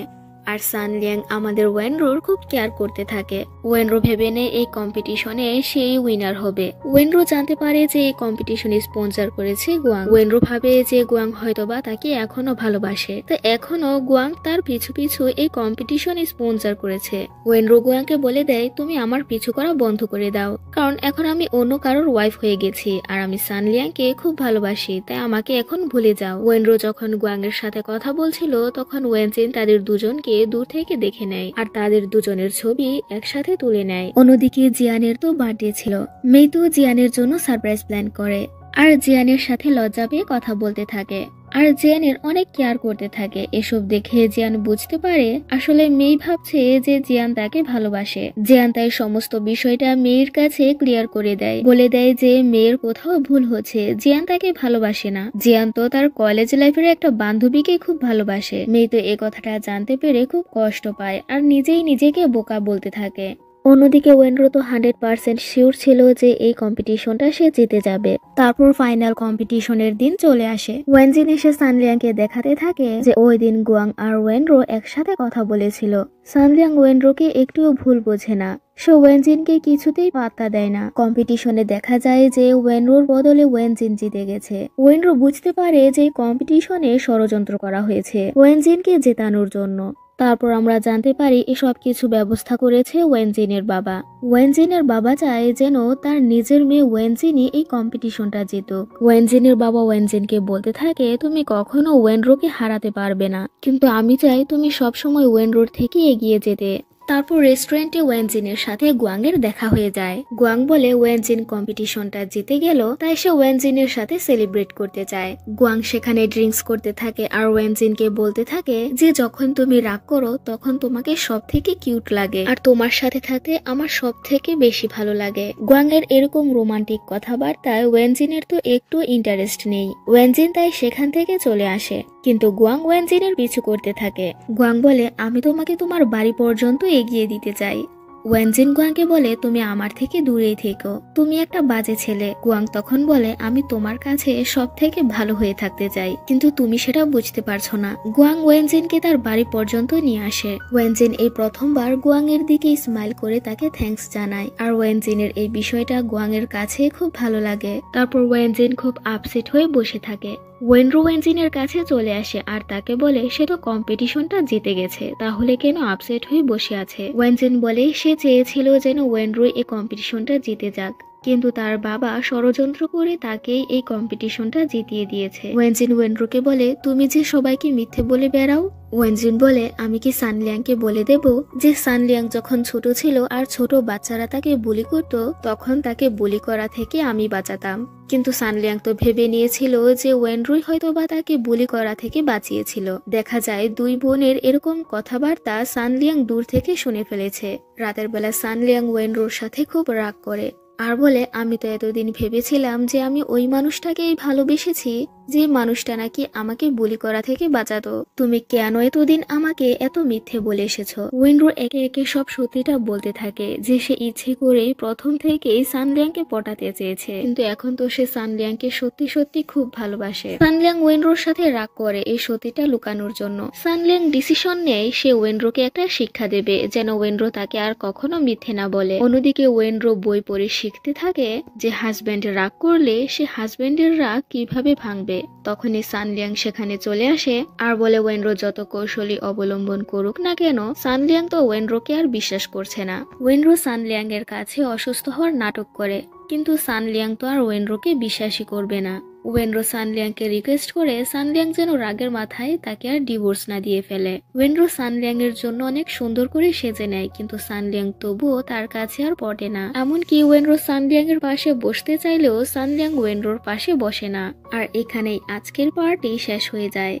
আর সানলিয়াং আমাদের ওয়েনরোর খুব কেয়ার করতে থাকে। ওয়েনরো ভেবে নেয় এই কম্পিটিশনে সেই উইনার হবে। ওয়েনরো জানতে পারে যে এই কম্পিটিশনে স্পন্সর করেছে গুয়াং। ওয়েনরো ভাবে যে গুয়াং হয়তোবা তাকে এখনো ভালোবাসে, তো এখনো গুয়াং তার পিছু পিছু এই কম্পিটিশনে স্পন্সর করেছে। ওয়েনরো গুয়াংকে বলে দেয়, তুমি আমার পিছু করা বন্ধ করে দাও, কারণ এখন আমি অন্য কারোর ওয়াইফ হয়ে গেছি, আর আমি সানলিয়াংকে খুব ভালোবাসি, তাই আমাকে এখন ভুলে যাও। ওয়েনরো যখন গুয়াং এর সাথে কথা বলছিল, তখন ওয়েনজিন তাদের দুজনকে দূর থেকে দেখে নেয়, আর তাদের দুজনের ছবি একসাথে তুলে নেয়। অন্যদিকে জিয়ানের তো বার্থডে ছিল। মেয়ে তো জিয়ানের জন্য সারপ্রাইজ প্ল্যান করে, আর জিয়ানের সাথে লজ্জা পেয়ে কথা বলতে থাকে, আর জিয়ানের অনেক কেয়ার করতে থাকে। এসব দেখে জিয়ান বুঝতে পারে আসলে মেয়ে ভাবছে যে জিয়ান তাকে ভালোবাসে। জিয়ান তাই সমস্ত বিষয়টা মেয়ের কাছে ক্লিয়ার করে দেয়, বলে দেয় যে মেয়ের কোথাও ভুল হচ্ছে, জিয়ান তাকে ভালোবাসে না। জিয়ান তো তার কলেজ লাইফের একটা বান্ধবীকে খুব ভালোবাসে। মেয়ে তো এই কথাটা জানতে পেরে খুব কষ্ট পায়, আর নিজেই নিজেকে বোকা বলতে থাকে। অন্যদিকে ওয়েনরো তো 100% শিওর ছিল যে এই কম্পিটিশনটা সে জিতে যাবে। তারপর ফাইনাল কম্পিটিশনের দিন চলে আসে। ওয়েনজিন এসে সানলিয়াংকে দেখাতে থাকে যে ওই দিন গুয়াং আর ওয়েনরো একসাথে কথা বলেছিল। সানলিয়াং ওয়েনরোকে একটুও ভুল বোঝে না, সে ওয়েনজিনকে কিছুতেই পাত্তা দেয় না। কম্পিটিশনে দেখা যায় যে ওয়েনরোর বদলে ওয়েনজিন জিতে গেছে। ওয়েনরো বুঝতে পারে যে কম্পিটিশনে ষড়যন্ত্র করা হয়েছে ওয়েনজিনকে জেতানোর জন্য। তারপর আমরা জানতে পারি এসব কিছু ব্যবস্থা করেছে ওয়েনজিনের বাবা। ওয়েনজিনের বাবা চায় যেন তার নিজের মেয়ে ওয়েনজিনই এই কম্পিটিশনটা জিতুক। ওয়েনজিনের বাবা ওয়েনজিনকে বলতে থাকে, তুমি কখনো ওয়েনরোকে হারাতে পারবে না, কিন্তু আমি চাই তুমি সবসময় ওয়েনরোর থেকে এগিয়ে যেতে। তারপর রেস্টুরেন্টে ওয়েনজিনের সাথে গুয়াং এর দেখা হয়ে যায়। গুয়াং বলে ওয়েনজিন কম্পিটিশনটা জিতে গেল, তাই সে ওয়েনজিনের সাথে সেলিব্রেট করতে চায়। গুয়াং সেখানে ড্রিঙ্কস করতে থাকে, আর ওয়েনজিনকে বলতে থাকে যে যখন তুমি রাগ করো তখন তোমাকে সব থেকে কিউট লাগে, আর তোমার সাথে থাকতে আমার সব থেকে বেশি ভালো লাগে। গুয়াং এর এরকম রোমান্টিক কথাবার্তায় ওয়েনজিনের তো একটু ইন্টারেস্ট নেই। ওয়েনজিন তাই সেখান থেকে চলে আসে, কিন্তু গুয়াং ওয়েনজিনের পিছু করতে থাকে। গুয়াং বলে, আমি তোমাকে তোমার বাড়ি পর্যন্ত এগিয়ে দিতে চাই। ওয়েনজিন গুয়াংকে বলে, তুমি আমার থেকে দূরেই থেকো, তুমি একটা বাজে ছেলে। গুয়াং তখন বলে, আমি তোমার কাছে সব থেকে ভালো হয়ে থাকতে চাই, কিন্তু তুমি সেটা বুঝতে পারছো না। গুয়াং ওয়েনজিনকে তার বাড়ি পর্যন্ত নিয়ে আসে। ওয়েনজিন এই প্রথমবার গুয়াং এর দিকে স্মাইল করে তাকে থ্যাঙ্কস জানায়, আর ওয়েনজিনের এই বিষয়টা গুয়াং এর কাছে খুব ভালো লাগে। তারপর ওয়েনজিন খুব আপসেট হয়ে বসে থাকে। ওয়েনরো ওয়েনজিনের কাছে চলে আসে, আর তাকে বলে সে তো কম্পিটিশনটা জিতে গেছে, তাহলে কেন আপসেট হয়ে বসে আছে। ওয়েনজিন বলে সে চেয়েছিল যেন ওয়েনরো এই কম্পিটিশনটা জিতে যাক, কিন্তু তার বাবা ষড়যন্ত্র করে তাকেই এই কম্পিটিশনটা জিতিয়ে দিয়েছে। ওয়েনজিন ওয়েনরোকে বলে, তুমি যে সবাইকে মিথ্যে বলে বেড়াও। ওয়েনজিন বলে, আমি কি সানলিয়াংকে বলে দেব যে সানলিয়াং যখন ছোট ছিল আর ছোট বাচ্চারা তাকে বুলি করত, তখন তাকে বুলি করা থেকে আমি বাঁচাতাম। কিন্তু সানলিয়াং তো ভেবে নিয়েছিল যে ওয়েনরোই হয়তো বা তাকে বুলি করা থেকে বাঁচিয়েছিল। দেখা যায় দুই বোনের এরকম কথাবার্তা সানলিয়াং দূর থেকে শুনে ফেলেছে। রাতের বেলা সানলিয়াং ওয়েনরোর সাথে খুব রাগ করে, আর বলে, আমি তো এতদিন ভেবেছিলাম যে আমি ওই মানুষটাকেই ভালোবেসেছি যে মানুষটা নাকি আমাকে বুলি করা থেকে বাঁচাতো। তুমি কেন এতদিন আমাকে এত মিথ্যে বলে এসেছো। ওয়েনরো একে একে সব সত্যিটা বলতে থাকে যে সে ইচ্ছে করে প্রথম থেকেই সানলিয়াংকে পটাতে চেয়েছে, কিন্তু এখন তো সে সানলিয়াংকে সত্যি সত্যি খুব ভালোবাসে। সানলিয়াং ওয়েনরোর সাথে রাগ করে এই সত্যিটা লুকানোর জন্য। সানলিয়াং ডিসিশন নেয় সে ওয়েনরোকে একটা শিক্ষা দেবে, যেন ওয়েনরো তাকে আর কখনো মিথ্যে না বলে। অন্যদিকে ওয়েনরো বই পড়ে শিখতে থাকে যে হাজব্যান্ড রাগ করলে সে হাজব্যান্ডের রাগ কিভাবে ভাঙবে। তখনই সানলিয়াং সেখানে চলে আসে আর বলে ওয়েনরো যত কৌশলী অবলম্বন করুক না কেন সানলিয়াং তো ওয়েনরোকে আর বিশ্বাস করছে না। ওয়েনরো সানলিয়াং এর কাছে অসুস্থ হওয়ার নাটক করে, কিন্তু সানলিয়াং তো আর ওয়েনরোকে বিশ্বাসই করবে না। ওয়েনরো সানলিয়াংকে রিকোয়েস্ট করে সানলিয়াং যেন রাগের মাথায় তাকে আর ডিভোর্স না দিয়ে ফেলে। ওয়েনরো সানলিয়াং এর জন্য অনেক সুন্দর করে সেজে নেয়, কিন্তু সানলিয়াং তবুও তার কাছে আর পটে না। এমনকি ওয়েনরো সানলিয়াং এর পাশে বসতে চাইলেও সানলিয়াং ওয়েনরোর পাশে বসে না। আর এখানেই আজকের পার্টি শেষ হয়ে যায়।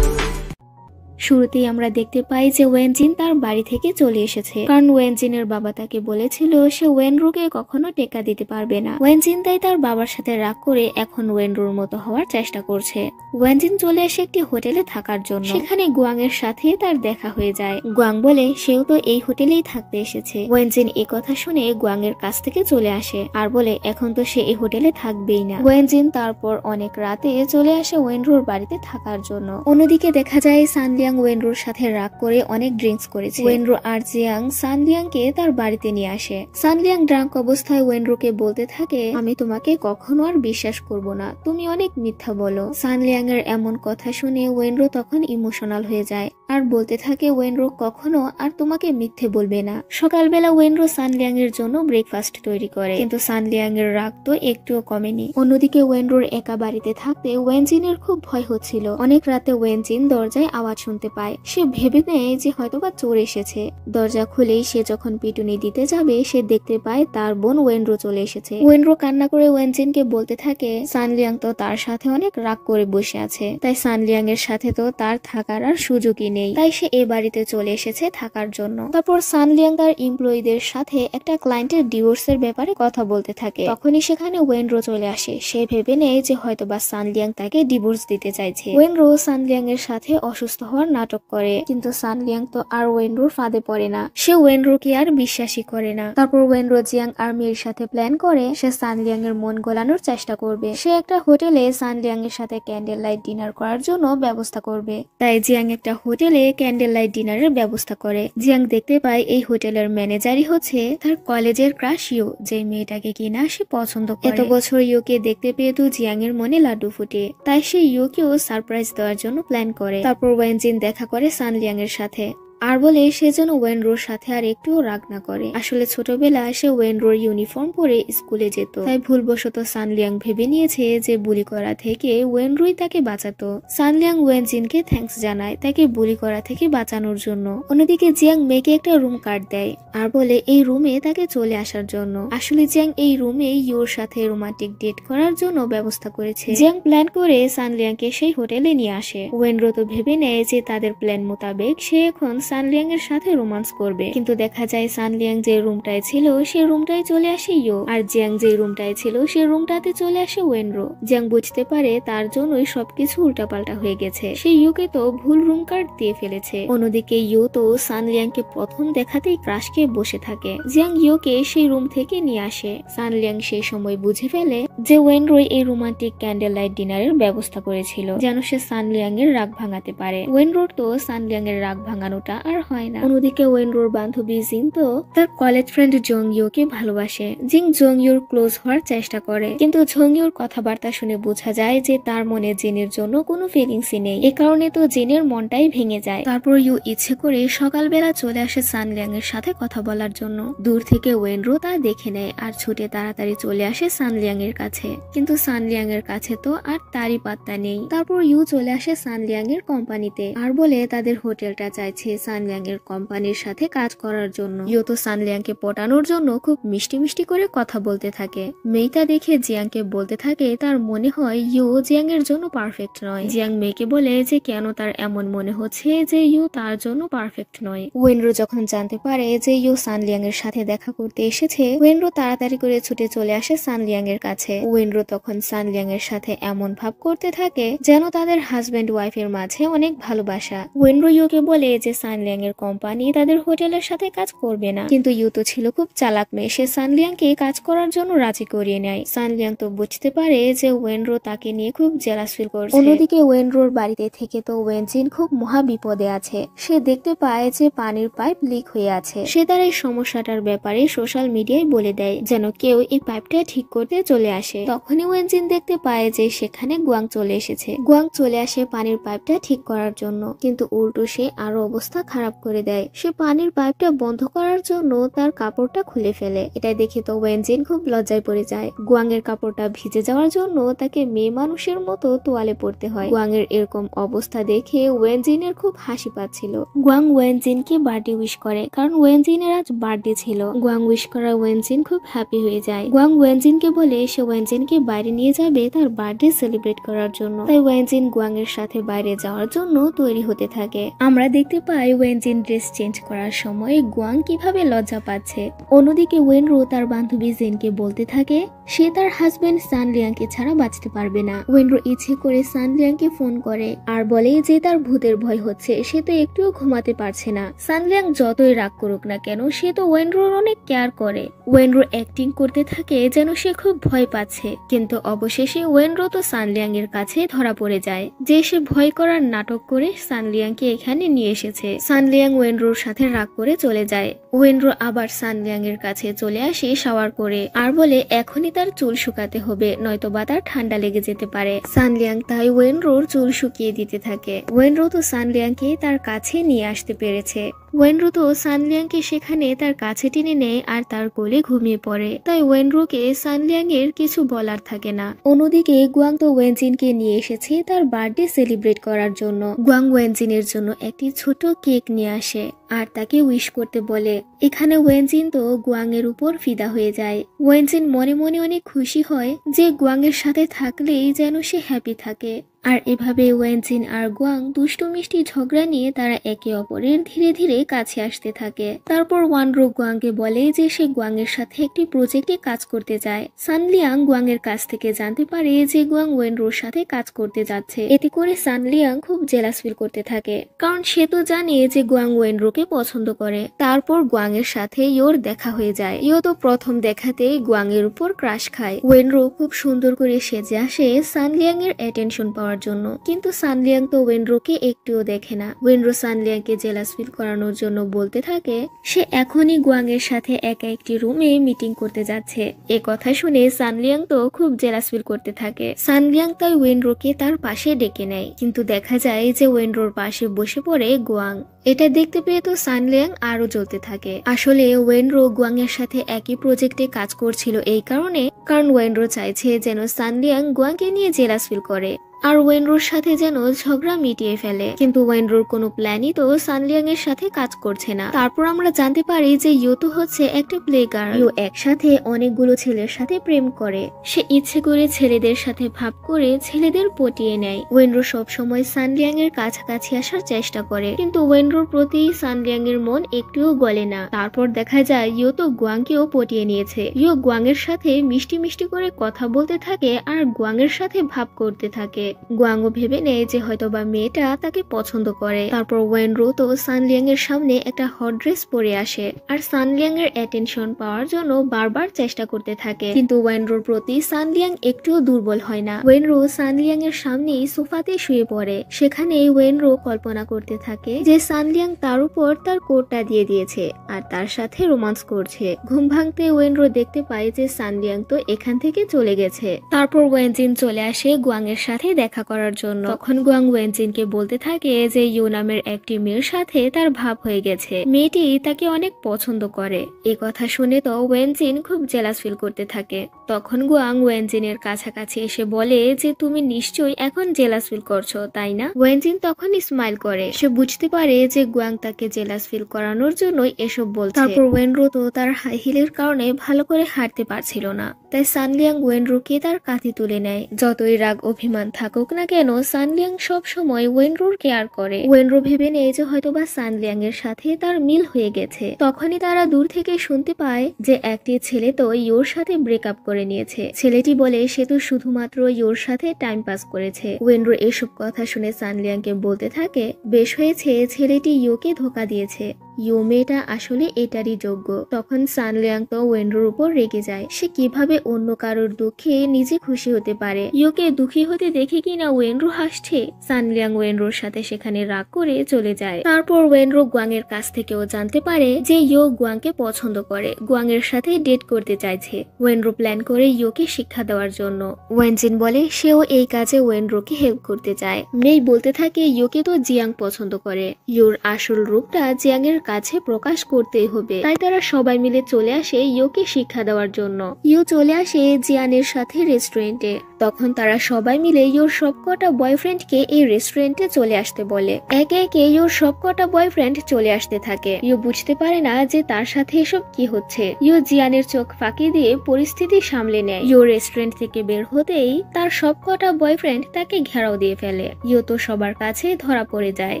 শুরুতেই আমরা দেখতে পাই যে ওয়েনজিন তার বাড়ি থেকে চলে এসেছে, কারণ ওয়েনজিনের বাবা তাকে বলেছিল সে ওয়েনরোকে কখনো টেকা দিতে পারবে না। ওয়েনজিন তাই তার বাবার সাথে রাগ করে এখন ওয়েনরোর মতো হওয়ার চেষ্টা করছে। ওয়েনজিন চলে আসে একটি হোটেলে থাকার জন্য। সেখানে গুয়াং এর সাথে তার দেখা হয়ে যায়। গুয়াং বলে সেও তো এই হোটেলেই থাকতে এসেছে। ওয়েনজিন এই কথা শুনে গুয়াং এর কাছ থেকে চলে আসে আর বলে এখন তো সে এই হোটেলে থাকবেই না। ওয়েনজিন তারপর অনেক রাতে চলে আসে ওয়েনরোর বাড়িতে থাকার জন্য। অন্যদিকে দেখা যায় সানলিয়াং ওয়েনরোর সাথে রাগ করে অনেক ড্রিঙ্কস করেছে। ওয়েনরো আর জিয়াং সানলিয়াংকে তার বাড়িতে নিয়ে আসে। সানলিয়াং ড্রাঙ্ক অবস্থায় ওয়েনরোকে বলতে থাকে আমি তোমাকে কখনো আর বিশ্বাস করব না, তুমি অনেক মিথ্যা বলো। সানলিয়াং এর এমন কথা শুনে ওয়েনরো তখন ইমোশনাল হয়ে যায় আর বলতে থাকে ওয়েনরো কখনো আর তোমাকে মিথ্যে বলবে না। সকালবেলা ওয়েনরো সানলিয়াং এর জন্য ব্রেকফাস্ট তৈরি করে, কিন্তু সানলিয়াং এর রাগ তো একটুও কমেনি। অন্যদিকে ওয়েনরোর একা বাড়িতে থাকতে ওয়েনজিনের খুব ভয় হচ্ছিল। অনেক রাতে ওয়েনজিন দরজায় আওয়াজ শুনতে পায়। সে ভেবে নেয় যে হয়তোবা চোর এসেছে। দরজা খুলেই সে যখন পিটুনি দিতে যাবে সে দেখতে পায় তার বোন ওয়েনরো চলে এসেছে। ওয়েনরো কান্না করে ওয়েনজিনকে বলতে থাকে সানলিয়াং তো তার সাথে অনেক রাগ করে বসে আছে, তাই সানলিয়াং এর সাথে তো তার থাকার আর সুযোগই নেই, তাই সে এ বাড়িতে চলে এসেছে থাকার জন্য। তারপর সানলিয়াং তার এমপ্লয়ীদের সাথে একটা ক্লায়েন্টের ডিভোর্সের ব্যাপারে কথা বলতে থাকে। তখনই সেখানে ওয়েনরো চলে আসে। সে ভেবে নেয় যে হয়তোবা সানলিয়াং তাকে ডিভোর্স দিতে চাইছে। ওয়েনরো সানলিয়াং এর সাথে অসুস্থ হওয়ার নাটক করে, কিন্তু সানলিয়াং তো আর ওয়েনরোর ফাঁদে পড়ে না। সে ওয়েনরোকে আর বিশ্বাসই করে না। তারপর ওয়েনরো জিয়াং আর মির সাথে প্ল্যান করে সে সানলিয়াং এর মন গলানোর চেষ্টা করবে। সে একটা হোটেলে সানলিয়াং এর সাথে ক্যান্ডেল লাইট ডিনার করার জন্য ব্যবস্থা করবে। তাই জিয়াং একটা হোটেলে ক্যান্ডেল লাইট ডিনারের ব্যবস্থা করে। জিয়াং দেখতে পায় এই হোটেলের ম্যানেজারই হচ্ছে তার কলেজের ক্রাশ ইউ, যে মেয়েটাকে কিনা সে পছন্দ করে। এত বছর ইউকে দেখতে পেয়ে তো জিয়াং এর মনে লাড্ডু ফুটে, তাই সে ইউকেও সারপ্রাইজ দেওয়ার জন্য প্ল্যান করে। তারপর ওয়েনজিন দেখা করে সানলিয়াং এর সাথে আর বলে সে যেন ওয়েনরোর সাথে আর একটুও রাগ না করে। আসলে ছোটবেলায় সে ওয়েনরোর ইউনিফর্ম পরে স্কুলে যেত, তাই ভুলবশত সানলিয়াং ভেবে নিয়েছে যে বুলি করা থেকে ওয়েনরোই তাকে বাঁচাতো। সানলিয়াং ওয়েনজিনকে থ্যাঙ্কস জানায় তাকে বুলি করা থেকে বাঁচানোর জন্য। অন্যদিকে জিয়াং মেয়েকে একটা রুম কার্ড দেয় আর বলে এই রুমে তাকে চলে আসার জন্য। আসলে জিয়াং এই রুমে ইউর সাথে রোমান্টিক ডেট করার জন্য ব্যবস্থা করেছে। জিয়াং প্ল্যান করে সানলিয়াংকে সেই হোটেলে নিয়ে আসে। ওয়েনরো তো ভেবে নেয় যে তাদের প্ল্যান মোতাবেক সে এখন সানলিয়াং এর সাথে রোমান্স করবে, কিন্তু দেখা যায় সানলিয়াং যে রুমটায় ছিল সে রুমটায় চলে আসে ইউ, আর জিয়াং যে রুমটায় ছিল সে রুমটাতে চলে আসে ওয়েনরো। জিয়াং বুঝতে পারে তার জন্যই সবকিছু উল্টাপাল্টা হয়ে গেছে। সে ইউকে তো ভুল রুম কার্ড দিয়ে ফেলেছে। অন্যদিকে ইউ তো সানলিয়াংকে প্রথম দেখাতেই ক্রাশকে বসে থাকে। জিয়াং ইউকে সেই রুম থেকে নিয়ে আসে। সানলিয়াং সেই সময় বুঝে ফেলে যে ওয়েনরোই এই রোমান্টিক ক্যান্ডেল লাইট ডিনারের ব্যবস্থা করেছিল যেন সে সানলিয়াং এর রাগ ভাঙাতে পারে। ওয়েনরোর তো সানলিয়াং এর রাগ ভাঙানোটা আর হয় না। অন্যদিকে ওয়েনরোর বান্ধবী জিন তো তার কলেজ ফ্রেন্ড জং ইউকে ভালোবাসে। জিং জং ইউর ক্লোজ হওয়ার চেষ্টা করে, কিন্তু জং ইউর কথাবার্তা শুনে বোঝা যায় যে তার মনে জিনের জন্য কোনো ফিলিংসই নেই। এ কারণে তো জিনের মনটাই ভেঙে যায়। তারপর ইউ ইচ্ছে করে সকালবেলা চলে আসে সানলিয়াং এর সাথে কথা বলার জন্য। দূর থেকে ওয়েনরো তা দেখে নেয় আর ছুটে তাড়াতাড়ি চলে আসে সানলিয়াং এর কাছে, কিন্তু সানলিয়াং এর কাছে তো আর তারই পাত্তা নেই। তারপর ইউ চলে আসে সানলিয়াং এর কোম্পানিতে আর বলে তাদের হোটেলটা চাইছে সানলিয়াং এর কোম্পানির সাথে কাজ করার জন্য। ইউ তো সানলিয়াংকে পটানোর জন্য খুব মিষ্টি মিষ্টি করে কথা বলতে থাকে। মেয়েটা দেখে জিয়াংকে বলতে থাকে তার মনে হয় ইউ জিয়াং এর জন্য পারফেক্ট নয়। জিয়াং মেয়েকে বলে যে কেন তার এমন মনে হচ্ছে যে ইউ তার জন্য পারফেক্ট নয়। ওয়েনরো যখন জানতে পারে যে ইউ সানলিয়াং এর সাথে দেখা করতে এসেছে, ওয়েনরো তাড়াতাড়ি করে ছুটে চলে আসে সানলিয়াং এর কাছে। ওয়েনরো তখন সানলিয়াং এর সাথে এমন ভাব করতে থাকে যেন তাদের হাজবেন্ড ওয়াইফের মাঝে অনেক ভালোবাসা। ওয়েনরো ইউকে বলে যে সানলিয়াং এর কোম্পানি তাদের হোটেলের সাথে কাজ করবে না, কিন্তু ইউ তো ছিল খুব চালাক মেয়ে, সে সানলিয়াংকে কাজ করার জন্য রাজি করিয়ে নেয়। সানলিয়াং তো বুঝতে পারে যে ওয়েনরো তাকে নিয়ে খুব জেলাস ফিল করছে। অন্যদিকে ওয়েনরোর বাড়িতে থেকে তো ওয়েনজিন খুব মহা বিপদে আছে। সে দেখতে পায় যে পানির পাইপ লিক হয়ে আছে। সে তার এই সমস্যাটার ব্যাপারে সোশ্যাল মিডিয়ায় বলে দেয় যেন কেউ এই পাইপটা ঠিক করতে চলে আসে। তখনই ওয়েনজিন দেখতে পায় যে সেখানে গুয়াং চলে এসেছে। গুয়াং চলে আসে পানির পাইপটা ঠিক করার জন্য, কিন্তু উল্টো সে আরো অবস্থা খারাপ করে দেয়। সে পানির পাইপটা বন্ধ করার জন্য তার কাপড়টা খুলে ফেলে। এটা দেখে তো ওয়েনজিন খুব লজ্জায় পড়ে যায়। গুয়াং এর কাপড়টা ভিজে যাওয়ার জন্য তাকে মেয়ে মানুষের মতো তোয়ালে পড়তে হয়। গুয়াং এর এরকম অবস্থা দেখে ওয়েনজিনের খুব হাসি পাচ্ছিল। গুয়াং ওয়েনজিনকে বার্থডে উইশ করে, কারণ ওয়েনজিনের আজ বার্থডে ছিল। গুয়াং উইশ করা ওয়েনজিন খুব হ্যাপি হয়ে যায়। গুয়াং ওয়েনজিনকে বলে সে ওয়েনজিনকে বাইরে নিয়ে যাবে তার বার্থডে সেলিব্রেট করার জন্য। তাই ওয়েনজিন গুয়াং এর সাথে বাইরে যাওয়ার জন্য তৈরি হতে থাকে। আমরা দেখতে পাই ওয়েনজিন ড্রেস চেঞ্জ করার সময় গুয়াং কিভাবে লজ্জা পাচ্ছে। অন্যদিকে ওয়েনরো তার বান্ধবী জেনকে বলতে থাকে সে তার হাজবেন্ড সানলিয়াংকে ছাড়া বাঁচতে পারবে না। ওয়েনরো ইচ্ছে করে সানলিয়াংকে ফোন করে আর বলে যে তার ভূতের ভয় হচ্ছে, সে তো একটুও ঘুমাতে পারছে না। সানলিয়াং যতই রাগ করুক না কেন সে তো ওয়েনরোর অনেক কেয়ার করে। ওয়েনরো অ্যাক্টিং করতে থাকে যেন সে খুব ভয় পাচ্ছে, কিন্তু অবশেষে ওয়েনরো তো সানলিয়াং এর কাছে ধরা পড়ে যায় যে সে ভয় করার নাটক করে সানলিয়াংকে এখানে নিয়ে এসেছে। সানলিয়াং ওয়েনরোর সাথে রাগ করে চলে যায়। ওয়েনরো আবার সানলিয়াং এর কাছে চলে আসে শাওয়ার করে আর বলে এখনই তার চুল শুকাতে হবে, নয়তোবা তার ঠান্ডা লেগে যেতে পারে। সানলিয়াং তাই ওয়েনরোর চুল শুকিয়ে দিতে থাকে। ওয়েনরো তো সানলিয়াংকে তার কাছে নিয়ে আসতে পেরেছে। ওয়েনরো তো সানলিয়াংকে সেখানে তার কাছে টেনে নেয় আর তার কোলে ঘুমিয়ে পড়ে। তাই ওয়েনরোকে সানলিয়াং এর কিছু বলার থাকে না। অন্যদিকে গুয়াং তো ওয়েনজিনকে নিয়ে এসেছে তার বার্থডে সেলিব্রেট করার জন্য। গুয়াং ওয়েনজিনের জন্য একটি ছোট কেক নিয়ে আসে আর তাকে উইশ করতে বলে। এখানে ওয়েনজিন তো গুয়াং এর উপর ফিদা হয়ে যায়। ওয়েনজিন মনে মনে অনেক খুশি হয় যে গুয়াং এর সাথে থাকলেই যেন সে হ্যাপি থাকে। আর এভাবে ওয়েনজিন আর গুয়াং দুষ্টু মিষ্টি ঝগড়া নিয়ে তারা একে অপরের ধীরে ধীরে কাছে আসতে থাকে। তারপর ওয়ানরো গুয়াংকে বলে যে সে গুয়াং এর সাথে একটি প্রজেক্টে কাজ করতে যায়। সানলিয়াং গুয়াং এর কাছ থেকে জানতে পারে যে গুয়াং ওয়েনরোর সাথে কাজ করতে যাচ্ছে। এতে করে সানলিয়াং খুব জেলাস ফিল করতে থাকে, কারণ সে তো জানে যে গুয়াং ওয়েনরোকে পছন্দ করে। তারপর গুয়াং এর সাথে ইয়োর দেখা হয়ে যায়। ইয়ো তো প্রথম দেখাতেই গুয়াং এর উপর ক্রাশ খায়। ওয়েনরো খুব সুন্দর করে সেজে আসে সানলিয়াং এর অ্যাটেনশন পাওয়ার জন্য, কিন্তু সানলিয়াং তো ওয়েনরোকে একটুও দেখে না। ওয়েনরো সানলিয়াংকে জেলাস ফিল করানোর জন্য বলতে থাকে সে এখনই গুয়াং এর সাথে একা একটি রুমে মিটিং করতে যাচ্ছে। এ কথা শুনে সানলিয়াং তো খুব জেলাস ফিল করতে থাকে। সানলিয়াং তাই ওয়েনরোকে তার পাশে ডেকে নেয়, কিন্তু দেখা যায় যে ওয়েনরোর পাশে বসে পড়ে গুয়াং। এটা দেখতে পেয়ে তো সানলিয়াং আরো জ্বলতে থাকে। আসলে ওয়েনরো গুয়াং এর সাথে একই প্রজেক্টে কাজ করছিল এই কারণে, কারণ ওয়েনরো চাইছে যেন সানলিয়াং গুয়াংকে নিয়ে জেলাস ফিল করে আর ওয়েনরোর সাথে যেন ঝগড়া মিটিয়ে ফেলে। কিন্তু ওয়েনরোর কোনো প্ল্যানই তো সানলিয়াং এর সাথে কাজ করছে না। তারপর আমরা জানতে পারি যে ইউ তো হচ্ছে একটা প্লে গার্ল। ইউ একসাথে অনেকগুলো ছেলের সাথে প্রেম করে। সে ইচ্ছে করে ছেলেদের সাথে ভাব করে ছেলেদের পটিয়ে নেয়। ওয়েনরো সবসময় সানলিয়াং এর কাছাকাছি আসার চেষ্টা করে, কিন্তু ওয়েনরোর প্রতি সানলিয়াং এর মন একটুও গলে না। তারপর দেখা যায় ইউ তো গুয়াংকেও পটিয়ে নিয়েছে। ইউ গুয়াং এর সাথে মিষ্টি মিষ্টি করে কথা বলতে থাকে আর গুয়াং এর সাথে ভাব করতে থাকে। গুয়াংও ভেবে নেয় যে হয়তোবা মেয়েটা তাকে পছন্দ করে। তারপর ওয়েনরো তো সানলিয়াং এর সামনে একটা হট ড্রেস পরে আসে আর সানলিয়াং এর অ্যাটেনশন পাওয়ার জন্য বারবার চেষ্টা করতে থাকে, কিন্তু ওয়েনরোর প্রতি সানলিয়াং একটুও দুর্বল হয় না। ওয়েনরো সানলিয়াং এর সামনেই সোফাতে শুয়ে পড়ে। সেখানে ওয়েনরো কল্পনা করতে থাকে যে সানলিয়াং তার উপর তার কোটটা দিয়ে দিয়েছে আর তার সাথে রোমান্স করছে। ঘুম ভাঙতে ওয়েনরো দেখতে পায় যে সানলিয়াং তো এখান থেকে চলে গেছে। তারপর ওয়েনজিন চলে আসে গুয়াং এর সাথে দেখা করার জন্য। তখন গুয়াং ওয়েনজিনকে বলতে থাকে যে ইউ নামের একটি মেয়ের সাথে তার ভাব হয়ে গেছে, মেয়েটি তাকে অনেক পছন্দ করে। এ কথা শুনে তো ওয়েনজিন খুব জেলাস ফিল করতে থাকে। তখন গুয়াং ওয়েনজিনের কাছাকাছি এসে বলে যে তুমি নিশ্চয়ই এখন জেলাস ফিল করছো, তাই না? ওয়েনজিন তখন স্মাইল করে। সে বুঝতে পারে যে গুয়াং তাকে জেলাস ফিল করানোর জন্যই এসব বলছে। তারপর ওয়েনরো তো তার হাই হিলের কারণে ভালো করে হাঁটতে পারছিল না, তাই সানলিয়াং ওয়েনরোকে তার কাঁধে তুলে নেয়। যতই রাগ অভিমান থাক থাকুক না কেন সানলিয়াং সব সময় ওয়েনরোর কেয়ার করে। ওয়েনরো ভেবে নেয় যে হয়তোবা সানলিয়াং এর সাথে তার মিল হয়ে গেছে। তখনই তারা দূর থেকে শুনতে পায় যে একটি ছেলে তো ইয়োর সাথে ব্রেকআপ করে নিয়েছে। ছেলেটি বলে সে তো শুধুমাত্র ইয়োর সাথে টাইম পাস করেছে। ওয়েনরো এসব কথা শুনে সানলিয়াংকে বলতে থাকে বেশ হয়েছে ছেলেটি ইয়োকে ধোকা দিয়েছে, ইয়ো মেয়েটা আসলে এটারই যোগ্য। তখন সানলিয়াং তো ওয়েনরোর উপর রেগে যায়। সে কিভাবে অন্য কারোর দুঃখে নিজে খুশি হতে পারে। ইয়োকে দুঃখী হতে দেখে কিনা ওয়েনরো হাসছে। সানলিয়াং ওয়েনরোর সাথে সেখানে রাগ করে চলে যায়। তারপর ওয়েনরো গুয়াং এর কাছ থেকেও জানতে পারে যে ইয়ো গুয়াংকে পছন্দ করে, গুয়াং এর সাথে ডেট করতে চাইছে। ওয়েনরো প্ল্যান করে ইয়োকে শিক্ষা দেওয়ার জন্য। ওয়েনজিন বলে সেও এই কাজে ওয়েনরোকে হেল্প করতে চায়। মেই বলতে থাকে ইয়োকে তো জিয়াং পছন্দ করে, ইয়োর আসল রূপটা জিয়াং এর কাছে প্রকাশ করতেই হবে। তাই তারা সবাই মিলে চলে আসে ইয়োকে শিক্ষা দেওয়ার জন্য। ইয়ো চলে আসে জিয়ানের সাথে রেস্টুরেন্টে। তখন তারা সবাই মিলে ইয়োর সবকটা বয়ফ্রেন্ডকে এই রেস্টুরেন্টে চলে আসতে বলে। একে একে ইয়োর সবকটা বয়ফ্রেন্ড চলে আসতে থাকে। ইয়ো বুঝতে পারে না যে তার সাথে এসব কি হচ্ছে। ইয়ো জিয়ানের চোখ ফাঁকি দিয়ে পরিস্থিতি সামলে নেয়। ইয়ো রেস্টুরেন্ট থেকে বের হতেই তার সবকটা বয়ফ্রেন্ড তাকে ঘেরাও দিয়ে ফেলে। ইয়ো তো সবার কাছে ধরা পড়ে যায়।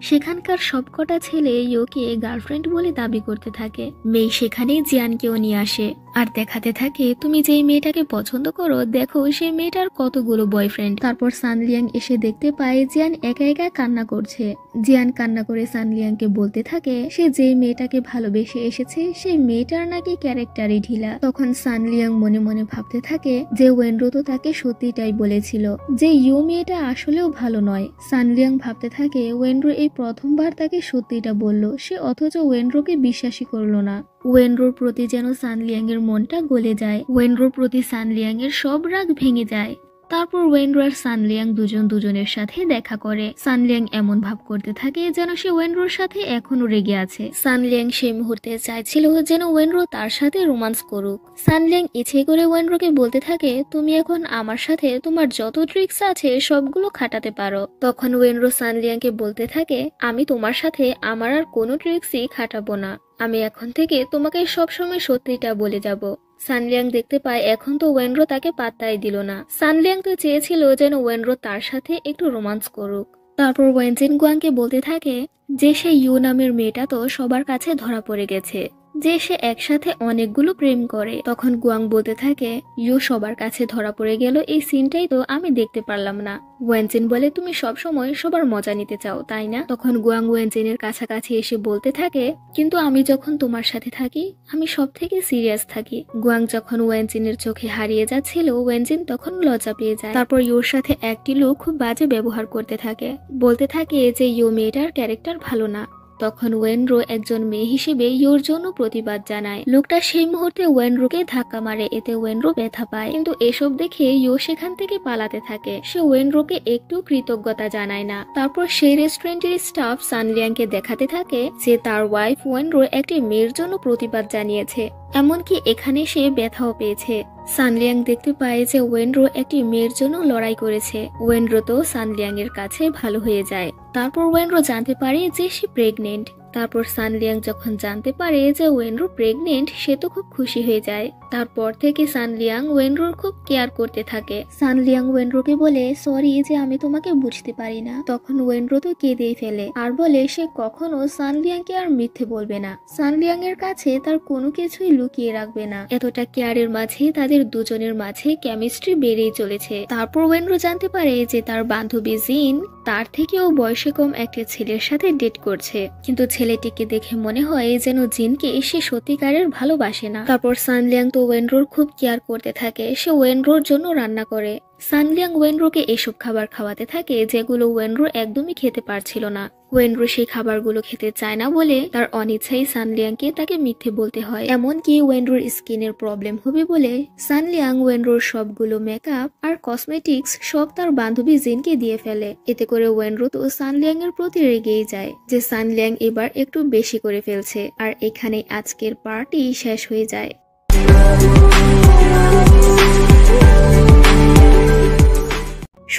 সেখানকার সবকটা ছেলে ইয়োকে গার্লফ্রেন্ড বলে দাবি করতে থাকে। মেই সেখানে জিয়ানকেও নিয়ে আসে আর দেখাতে থাকে তুমি যেই মেয়েটাকে পছন্দ করো দেখো সেই মেয়েটার কতগুলো বয়ফ্রেন্ড। তারপর সানলিয়াং এসে দেখতে পায় জিয়ান একা একা কান্না করছে। জিয়ান কান্না করে সানলিয়াংকে বলতে থাকে সে যেই মেয়েটাকে ভালোবেসে এসেছে সেই মেয়েটার নাকি ক্যারেক্টারই ঢিলা। তখন সানলিয়াং মনে মনে ভাবতে থাকে যে ওয়েনরো তো তাকে সত্যিটাই বলেছিল যে ইয়ো মেয়েটা আসলেও ভালো নয়। সানলিয়াং ভাবতে থাকে ওয়েনরো এই প্রথমবার তাকে সত্যিটা বলল, সে অথচ ওয়েনরোকে বিশ্বাসই করলো না। ওয়েনরোর প্রতি যেন সানলিয়াং এর মনটা গলে যায়। ওয়েনরোর প্রতি সানলিয়াং এর সব রাগ ভেঙে যায়। তারপর ওয়েনরো আর সানলিয়াং দুজনের সাথে দেখা করে। সানলিয়াং এমন ভাব করতে থাকে যেন সে ওয়েনরোর সাথে এখনো রেগে আছে। সানলিয়াং সেই মুহূর্তে চাইছিল যেন ওয়েনরো তার সাথে রোমান্স করুক। সানলিয়াং ইচ্ছে করে ওয়েনরোকে বলতে থাকে তুমি এখন আমার সাথে তোমার যত ট্রিক্স আছে সবগুলো খাটাতে পারো। তখন ওয়েনরো সানলিয়াংকে বলতে থাকে আমি তোমার সাথে আমার আর কোনো ট্রিক্সই খাটাবো না, আমি এখন থেকে তোমাকে সবসময় সত্যিটা বলে যাব। সানলিয়াং দেখতে পায় এখন তো ওয়েনরো তাকে পাত্তাই দিল না। সানলিয়াং তো চেয়েছিল যেন ওয়েনরো তার সাথে একটু রোমান্স করুক। তারপর ওয়েনজিন গুয়াংকে বলতে থাকে যে সেই ইউ নামের মেয়েটা তো সবার কাছে ধরা পড়ে গেছে, যে সে একসাথে অনেকগুলো প্রেম করে। তখন গুয়াং বলতে থাকে ইউ সবার কাছে ধরা পড়ে গেল, এই সিনটাই তো আমি দেখতে পারলাম না। ওয়েনজিন বলে তুমি সবসময় সবার মজা নিতে চাও তাই না? তখন গুয়াং ওয়েনজিনের কাছাকাছি এসে বলতে থাকে কিন্তু আমি যখন তোমার সাথে থাকি আমি সব থেকে সিরিয়াস থাকি। গুয়াং যখন ওয়েনজিনের চোখে হারিয়ে যাচ্ছিল ওয়েনজিন তখন লজ্জা পেয়ে যায়। তারপর ইউর সাথে একটি লোক খুব বাজে ব্যবহার করতে থাকে, বলতে থাকে যে ইউ মেয়েটার ক্যারেক্টার ভালো না। তখন ওয়েনরো একজন মেয়ে হিসেবে ইয়োর জন্য প্রতিবাদ জানায়। লোকটা সেই মুহূর্তে ওয়েনরোকে ধাক্কা মারে, এতে ওয়েনরো ব্যথা পায়। কিন্তু এসব দেখে ইয়ো সেখান থেকে পালাতে থাকে। সে ওয়েনরোকে একটু কৃতজ্ঞতা জানায় না। তারপর সেই রেস্টুরেন্টের স্টাফ সানলিয়াংকে দেখাতে থাকে যে তার ওয়াইফ ওয়েনরো একটি মেয়ের জন্য প্রতিবাদ জানিয়েছে, এমনকি এখানে সে ব্যথাও পেয়েছে। সানলিয়াং দেখতে পায় যে ওয়েনরো একটি মেয়ের জন্য লড়াই করেছে। ওয়েনরো তো সানলিয়াং এর কাছে ভালো হয়ে যায়। তারপর ওয়েনরো জানতে পারে যে সে প্রেগনেন্ট। তারপর সানলিয়াং যখন জানতে পারে যে ওয়েনরো প্রেগনেন্ট সে তো খুব খুশি হয়ে যায়। তারপর থেকে সানলিয়াং ওয়েনরোর খুব কেয়ার করতে থাকে। সানলিয়াং ওয়েনরোকে বলে সরি যে আমি তোমাকে বুঝতে পারি না। তখন ওয়েনরো তো কেঁদেই ফেলে আর বলে সে কখনো সানলিয়াংকে আর মিথ্যে বলবে না, সানলিয়াং এর কাছে তার কোনো কিছুই লুকিয়ে রাখবে না। এতটা কেয়ারের মাঝে তাদের দুজনের মাঝে কেমিস্ট্রি বেড়েই চলেছে। তারপর ওয়েনরো জানতে পারে যে তার বান্ধবী জিন তার থেকেও বয়সে কম একটা ছেলের সাথে ডেট করছে, কিন্তু ছেলেটিকে দেখে মনে হয় যেন জিনকে সে সত্যিকারের ভালোবাসে না। তারপর সানলিয়াং তো ওয়েনরোর খুব কেয়ার করতে থাকে। সে ওয়েনরোর জন্য রান্না করে। সানলিয়াং ওয়েনরোকে এসব খাবার খাওয়াতে থাকে যেগুলো ওয়েনরো একদমই খেতে পারছিল না। ওয়েনরো সেই খাবারগুলো খেতে চায় না বলে তার অনিচ্ছাই সানলিয়াংকে তাকে মিথ্যে বলতে হয়। এমনকি ওয়েনরোর স্কিনের প্রবলেম হবে বলে সানলিয়াং ওয়েনরোর সবগুলো মেকআপ আর কসমেটিক্স সব তার বান্ধবী জিনকে দিয়ে ফেলে। এতে করে ওয়েনরো তো সানলিয়াং এর প্রতি রেগেই যায় যে সানলিয়াং এবার একটু বেশি করে ফেলছে। আর এখানে আজকের পার্টি শেষ হয়ে যায়।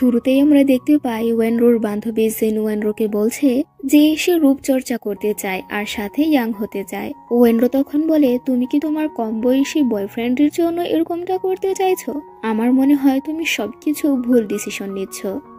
শুরুতেই আমরা দেখতে পাই ওয়েনরোর বান্ধবী জিন ওয়েনরোকে বলছে যে সে রূপচর্চা করতে চায় আর সাথে ইয়াং হতে চায়। ওয়েনরো তখন বলে, তুমি কি তোমার কম বয়সী বয়ফ্রেন্ডের জন্য এরকমটা করতে চাইছো? আমার মনে হয় তুমি সবকিছু ভুল ডিসিশন নিচ্ছ।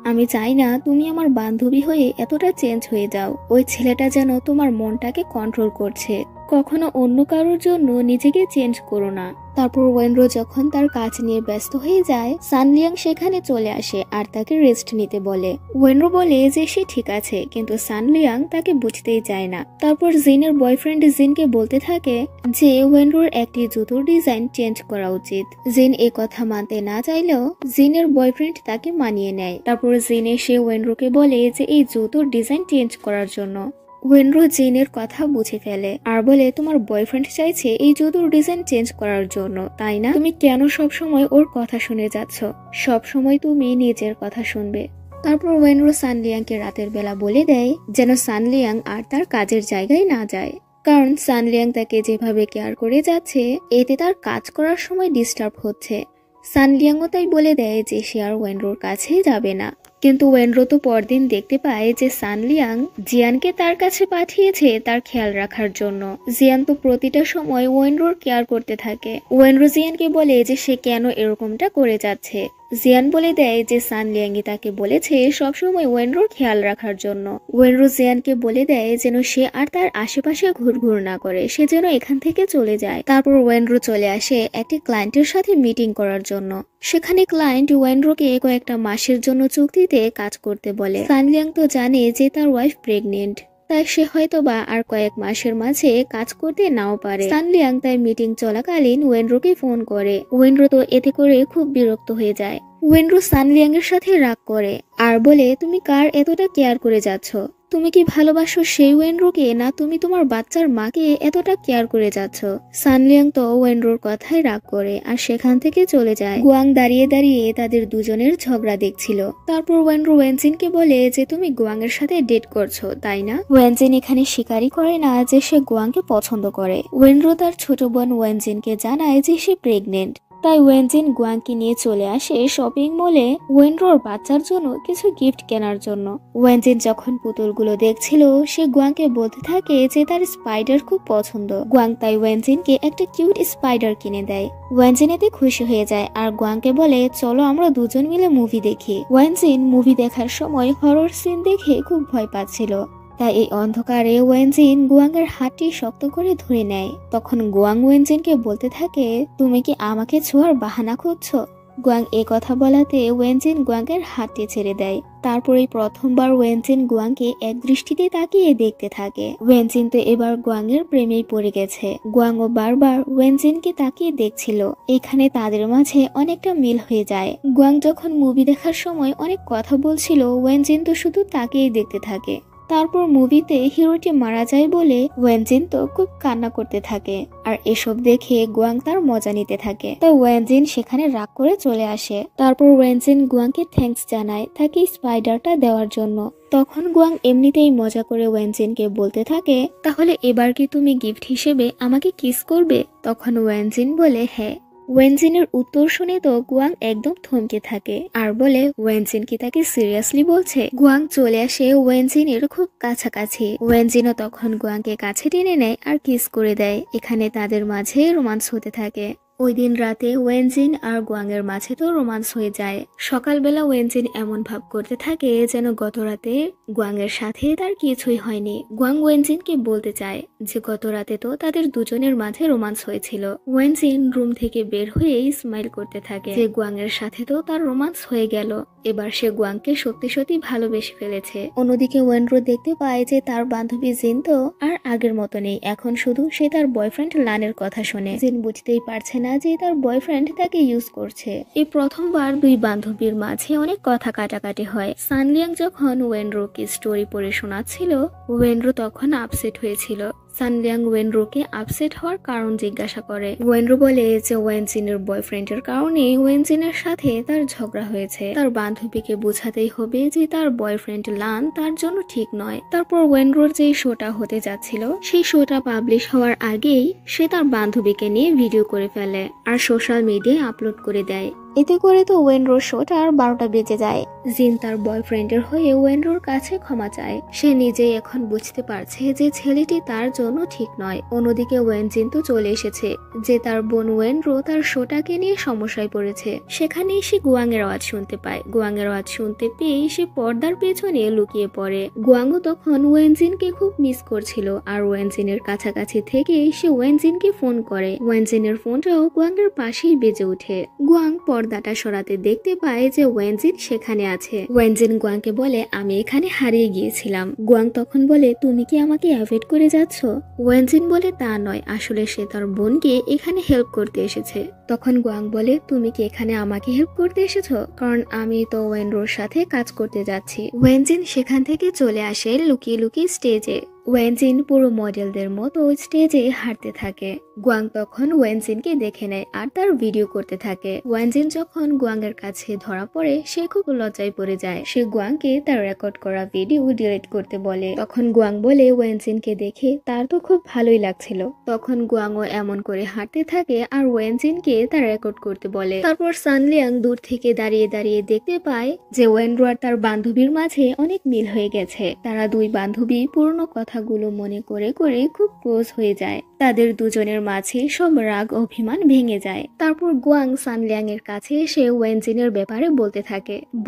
আমি চাই না তুমি আমার বান্ধবী হয়ে এতটা চেঞ্জ হয়ে যাও। ওই ছেলেটা যেন তোমার মনটাকে কন্ট্রোল করছে। কখনো অন্য কারোর জন্য নিজেকে চেঞ্জ করো না। তারপর ওয়েনরো যখন তার কাজ নিয়ে ব্যস্ত হয়ে যায়, সানলিয়াং সেখানে চলে আসে আর তাকে রেস্ট নিতে বলে। ওয়েনরো বলে যে সে ঠিক আছে, কিন্তু সানলিয়াং তাকে বুঝতেই চায় না। তারপর জিনের বয়ফ্রেন্ড জিনকে বলতে থাকে যে ওয়েনরোর একটি জুতোর ডিজাইন চেঞ্জ করা উচিত। জিন এ কথা মানতে না চাইলেও জিনের বয়ফ্রেন্ড তাকে মানিয়ে নেয়। তারপর জিন এসে ওয়েনরোকে বলে যে এই জুতোর ডিজাইন চেঞ্জ করার জন্য। ওয়েনরো জিনের কথা বুঝে ফেলে আর বলে, তোমার বয়ফ্রেন্ড চাইছে এই জুতোর ডিজাইন চেঞ্জ করার জন্য, তাই না? তুমি কেন সবসময় ওর কথা শুনে যাচ্ছ? সবসময় তুমি নিজের কথা শুনবে। তারপর ওয়েনরো সানলিয়াংকে রাতের বেলা বলে দেয় যেন সানলিয়াং আর তার কাজের জায়গায় না যায়, কারণ সানলিয়াং তাকে যেভাবে কেয়ার করে যাচ্ছে এতে তার কাজ করার সময় ডিস্টার্ব হচ্ছে। সানলিয়াংও তাই বলে দেয় যে সে আর ওয়েনরোর কাছে যাবে না। কিন্তু ওয়েনরো তো পরদিন দেখতে পায় যে সানলিয়াং জিয়ানকে তার কাছে পাঠিয়েছে তার খেয়াল রাখার জন্য। জিয়ান তো প্রতিটা সময় ওয়েনরোর কেয়ার করতে থাকে। ওয়েনরো জিয়ানকে বলে যে সে কেন এরকমটা করে যাচ্ছে। জিয়ান বলে দেয় যে সানলিয়াংই তাকে বলেছে সবসময় ওয়েনরোর খেয়াল রাখার জন্য। ওয়েনরো জিয়ানকে বলে দেয় যেন সে আর তার আশেপাশে ঘুরঘুর না করে, সে যেন এখান থেকে চলে যায়। তারপর ওয়েনরো চলে আসে একটি ক্লায়েন্টের সাথে মিটিং করার জন্য। সেখানে ক্লায়েন্ট ওয়েনরোকে কয়েকটা মাসের জন্য চুক্তিতে কাজ করতে বলে। সানলিয়াং তো জানে যে তার ওয়াইফ প্রেগনেন্ট, তাই সে হয়তো বা আর কয়েক মাসের মাঝে কাজ করতে নাও পারে। সানলিয়াং তাই মিটিং চলাকালীন ওয়েনরোকে ফোন করে। ওয়েনরো তো এতে করে খুব বিরক্ত হয়ে যায়। ওয়েনরো সানলিয়াং এর সাথে রাগ করে আর বলে, তুমি কার এতটা কেয়ার করে যাচ্ছ? তুমি কি ভালোবাসো সেই ওয়েনরোকে, না তুমি তোমার বাচ্চার মাকে এতটা কেয়ার করে যাচ্ছ? সানলিয়াং তো ওয়েনরোর কথায় রাগ করে আর সেখান থেকে চলে যায়। গুয়াং দাঁড়িয়ে দাঁড়িয়ে তাদের দুজনের ঝগড়া দেখছিল। তারপর ওয়েনরো ওয়েনজিনকে বলে যে তুমি গুয়াং এর সাথে ডেট করছো, তাই না? ওয়েনজিন এখানে স্বীকারই করে না যে সে গুয়াংকে পছন্দ করে। ওয়েনরো তার ছোট বোন ওয়েনজিনকে জানায় যে সে প্রেগনেন্ট। তাই ওয়েনজিন গুয়াংকে নিয়ে চলে আসে শপিং মলে ওয়েনরোর বাচ্চার জন্য কিছু গিফট কেনার জন্য। ওয়েনজিন যখন পুতুলগুলো দেখছিল সে গুয়াংকে বলতে থাকে যে তার স্পাইডার খুব পছন্দ। গুয়াং তাই ওয়েনজিনকে একটা কিউট স্পাইডার কিনে দেয়। ওয়েনজিন এতে খুশি হয়ে যায় আর গুয়াংকে বলে, চলো আমরা দুজন মিলে মুভি দেখি। ওয়েনজিন মুভি দেখার সময় হরর সিন দেখে খুব ভয় পাচ্ছিল, তাই এই অন্ধকারে ওয়েনজিন গুয়াংয়ের হাতটি শক্ত করে ধরে নেয়। তখন গুয়াং ওয়েনজিনকে বলতে থাকে, তুমি কি আমাকে ছোঁয়ার বাহানা খুঁজছো? গুয়াং এ কথা বলাতে ওয়েনজিন গুয়াংয়ের হাতটি ছেড়ে দেয়। তারপরেই প্রথমবার ওয়েনজিন গুয়াংকে এক দৃষ্টিতে তাকিয়ে দেখতে থাকে। ওয়েনজিন তো এবার গুয়াংয়ের প্রেমেই পড়ে গেছে। গুয়াংও বারবার ওয়েনজিনকে তাকিয়ে দেখছিল। এখানে তাদের মাঝে অনেকটা মিল হয়ে যায়। গুয়াং যখন মুভি দেখার সময় অনেক কথা বলছিল, ওয়েনজিন তো শুধু তাকিয়েই দেখতে থাকে। তারপর মুভিতে হিরোটি মারা যায় বলে ওয়েনজিন তো খুব কান্না করতে থাকে আর এসব দেখে গুয়াং তার মজা নিতে থাকে। তাই ওয়েনজিন সেখানে রাগ করে চলে আসে। তারপর ওয়েনজিন গুয়াংকে থ্যাঙ্কস জানায় তাকে স্পাইডারটা দেওয়ার জন্য। তখন গুয়াং এমনিতেই মজা করে ওয়েনজিনকে বলতে থাকে, তাহলে এবার কি তুমি গিফট হিসেবে আমাকে কিস করবে? তখন ওয়েনজিন বলে হ্যাঁ। ওয়েনজিনের উত্তর শুনে তো গুয়াং একদম থমকে থাকে আর বলে, ওয়েনজিন কি তাকে সিরিয়াসলি বলছে? গুয়াং চলে আসে ওয়েনজিনের খুব কাছাকাছি। ওয়েনজিনও তখন গুয়াংকে কাছে টেনে নেয় আর কিস করে দেয়। এখানে তাদের মাঝে রোমান্স হতে থাকে। ওই দিন রাতে ওয়েনজিন আর গুয়াংয়ের মাঝে তো রোমান্স হয়ে যায়। সকালবেলা ওয়েনজিন এমন ভাব করতে থাকে যেন গত রাতে গুয়াংয়ের সাথে তার কিছুই হয়নি। গুয়াং ওয়েনজিনকে বলতে চায় যে গত রাতে তো তাদের দুজনের মাঝে রোমান্স হয়েছিল। ওয়েনজিন রুম থেকে বের হয়ে স্মাইল করতে থাকে যে গুয়াংয়ের সাথে তো তার রোমান্স হয়ে গেল, এবার সে গুয়াংকে সত্যি সত্যি ভালোবেসে ফেলেছে। অন্যদিকে ওয়েনরো দেখতে পায় যে তার বান্ধবী জিন তো আর আগের মতো নেই। এখন শুধু সে তার বয়ফ্রেন্ড লানের কথা শোনে। জিন বুঝতেই পারছে না যে তার বয়ফ্রেন্ড তাকে ইউজ করছে। এই প্রথমবার দুই বান্ধবীর মাঝে অনেক কথা কাটাকাটি হয়। সানলিয়াং যখন ওয়েনরোকে স্টোরি পড়ে শোনাচ্ছিল, ওয়েনরো তখন আপসেট হয়েছিল। সানলিয়াং ওয়েনরোকে আপসেট হওয়ার কারণ জিজ্ঞাসা করে। ওয়েনরো বলে যে ওয়েনজিনের বয়ফ্রেন্ডের কারণে ওয়েনজিনের সাথে তার ঝগড়া হয়েছে। তার বান্ধবীকে বোঝাতেই হবে যে তার বয়ফ্রেন্ড লান তার জন্য ঠিক নয়। তারপর ওয়েনরোর যে শোটা হতে যাচ্ছিল সেই শোটা পাবলিশ হওয়ার আগেই সে তার বান্ধবীকে নিয়ে ভিডিও করে ফেলে আর সোশ্যাল মিডিয়ায় আপলোড করে দেয়। এতে করে তো ওয়েনরোর শোটা আর 12টা বেজে যায়। জিন তার বয়ফ্রেন্ডের হয়ে ওয়েনরোর কাছে ক্ষমা চায়। সে নিজেই এখন বুঝতে পারছে যে ছেলেটি তার জন্য ঠিক নয়। অন্যদিকে ওয়েনজিন তো চলে এসেছে যে তার বোন ওয়েনরো তার শোটাকে নিয়ে সমস্যায় পড়েছে। সেখানেই সে গুয়াংয়ের আওয়াজ শুনতে পায়। গুয়াংয়ের আওয়াজ শুনতে পেয়ে সে পর্দার পেছনে লুকিয়ে পড়ে। গুয়াংও তখন ওয়েনজিনকে খুব মিস করছিল আর ওয়েনজিনের কাছাকাছি থেকে সে ওয়েনজিনকে ফোন করে। ওয়েনজিনের ফোনটাও গুয়াংয়ের পাশেই বেজে ওঠে। গুয়াং পর্দাটা সরাতে দেখতে পায় যে ওয়েনজিন সেখানে আছে। ওয়েনজিন গুয়াংকে বলে, আমি এখানে হারিয়ে গিয়েছিলাম। গুয়াং তখন বলে, তুমি কি আমাকে অ্যাভয়েড করে যাচ্ছ? ওয়েনজিন বলে, তা নয়, আসলে সে তার বোনকে এখানে হেল্প করতে এসেছে। তখন গুয়াং বলে, তুমি কি এখানে আমাকে হেল্প করতে এসেছো? কারণ আমি তো ওয়েনরোর সাথে কাজ করতে যাচ্ছি। ওয়েনজিন সেখান থেকে চলে আসে লুকিয়ে লুকিয়ে স্টেজে। ওয়েনজিন পুরো মডেলদের মতো স্টেজে হাঁটতে থাকে। গুয়াং তখন ওয়েনজিনকে দেখে নেয় আর তার ভিডিও করতে থাকে। ওয়েনজিন যখন গুয়াংয়ের কাছে ধরা পড়ে সে খুব লজ্জায় পড়ে যায়। সে গুয়াংকে তার রেকর্ড করা ভিডিও ডিলিট করতে বলে। তখন গুয়াং বলে, ওয়েনজিনকে দেখে তার তো খুব ভালোই লাগছিল। তখন গুয়াংও এমন করে হাঁটতে থাকে আর ওয়েনজিনকে তার রেকর্ড করতে বলে। তারপর সানলিয়াং দূর থেকে দাঁড়িয়ে দাঁড়িয়ে দেখতে পায় যে ওয়েনরো আর তার বান্ধবীর মাঝে অনেক মিল হয়ে গেছে। তারা দুই বান্ধবী পুরনো কথাগুলো মনে করে করে খুব ক্লোজ হয়ে যায়। তাদের দুজনের মাঝে সব রাগ অভিমান ভেঙে যায়। তারপর গুয়াং সানলিয়াং এর কাছে এসে ওয়েনজিনের ব্যাপারে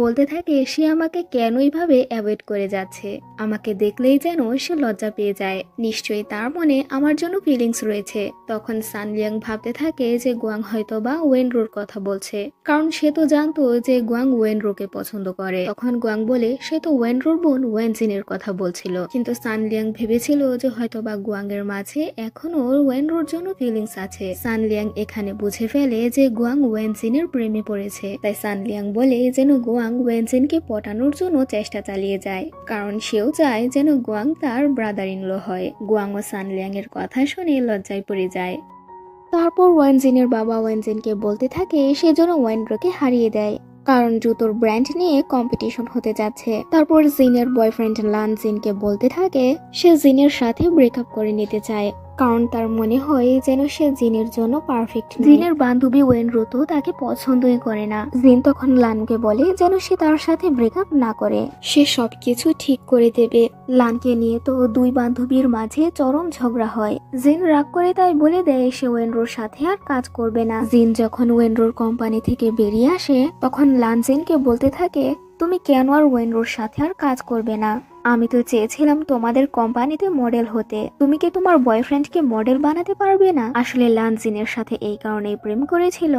বলতে থাকে সে আমাকে কেন এইভাবে অ্যাভয়েড করে যাচ্ছে। আমাকে দেখলেই যেন সে লজ্জা পেয়ে যায়। নিশ্চয়ই তার মনে আমার জন্য ফিলিংস রয়েছে। তখন সানলিয়াং ভাবতে থাকে যে গুয়াং হয়তো বা ওয়েনরোর কথা বলছে, কারণ সে তো জানতো যে গুয়াং ওয়েনরোকে পছন্দ করে। তখন গুয়াং বলে, সে তো ওয়েনরোর বোন ওয়েনজিনের কথা বলছিল। কিন্তু সানলিয়াং ভেবেছিল যে হয়তো বা গুয়াং এর মাঝে এখনো ওয়েনরোর জন্য ফিলিংস আছে। সানলিয়াং এখানে বুঝে ফেলে যে গুয়াং ওয়েনজিনের প্রেমে পড়েছে। তাই সানলিয়াং বলে যেন গুয়াং ওয়েনজিনকে পটানোর জন্য চেষ্টা চালিয়ে যায়, কারণ সেও চায় যেন গুয়াং তার ব্রাদার ইন ল হয়। গুয়াং ও সানলিয়াং এর কথা শুনে লজ্জায় পড়ে যায়। তারপর ওয়েনজিনের বাবা ওয়েনজিনকে বলতে থাকে সে যেন ওয়েনরোকে হারিয়ে দেয়, কারণ জুতোর ব্র্যান্ড নিয়ে কম্পিটিশন হতে যাচ্ছে। তারপর জিনের বয়ফ্রেন্ড লান জিনকে বলতে থাকে সে জিনের সাথে ব্রেকআপ করে নিতে চায়, কারণ তার মনে হয় যেন সে জিনের জন্য পারফেক্ট। জিনের বান্ধবী ওয়েনরো তো তাকে পছন্দই করে না। জিন তখন লানকে বলে যেন সে তার সাথে ব্রেকআপ না করে, সে সবকিছু ঠিক করে দেবে। লানকে নিয়ে তো দুই বান্ধবীর মাঝে চরম ঝগড়া হয়। জিন রাগ করে তাই বলে দেয় সে ওয়েনরোর সাথে আর কাজ করবে না। জিন যখন ওয়েনরোর কোম্পানি থেকে বেরিয়ে আসে তখন লান জিনকে বলতে থাকে, তুমি কেন আর ওয়েনরোর সাথে আর কাজ করবে না? আমি তো চেয়েছিলাম তোমাদের কোম্পানিতে মডেল হতে, তুমি কি তোমার বয়ফ্রেন্ডকে মডেল বানাতে পারবে না? আসলে লান জিনের সাথে এই কারণেই প্রেম করেছিল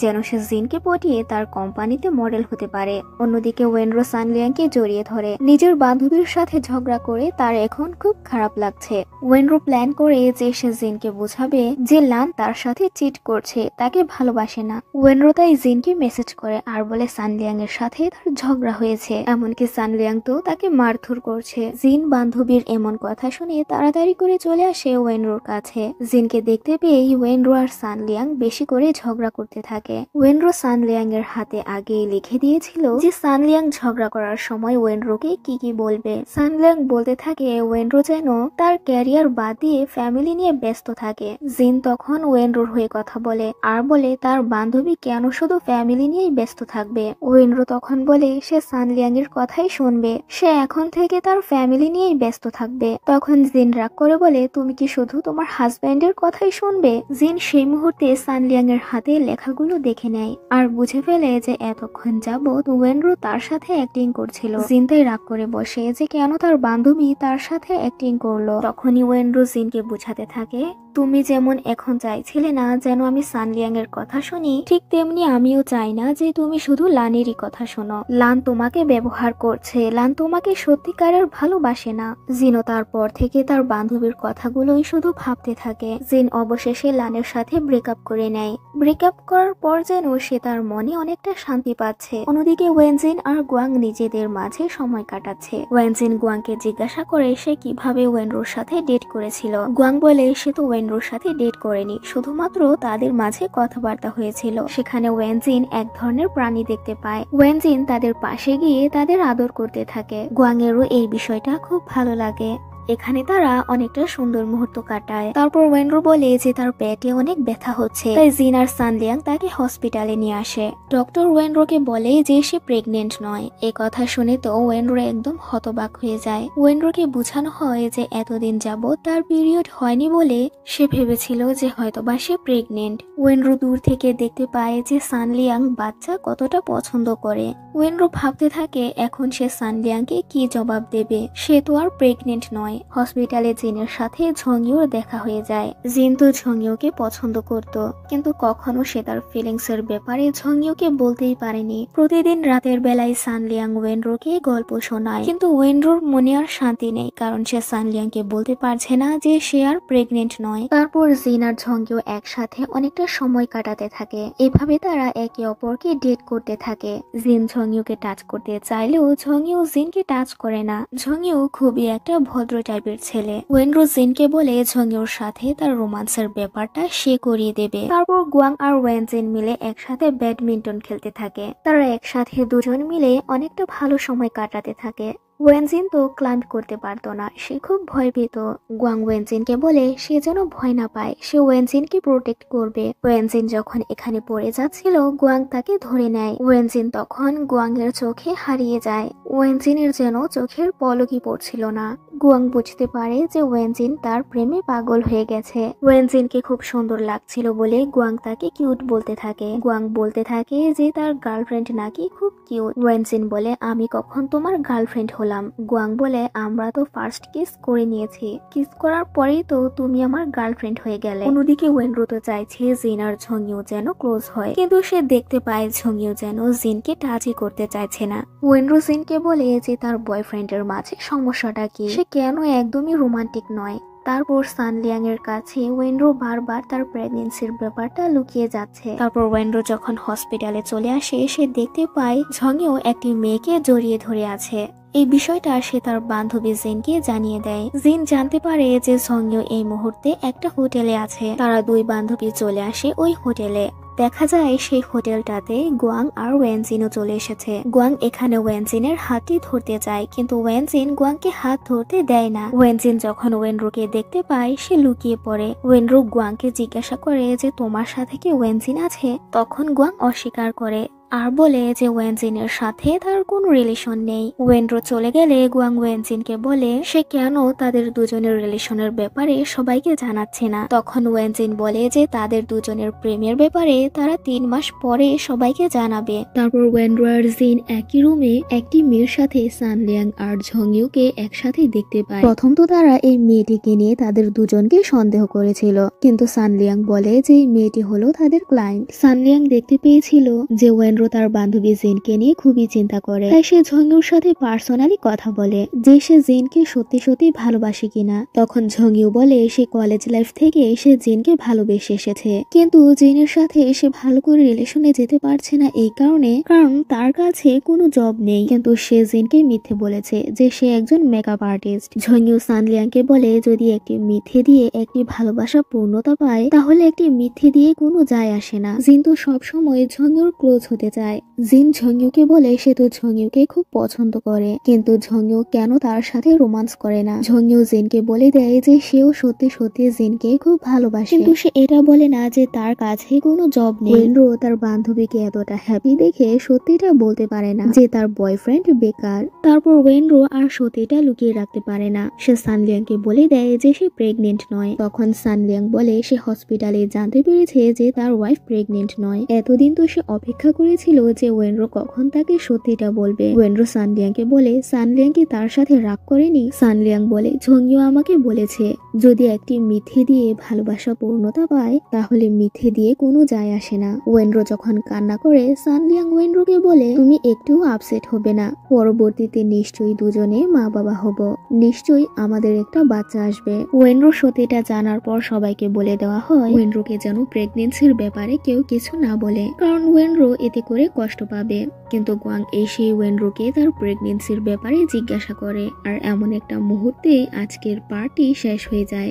যেন সে জিনকে পটিয়ে তার কোম্পানিতে মডেল হতে পারে। অন্যদিকে ওয়েনরো সানলিয়াংকে জড়িয়ে ধরে। নিজের বান্ধবীর সাথে ঝগড়া করে তার এখন খুব খারাপ লাগছে। ওয়েনরো প্ল্যান করে যে সে জিনকে বোঝাবে যে লান তার সাথে চিট করছে, তাকে ভালোবাসে না। ওয়েনরো তাই জিনকে মেসেজ করে আর বলে সানলিয়াং এর সাথে তার ঝগড়া হয়েছে, এমনকি সানলিয়াং তো তাকে মারধর করছে। জিন বান্ধবীর এমন কথা শুনে তাড়াতাড়ি করে চলে আসে ওয়েনরোর কাছে। জিনকে দেখতে পেয়েই ওয়েনরো আর সানলিয়াং বেশি করে ঝগড়া করতে থাকে। ওয়েনরো সানলিয়াং এর হাতে আগেই লিখে দিয়েছিল যে সানলিয়াং ঝগড়া করার সময় ওয়েনরোকে কি কি বলবে। সানলিয়াং বলতে থাকে ওয়েনরো যেন তার ক্যারিয়ার বাদ দিয়ে ফ্যামিলি নিয়ে ব্যস্ত থাকে। জিন তখন ওয়েনরোর হয়ে কথা বলে আর বলে তার বান্ধবী কেন শুধু ফ্যামিলি নিয়েই ব্যস্ত থাকবে। ওয়েনরো তখন বলে সে সানলিয়াং এর কথাই শুনবে, সে এখন থেকে তার ফ্যামিলি নিয়েই ব্যস্ত থাকবে। তখন জিন রাগ করে বলে, তুমি কি শুধু তোমার হাজব্যান্ডের কথাই শুনবে? জিন সেই মুহূর্তে সানলিয়াং এর হাতে লেখাগুলো দেখে নেয় আর বুঝে ফেলে যে এতক্ষণ যাবৎ ওয়েনরো তার সাথে অ্যাক্টিং করছিল। জিন তাই রাগ করে বসে যে কেন তার বান্ধবী তার সাথে অ্যাক্টিং করলো। তখনই ওয়েনরো জিনকে বুঝাতে থাকে, তুমি যেমন এখন চাইছিলে না যেন আমি সানলিয়াং এর কথা শুনি, ঠিক তেমনি আমিও চাই না যে তুমি শুধু লানেরই কথা শোনো। লান তোমাকে ব্যবহার করছে, লান তোমাকে সত্যিকারের ভালোবাসে না। জিনও তারপর থেকে তার বান্ধবীর কথাগুলোই শুধু ভাবতে থাকে। জিন অবশেষে লানের সাথে ব্রেকআপ করে নেয়। ব্রেকআপ করার পর যেন সে তার মনে অনেকটা শান্তি পাচ্ছে। অন্যদিকে ওয়েনজিন আর গুয়াং নিজেদের মাঝে সময় কাটাচ্ছে। ওয়েনজিন গুয়াংকে জিজ্ঞাসা করে সে কিভাবে ওয়েনরোর সাথে ডেট করেছিল। গুয়াং বলে সে তো ওয়েনরোর সাথে ডেট করেনি, শুধুমাত্র তাদের মাঝে কথাবার্তা হয়েছিল। সেখানে ওয়েনজিন এক ধরনের প্রাণী দেখতে পায়। ওয়েনজিন তাদের পাশে গিয়ে তাদের আদর করতে থাকে। গুয়াং এরও এই বিষয়টা খুব ভালো লাগে। এখানে তারা অনেকটা সুন্দর মুহূর্ত কাটায়। তারপর ওয়েনরো বলে যে তার পেটে অনেক ব্যথা হচ্ছে, তাই জিন আর সানলিয়াং তাকে হসপিটালে নিয়ে আসে। ডক্টর ওয়েনরোকে বলে যে সে প্রেগনেন্ট নয়। এই কথা শুনে তো ওয়েনরো একদম হতবাক হয়ে যায়। ওয়েনরোকে বোঝানো হয় যে এতদিন যাবত তার পিরিয়ড হয়নি বলে সে ভেবেছিল যে হয়তোবা সে প্রেগনেন্ট। ওয়েনরো দূর থেকে দেখতে পায় যে সানলিয়াং বাচ্চা কতটা পছন্দ করে। ওয়েনরো ভাবতে থাকে এখন সে সানলিয়াংকে কি জবাব দেবে, সে তো আর প্রেগনেন্ট নয়। হসপিটালে জিনের সাথে ঝংইউর দেখা হয়ে যায়। জিন তো ঝংইউকে পছন্দ করত, কিন্তু কখনো সে তার ফিলিংস এর ব্যাপারে ঝংইউকে বলতেই পারেনি। প্রতিদিন রাতের বেলায় সানলিয়াং ওয়েনরোকে গল্প শোনায়, কিন্তু ওয়েনরোর মনে আর শান্তি নেই, কারণ সে সানলিয়াংকে বলতে পারছে না যে সে আর প্রেগনেন্ট নয়। তারপর জিন আর ঝংইউ একসাথে অনেকটা সময় কাটাতে থাকে। এভাবে তারা একে অপরকে ডেট করতে থাকে। জিন ঝংইউকে টাচ করতে চাইলেও ঝংইউ জিনকে টাচ করে না। ঝংইউ খুবই একটা ভদ্র টাইপের ছেলে। ওয়েনরো জিনকে বলে ঝংইউর সাথে তার রোমান্সের ব্যাপারটা সে করিয়ে দেবে। তারপর গুয়াং আর ওয়েনজিন মিলে একসাথে ব্যাডমিন্টন খেলতে থাকে। তারা একসাথে দুজন মিলে অনেকটা ভালো সময় কাটাতে থাকে। ওয়েনজিন তো ক্লাইম্ব করতে পারতো না, সে খুব ভয় পেত। গুয়াং ওয়েনজিনকে বলে সে যেন ভয় না পায়, সে ওয়েনজিনকে প্রোটেক্ট করবে। ওয়েনজিন যখন এখানে পড়ে যাচ্ছিল, গুয়াং তাকে ধরে নেয়। ওয়েনজিন তখন গুয়াং এর চোখে হারিয়ে যায়। ওয়েনজিনের যেন চোখের পলকই পড়ছিল না। গুয়াং বুঝতে পারে যে ওয়েনজিন তার প্রেমে পাগল হয়ে গেছে। ওয়েনজিনকে খুব সুন্দর লাগছিল বলে গুয়াং তাকে কিউট বলতে থাকে। গুয়াং বলতে থাকে যে তার গার্লফ্রেন্ড নাকি খুব কিউট। ওয়েনজিন বলে আমি কখন তোমার গার্লফ্রেন্ড হলাম? গুয়াং বলে আমরা তো ফার্স্ট কিস করে নিয়েছি, কিস করার পরেই তো তুমি আমার গার্লফ্রেন্ড হয়ে গেলে। অন্যদিকে ওয়েনরো তো চাইছে জিন আর ঝংইউ যেন ক্লোজ হয়, কিন্তু সে দেখতে পায় ঝংইউ যেন জিনকে টাচই করতে চাইছে না। ওয়েনরো জিনকে বলে যে তার বয়ফ্রেন্ডের মাঝে সমস্যাটা কি, সে কেন একদমই রোমান্টিক নয়। তারপর সানলিয়াং এর কাছে ওয়েনরো বারবার তার প্রেগনেন্সির ব্যাপারটা লুকিয়ে যাচ্ছে। তারপর ওয়েনরো যখন হসপিটালে চলে আসে, সে দেখতে পায় ঝংইউ একটি মেয়েকে জড়িয়ে ধরে আছে। এই বিষয়টা সে তার বান্ধবী জিনকে জানিয়ে দেয়। জিন জানতে পারে যে ঝংইউ এই মুহূর্তে একটা হোটেলে আছে। তারা দুই বান্ধবী চলে আসে ওই হোটেলে। দেখা যায় সেই হোটেলটাতে গুয়াং আর ওয়েনজিনও চলে এসেছে। গুয়াং এখানে ওয়েনজিনের হাতই ধরতে চায়, কিন্তু ওয়েনজিন গুয়াংকে হাত ধরতে দেয় না। ওয়েনজিন যখন ওয়েনরোকে দেখতে পায়, সে লুকিয়ে পড়ে। ওয়েনরো গুয়াংকে জিজ্ঞাসা করে যে তোমার সাথে কি ওয়েনজিন আছে? তখন গুয়াং অস্বীকার করে আর বলে যে ওয়েনজিনের সাথে তার কোনো রিলেশন নেই। ওয়েনরো চলে গেলে গুয়াং ওয়েনজিনকে বলে সে কেন তাদের দুজনের রিলেশনের ব্যাপারে সবাইকে জানাচ্ছে না। তখন ওয়েনজিন বলে যে তাদের দুজনের প্রেমের ব্যাপারে তারা 3 মাস পরে সবাইকে জানাবে। তারপর ওয়েনরো আর জিন একই রুমে একটি মেয়ের সাথে সানলিয়াং আর ঝংইউকে একসাথে দেখতে পায়। প্রথম তো তারা এই মেয়েটিকে নিয়ে তাদের দুজনকে সন্দেহ করেছিল, কিন্তু সানলিয়াং বলে যে এই মেয়েটি হলো তাদের ক্লায়েন্ট। সানলিয়াং দেখতে পেয়েছিল যে ওয়েনরো তার বান্ধবী জিনকে নিয়ে খুবই চিন্তা করে, তাই সে ঝংইউর সাথে পার্সোনালি কথা বলে যে সে জিনকে সত্যি সত্যি ভালোবাসে কিনা। তখন ঝংইউ বলে সে কলেজ লাইফ থেকে সে জিনকে ভালোবেসে এসেছে, কিন্তু জিনের সাথে সে ভালো করে রিলেশনে যেতে পারছে না এই কারণে, কারণ তার কাছে কোনো জব নেই। কিন্তু সে জিনকে মিথ্যে বলেছে যে সে একজন মেকআপ আর্টিস্ট। ঝংইউ সানলিয়াংকে বলে যদি একটি মিথ্যে দিয়ে একটি ভালোবাসা পূর্ণতা পায়, তাহলে একটি মিথ্যে দিয়ে কোনো যায় আসে না। জিন তো সবসময় ঝংইউর ক্লোজ হতে চায়। জিন ঝংইউকে বলে সে তো ঝংইউকে খুব পছন্দ করে, কিন্তু ঝংইউ কেন তার সাথে রোমান্স করে না। ঝংইউ জিনকে বলে দেয় যে সেও সত্যি সত্যি জিনকে খুব ভালোবাসে, কিন্তু সে এটা বলে না যে তার কাছে কোনো জব নেই। ওয়েনরো তার বান্ধবীকে এতটা হ্যাপি দেখে সত্যিটা বলতে পারে না যে তার বয়ফ্রেন্ড বেকার। তারপর ওয়েনরো আর সত্যিটা লুকিয়ে রাখতে পারে না, সে সানলিয়াংকে বলে দেয় যে সে প্রেগনেন্ট নয়। তখন সানলিয়াং বলে সে হসপিটালে জানতে পেরেছে যে তার ওয়াইফ প্রেগনেন্ট নয়। এতদিন তো সে অপেক্ষা করেছিল যে ওয়েনরো কখন তাকে সত্যিটা বলবে। ওয়েনরো সানলিয়াংকে বলে সানলিয়াং কি তার সাথে রাগ করেনি। সানলিয়াং বলে ঝংইউ আমাকে বলেছে যদি একটি মিথ্যে দিয়ে ভালোবাসা পূর্ণতা পায়, তাহলে মিথ্যে দিয়ে কোনো যায় আসে না। ওয়েনরো যখন কান্না করে, সানলিয়াং ওয়েনরোকে বলে তুমি একটু আপসেট হবে না, পরবর্তীতে নিশ্চয়ই দুজনে মা বাবা হব, নিশ্চয়ই আমাদের একটা বাচ্চা আসবে। ওয়েনরো সত্যিটা জানার পর সবাইকে বলে দেওয়া হয় ওয়েনরোকে যেন প্রেগনেন্সির ব্যাপারে কেউ কিছু না বলে, কারণ ওয়েনরো এতে করে কষ্ট পাবে। কিন্তু গুয়াং এসে ওয়েনরোকে তার প্রেগনেন্সির ব্যাপারে জিজ্ঞাসা করে, আর এমন একটা মুহূর্তে আজকের পার্টি শেষ হয়ে যায়।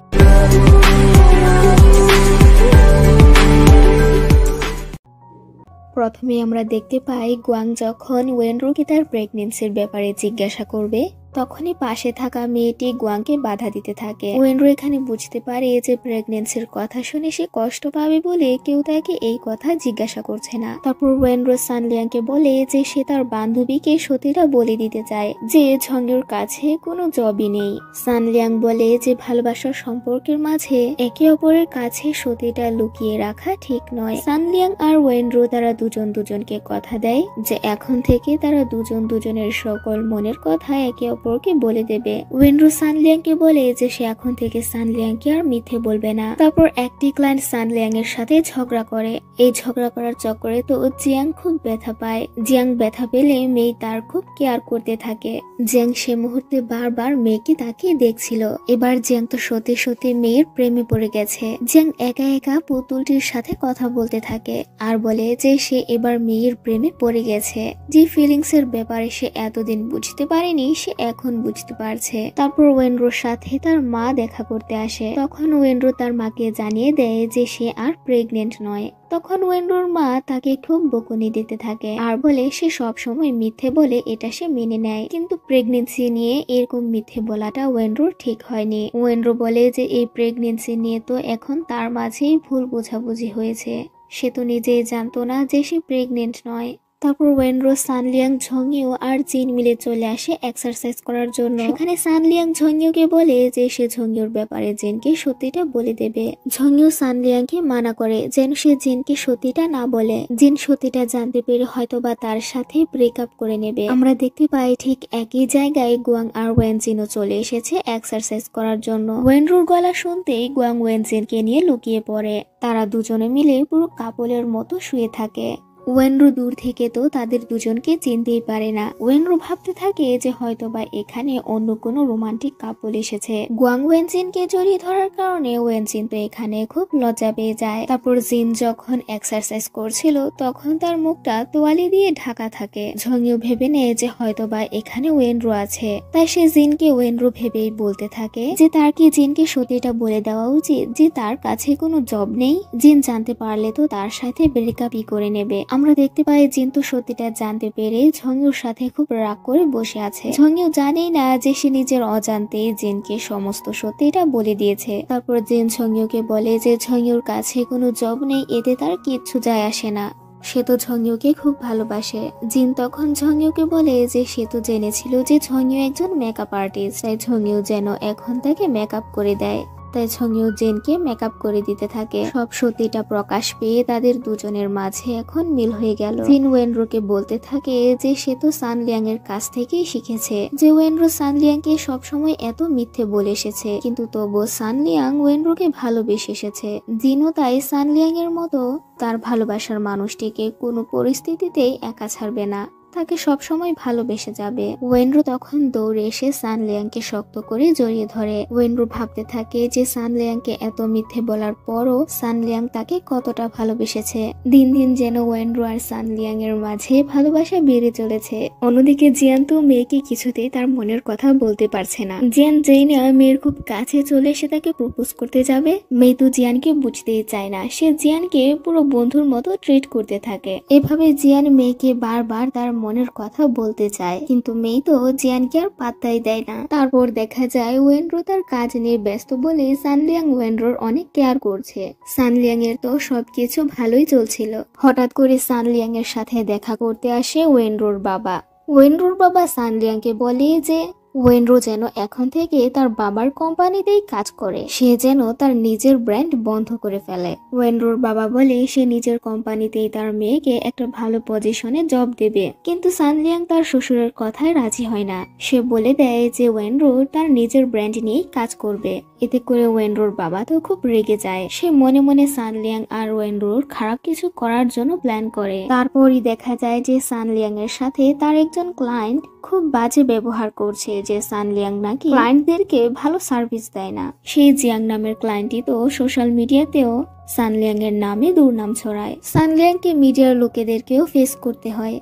প্রথমে আমরা দেখতে পাই গুয়াং যখন ওয়েনরোকে তার প্রেগনেন্সির ব্যাপারে জিজ্ঞাসা করবে, তখনই পাশে থাকা মেয়েটি গুয়াংকে বাধা দিতে থাকে। ওয়েনরো এখানে বুঝতে পারে যে প্রেগনেন্সির কথা শুনে সে কষ্ট পাবে বলে কেউ তাকে এই কথা জিজ্ঞাসা করছে না। তারপর ওয়েনরো সানলিয়াংকে বলে যে সে তার বান্ধবীকে সতীটা বলে দিতে চায় যে ঝংইউর কাছে কোনো জবই নেই। সানলিয়াং বলে যে ভালোবাসার সম্পর্কের মাঝে একে অপরের কাছে সতীটা লুকিয়ে রাখা ঠিক নয়। সানলিয়াং আর ওয়েনরো তারা দুজন দুজনকে কথা দেয় যে এখন থেকে তারা দুজন দুজনের সকল মনের কথা একে অপরকে বলে দেবে। ওয়েনরো সানলিয়াংকে বলে যে সে এখন থেকে সানলিয়াংকে আর মিথ্যে বলবে না। তারপর একটি ক্লায়েন্ট সানলিয়াং এর সাথে ঝগড়া করে। এই ঝগড়া করার চক্করে তো জিয়াং খুব ব্যথা পায়। জিয়াং ব্যথা পেলে মেয়ে তার খুব কেয়ার করতে থাকে। জিয়াং সে মুহূর্তে বারবার মেয়েকে তাকিয়ে দেখছিল। এবার জিয়াং তো সত্যি সত্যি মেয়ের প্রেমে পড়ে গেছে। জিয়াং একা একা পুতুলটির সাথে কথা বলতে থাকে আর বলে যে সে এবার মেয়ের প্রেমে পড়ে গেছে। যে ফিলিংস এর ব্যাপারে সে এতদিন বুঝতে পারেনি সে এখন বুঝতে পারছে। তারপর ওয়েনরোর সাথে তার মা দেখা করতে আসে। তখন ওয়েনরো তার মাকে জানিয়ে দেয় যে সে আর প্রেগনেন্ট নয়। তখন ওয়েনরোর মা তাকে খুব বকুনি দিতে থাকে আর বলে সে সব সময় মিথ্যে বলে এটা সে মেনে নেয়, কিন্তু প্রেগনেন্সি নিয়ে এরকম মিথ্যে বলাটা ওয়েনরোর ঠিক হয়নি। ওয়েনরো বলে যে এই প্রেগনেন্সি নিয়ে তো এখন তার মাঝেই ভুল বোঝাবুঝি হয়েছে, সে তো নিজেই জানতো না যে সে প্রেগনেন্ট নয়। তারপর ওয়েনরো সানলিয়াং ঝংইউ আর জিন মিলে চলে আসে এক্সারসাইজ করার জন্য। এখানে সানলিয়াং ঝংইউকে বলে যে সে ঝংইউর ব্যাপারে জিনকে সত্যিটা বলে দেবে। ঝংইউ সানলিয়াংকে মানা করে যেন সে জিনকে সত্যিটা না বলে। জিন সত্যিটা জানতে পেরে হয়তোবা তার সাথে ব্রেকআপ করে নেবে। আমরা দেখতে পাই ঠিক একই জায়গায় গুয়াং আর ওয়েনজিনও চলে এসেছে এক্সারসাইজ করার জন্য। ওয়েনরোর গলা শুনতেই গুয়াং ওয়েনজিনকে নিয়ে লুকিয়ে পড়ে। তারা দুজনে মিলে পুরো কাপলের মতো শুয়ে থাকে। ওয়েনরো দূর থেকে তো তাদের দুজনকে চিনতেই পারে না। ওয়েনরো ভাবতে থাকে যে হয়তোবা এখানে অন্য কোনো রোমান্টিক কাপল এসেছে। গুয়াং ওয়েনজিনকে জড়িয়ে ধরার কারণে ওয়েনজিন তো এখানে খুব লজ্জা পেয়ে যায়। তারপর জিন যখন এক্সারসাইজ করছিল তখন তার মুখটা তোয়ালে দিয়ে ঢাকা থাকে। ঝংইউ ভেবে নেয় যে হয়তোবা এখানে ওয়েনরো আছে, তাই সে জিনকে ওয়েনরো ভেবেই বলতে থাকে যে তার কি জিনকে সত্যিটা বলে দেওয়া উচিত যে তার কাছে কোনো জব নেই। জিন জানতে পারলে তো তার সাথে ব্রেকআপই করে নেবে। আমরা দেখতে পাই জিন তো সত্যিটা জানতে পেরে ঝংইউর সাথে খুব রাগ করে বসে আছে। ঝংইউ জানেই না যে সে নিজের অজান্তেই জিনকে সমস্ত সত্যিটা বলে দিয়েছে। তারপর জিন ঝংইউকে বলে যে ঝংইউর কাছে কোনো জব নেই, এতে তার কিচ্ছু যায় আসে না, সে তো ঝংইউকে খুব ভালোবাসে। জিন তখন ঝংইউকে বলে যে সে তো জেনেছিল যে ঝংইউ একজন মেকআপ আর্টিস্ট, তাই ঝংইউ যেন এখন তাকে মেকআপ করে দেয়। তাই ঝংইউ জিনকে মেকআপ করে দিতে থাকে। সব সত্যিটা প্রকাশ পেয়ে তাদের দুজনের মাঝে এখন মিল হয়ে গেল। জিন ওয়েনরোকে বলতে থাকে যে সে তো সানলিয়াং এর কাছ থেকেই শিখেছে, যে ওয়েনরো সানলিয়াংকে সবসময় এত মিথ্যে বলে এসেছে, কিন্তু তবুও সানলিয়াং ওয়েনরোকে ভালোবেসে এসেছে। জিনও তাই সানলিয়াং এর মতো তার ভালোবাসার মানুষটিকে কোনো পরিস্থিতিতেই একা ছাড়বে না, তাকে সবসময় ভালোবেসে যাবে। ওয়েনরো তখন দৌড়ে এসে সানলিয়াংকে শক্ত করে জড়িয়ে ধরে। ওয়েনরো ভাবতে থাকে যে সানলিয়াংকে এত মিথ্যে বলার পরও সানলিয়াং তাকে কতটা ভালোবেসেছে। দিন দিন যেন ওয়েনরো আর সানলিয়াং এর মাঝে ভালোবাসা বেড়ে চলেছে। অন্যদিকে জিয়ান তো মেয়েকে কিছুতেই তার মনের কথা বলতে পারছে না। জিয়ান যেই না মেয়ের খুব কাছে চলে এসে তাকে প্রপোজ করতে যাবে, মেয়ে তো জিয়ানকে বুঝতেই চায় না। সে জিয়ানকে পুরো বন্ধুর মতো ট্রিট করতে থাকে। এভাবে জিয়ান মেয়েকে বারবার তার মনের কথা বলতে চায়, কিন্তু মেয়ে তো জিয়ানকে আর পাত্তাই দেয় না। তারপর দেখা যায় ওয়েনরো তার কাজ নিয়ে ব্যস্ত বলে সানলিয়াং ওয়েনরোর অনেক কেয়ার করছে। সানলিয়াং এর তো সবকিছু ভালোই চলছিল। হঠাৎ করে সানলিয়াং এর সাথে দেখা করতে আসে ওয়েনরোর বাবা। ওয়েনরোর বাবা সানলিয়াংকে বলে যে ওয়েনরো যেন এখন থেকে তার বাবার কোম্পানিতেই কাজ করে, সে যেন তার নিজের ব্র্যান্ড বন্ধ করে ফেলে। ওয়েনরোর বাবা বলে সে নিজের কোম্পানিতেই তার মেয়েকে একটা ভালো পজিশনে জব দেবে, কিন্তু সানলিয়াং তার শ্বশুরের কথায় রাজি হয় না। সে বলে দেয় যে ওয়েনরো তার নিজের ব্র্যান্ড নিয়েই কাজ করবে। এতে করে ওয়েনরোর বাবা তো খুব রেগে যায়। সে মনে মনে সানলিয়াং আর ওয়েনরোর খারাপ কিছু করার জন্য প্ল্যান করে। তারপরই দেখা যায় যে সানলিয়াং এর সাথে তার একজন ক্লায়েন্ট খুব বাজে ব্যবহার করছে, যে সানলিয়াং নাকি ক্লায়েন্টদেরকে ভালো সার্ভিস দেয় না। সেই জিয়াং নামের ক্লায়েন্টই তো সোশ্যাল মিডিয়াতেও সানলিয়াং এর নামে দুর্নাম ছড়ায়। সানলিয়াংকে মিডিয়ার লোকেদেরকেও ফেস করতে হয়।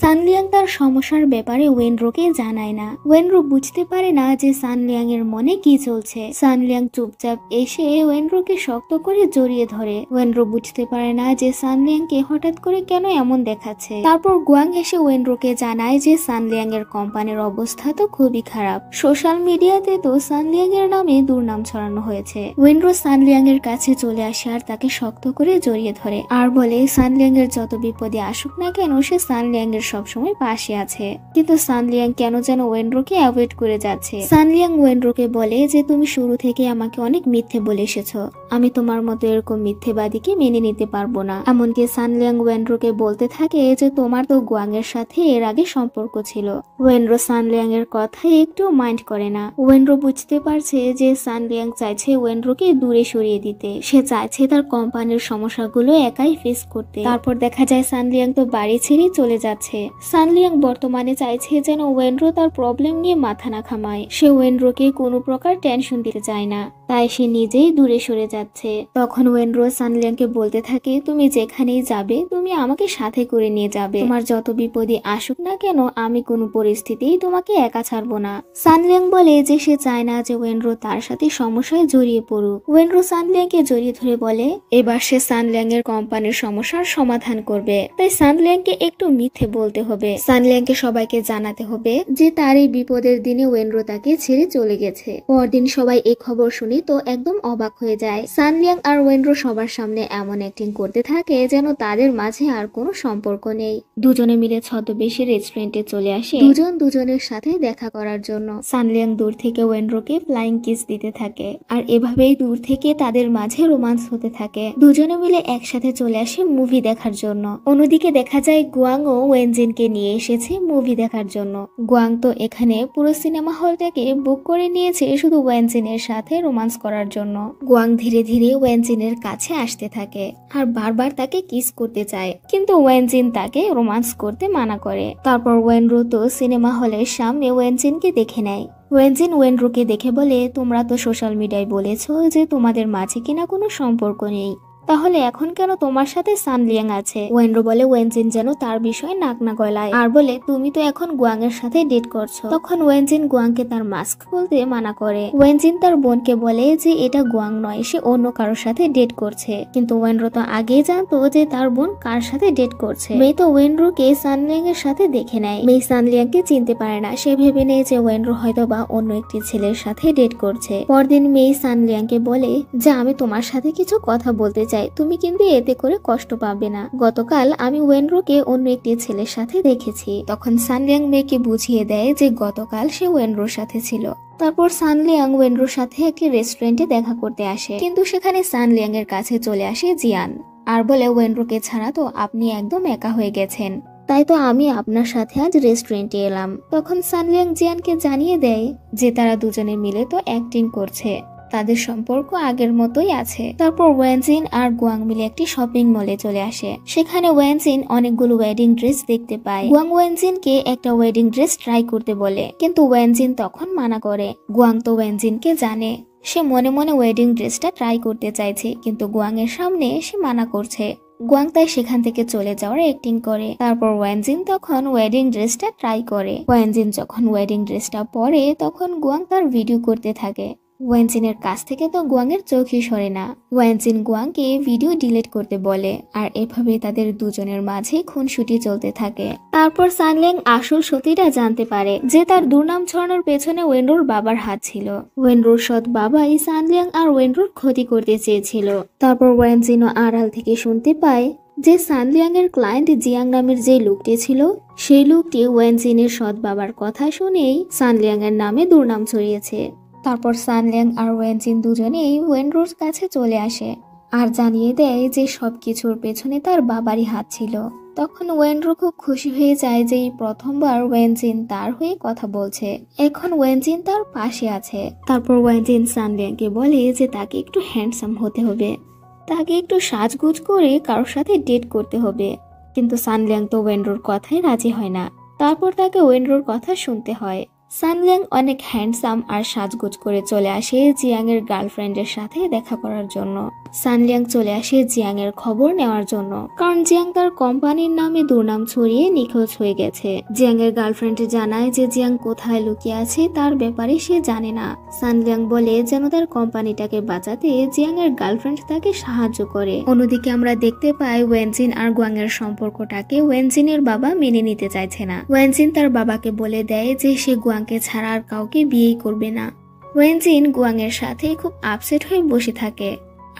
সানলিয়াং তার সমস্যার ব্যাপারে ওয়েনরোকে জানায় না। ওয়েনরো বুঝতে পারে না যে সানলিয়াং এর মনে কি চলছে। সানলিয়াং চুপচাপ এসে ওয়েনরোকে শক্ত করে জড়িয়ে ধরে। ওয়েনরো বুঝতে পারে না যে সানলিয়াংকে হঠাৎ করে কেন এমন দেখাচ্ছে। তারপর গুয়াং এসে ওয়েনরোকে জানায় যে সানলিয়াং এর কোম্পানির অবস্থা তো খুবই খারাপ। সোশ্যাল মিডিয়াতে তো সানলিয়াং এর নামে দুর্নাম ছড়ানো হয়েছে। ওয়েনরো সানলিয়াং এর কাছে চলে আসে আর তাকে শক্ত করে জড়িয়ে ধরে আর বলে সানলিয়াং এর যত বিপদে আসুক না কেন সে সানলিয়াং এর সবসময় পাশে আছে। কিন্তু সানলিয়াং কেন যেন ওয়েনরোকে অ্যাভয়েড করে যাচ্ছে। সানলিয়াং ওয়েনরোকে বলে যে তুমি শুরু থেকে আমাকে অনেক মিথ্যে বলে এসেছো, আমি তোমার মতো এরকম মিথ্যেবাদীকে মেনে নিতে পারবো না। এমনকি সানলিয়াং ওয়েনরোকে বলতে থাকে যে তোমার তো গুয়াং এর সাথে এর আগে সম্পর্ক ছিল। ওয়েনরো সানলিয়াং এর কথাই একটু মাইন্ড করে না। ওয়েনরো বুঝতে পারছে যে সানলিয়াং চাইছে ওয়েনরোকে দূরে সরিয়ে দিতে। সে চাইছে তার কোম্পানির সমস্যাগুলো একাই ফেস করতে। তারপর দেখা যায় সানলিয়াং তো বাড়ি ছেড়ে চলে যাচ্ছে। সানলিয়াং বর্তমানে চাইছে যেন ওয়েনরো তার প্রবলেম নিয়ে মাথা না ঘামায়। সে ওয়েনরোকে কোনো প্রকার টেনশন দিতে চায় না, তাই সে নিজেই দূরে সরে যাচ্ছে। তখন ওয়েনরো সানলিয়াংকে বলতে থাকে তুমি যেখানেই যাবে তুমি আমাকে সাথে করে নিয়ে যাবে। তোমার যত বিপদই আসুক না কেন আমি কোনো পরিস্থিতিই তোমাকে একা ছাড়বো না। সানলিয়াং বলে যে সে চায় না যে ওয়েনরো তার সাথে সমস্যায় জড়িয়ে পড়ুক। ওয়েনরো সানলিয়াংকে জড়িয়ে ধরে বলে এবার সে সানলিয়াং এর কোম্পানির সমস্যার সমাধান করবে, তাই সানলিয়াংকে একটু মিথ্যে বলতে হবে। সানলিয়াংকে সবাইকে জানাতে হবে যে তার এই বিপদের দিনে ওয়েনরো তাকে ছেড়ে চলে গেছে। পরদিন সবাই এই খবর শুনে তো একদম অবাক হয়ে যায়। সানলিয়াং আর ওয়েনরো সবার সামনে এমন অ্যাক্টিং করতে থাকে যেন তাদের মাঝে আর কোনো সম্পর্ক নেই। দুজনে মিলে ছদ্মবেশে রেস্টুরেন্টে চলে আসে দুজন দুজনের সাথে দেখা করার জন্য। সানলিয়াং দূর থেকে ওয়েনরোকে ফ্লাইং কিস দিতে থাকে আর এভাবেই দূর থেকে তাদের মাঝে রোমান্স হতে থাকে। দুজনে মিলে একসাথে চলে আসে মুভি দেখার জন্য। অন্যদিকে দেখা যায় গুয়াং ও ওয়েনজিনকে নিয়ে এসেছে মুভি দেখার জন্য। গুয়াং তো এখানে পুরো সিনেমা হলটাকে বুক করে নিয়েছে শুধু ওয়েনজিনের সাথে রোমান্স করার জন্য। গুয়াং ধীরে ধীরে ওয়েনজিনের কাছে আসতে থাকে আর বারবার তাকে কিস করতে চায়, কিন্তু ওয়েনজিন তাকে রোমান্স করতে মানা করে। তারপর ওয়েনরো তো সিনেমা হলের সামনে ওয়েনজিনকে দেখে নেয়। ওয়েনজিন ওয়েনরোকে দেখে বলে তোমরা তো সোশ্যাল মিডিয়ায় বলেছো যে তোমাদের মাঝে কিনা কোনো সম্পর্ক নেই, তাহলে এখন কেন তোমার সাথে সানলিয়াং আছে? ওয়েনরো বলে ওয়েনজিন যেন তার বিষয়ে নাক না গলায় আর বলে তুমি তো এখন গুয়াং এর সাথে ডেট করছো। তখন ওয়েনজিন গুয়াংকে তার মাস্ক খুলতে মানা করে। ওয়েনজিন তার বোনকে বলে যে এটা গুয়াং নয়, সে অন্য কারোর সাথে ডেট করছে। কিন্তু ওয়েনরো তো আগেই জানতো যে তার বোন কার সাথে ডেট করছে। মেয়ে তো ওয়েনরোকে সানলিয়াং এর সাথে দেখে নেয়। মেয়ে সানলিয়াংকে চিনতে পারে না, সে ভেবে নেয় যে ওয়েনরো হয়তো বা অন্য একটি ছেলের সাথে ডেট করছে। পরদিন মেয়ে সানলিয়াংকে বলে যে আমি তোমার সাথে কিছু কথা বলতে চাই, তুমি কিন্তু এতে করে কষ্ট পাবে না। গতকাল আমি ওয়েনরোকে অন্য একটি ছেলের সাথে দেখেছি। তখন সানলিয়াং মেয়েকে বুঝিয়ে দেয় যে গতকাল সে ওয়েনরোর সাথে ছিল। তারপর সানলিয়াং ওয়েনরোর সাথে একটি রেস্টুরেন্টে দেখা করতে আসে, কিন্তু সেখানে সানলিয়াং এর কাছে চলে আসে জিয়ান আর বলে ওয়েনরোকে ছাড়া তো আপনি একদম একা হয়ে গেছেন, তাই তো আমি আপনার সাথে আজ রেস্টুরেন্টে এলাম। তখন সানলিয়াং জিয়ানকে জানিয়ে দেয় যে তারা দুজনে মিলে তো অ্যাক্টিং করছে, তাদের সম্পর্ক আগের মতোই আছে। তারপর ওয়েনজিন আর গুয়াং মিলে একটি শপিং মলে চলে আসে। সেখানে ওয়েনজিন অনেকগুলো ওয়েডিং ড্রেস দেখতে পায়। গুয়াং ওয়েনজিনকে একটা ওয়েডিং ড্রেস ট্রাই করতে বলে, কিন্তু ওয়েনজিন তখন মানা করে। গুয়াং তো ওয়েনজিনকে জানে, সে মনে মনে ওয়েডিং ড্রেসটা ট্রাই করতে চাইছে, কিন্তু গুয়াং এর সামনে সে মানা করছে। গুয়াং তাই সেখান থেকে চলে যাওয়ার অ্যাক্টিং করে। তারপর ওয়েনজিন তখন ওয়েডিং ড্রেসটা ট্রাই করে। ওয়েনজিন যখন ওয়েডিং ড্রেসটা পরে তখন গুয়াং তার ভিডিও করতে থাকে। ওয়েনজিনের কাছ থেকে তো গুয়াং এর চোখই সরে না। ওয়েনজিন গুয়াংকে ভিডিও ডিলিট করতে বলে আর এভাবে তাদের দুজনের মাঝে খুনসুটি চলতে থাকে। তারপর সানলিয়াং আসল সত্যিটা জানতে পারে যে তার দুর্নাম ছড়ানোর পেছনে ওয়েনরোর বাবার হাত ছিল। ওয়েনরোর সৎ বাবাই সানলিয়াং আর ওয়েনরোর ক্ষতি করতে চেয়েছিল। তারপর ওয়েনজিনও আড়াল থেকে শুনতে পায় যে সানলিয়াং এর ক্লায়েন্ট জিয়াং নামের যে লোকটি ছিল সেই লোকটি ওয়েনজিনের সৎ বাবার কথা শুনেই সানলিয়াং এর নামে দুর্নাম ছড়িয়েছে। তারপর সানলিয়াং আর ওয়েনজিন দুজনেই ওয়েনরোর কাছে চলে আসে আর জানিয়ে দেয় যে সবকিছুর পেছনে তার বাবারই হাত ছিল। তখন ওয়েনরো খুব খুশি হয়ে যায় যে এই প্রথমবার ওয়েনজিন তার হয়ে কথা বলছে, এখন ওয়েনজিন তার পাশে আছে। তারপর ওয়েনজিন সানলিয়াংকে বলে যে তাকে একটু হ্যান্ডসাম হতে হবে, তাকে একটু সাজগুজ করে কারোর সাথে ডেট করতে হবে। কিন্তু সানলিয়াং তো ওয়েনরোর কথায় রাজি হয় না। তারপর তাকে ওয়েনরোর কথা শুনতে হয়। সানলিয়াং অনেক হ্যান্ডসাম আর সাজগোজ করে চলে আসে জিয়াং এর গার্লফ্রেন্ডের সাথে দেখা করার জন্য। সানলিয়াং চলে আসে জিয়াং এর খবর নেওয়ার জন্য, কারণ জিয়াং তার কোম্পানির নামে দুর্নাম ছড়িয়ে নিখোঁজ হয়ে গেছে। জিয়াং এর গার্লফ্রেন্ড জানায় যে জিয়াং কোথায় লুকিয়ে আছে তার ব্যাপারে সে জানে না। সানলিয়াং বলে যেন তার কোম্পানিটাকে বাঁচাতে জিয়াং এর গার্লফ্রেন্ড তাকে সাহায্য করে। অন্যদিকে আমরা দেখতে পাই ওয়েনজিন আর গুয়াং এর সম্পর্কটাকে ওয়েনজিনের বাবা মেনে নিতে চাইছে না। ওয়েনজিন তার বাবাকে বলে দেয় যে সে গুয়াংকে ছাড়া আর কাউকে বিয়েই করবে না। ওয়েনজিন গুয়াং এর সাথে খুব আপসেট হয়ে বসে থাকে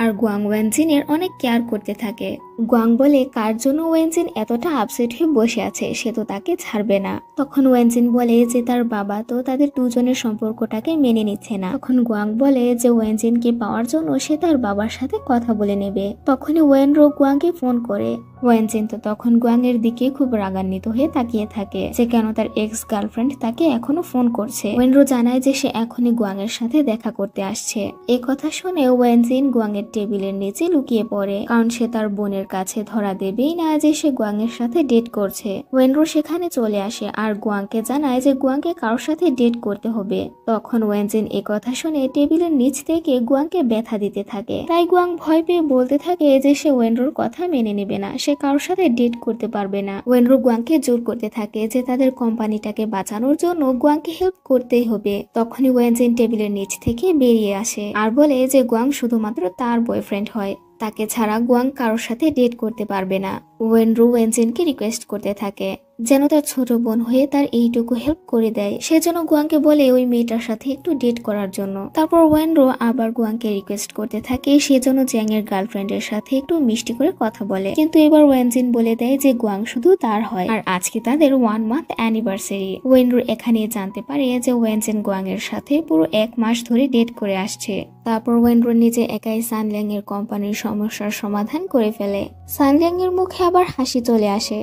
আর গুয়াং ওয়েনজিনের অনেক কেয়ার করতে থাকে। গুয়াং বলে কার জন্য ওয়েনজিন এতটা আপসেট হয়ে বসে আছে, সে তো তাকে ছাড়বে না। তখন ওয়েনজিন বলে যে তার বাবা তো তাদের দুজনের সম্পর্কটাকে মেনে নিচ্ছে না। তখন গুয়াং বলে যে ওয়েনজিনকে পাওয়ার জন্য সে তার বাবার সাথে কথা বলে নেবে। তখনই ওয়েনরো গুয়াংকে ফোন করে। ওয়েনজিন তো তখন গুয়াং এর দিকে খুব রাগান্বিত হয়ে তাকিয়ে থাকে যে কেন তার এক্স গার্লফ্রেন্ড তাকে এখনো ফোন করছে। ওয়েনরো জানায় যে সে এখনই গুয়াং এর সাথে দেখা করতে আসছে। এই কথা শুনে ওয়েনজিন গুয়াং এর টেবিলের নিচে লুকিয়ে পড়ে, কারণ সে তার বোনের কাছে ধরা দেবেই না যে সে গুয়াং এর সাথে ডেট করছে। ওয়েনরো সেখানে চলে আসে আর গুয়াংকে জানায় যে গুয়াংকে কারোর সাথে ডেট করতে হবে। তখন ওয়েনজিন এই কথা শুনে টেবিলের নিচ থেকে গুয়াংকে ব্যথা দিতে থাকে। তাই গুয়াং ভয় পেয়ে বলতে থাকে যে সে ওয়েনরোর কথা মেনে নেবে না, সে কারোর সাথে ডেট করতে পারবে না। ওয়েনরো গুয়াংকে জোর করতে থাকে যে তাদের কোম্পানিটাকে বাঁচানোর জন্য গুয়াংকে হেল্প করতেই হবে। তখনই ওয়েনজিন টেবিলের নিচ থেকে বেরিয়ে আসে আর বলে যে গুয়াং শুধুমাত্র তার বয়ফ্রেন্ড হয়, তাকে ছাড়া গুয়াং কারোর সাথে ডেট করতে পারবে না। ওয়েনরো ওয়েনজিনকে রিকোয়েস্ট করতে থাকে যেন তার ছোট বোন হয়ে তার এইটুকু হেল্প করে দেয়। সেজন্য গুয়াংকে বলে ওই মেয়েটার সাথে একটু ডেট করার জন্য। তারপর ওয়েনরো আবার গুয়াংকে রিকোয়েস্ট করতে থাকে সেজন্য জিয়াং এর গার্লফ্রেন্ডের সাথে একটু মিষ্টি করে কথা বলে। কিন্তু এবার ওয়েনজিন বলে দেয় যে গুয়াং শুধু তার হয় আর আজকে তাদের 1 মান্থ অ্যানিভার্সারি। ওয়েনরো এখানে জানতে পারে যে ওয়েনজিন গুয়াং এর সাথে পুরো 1 মাস ধরে ডেট করে আসছে। তারপর ওয়েনরো নিজে একাই সানলিয়াং এর কোম্পানির সমস্যার সমাধান করে ফেলে। সানলিয়াং এর মুখে আবার হাসি চলে আসে।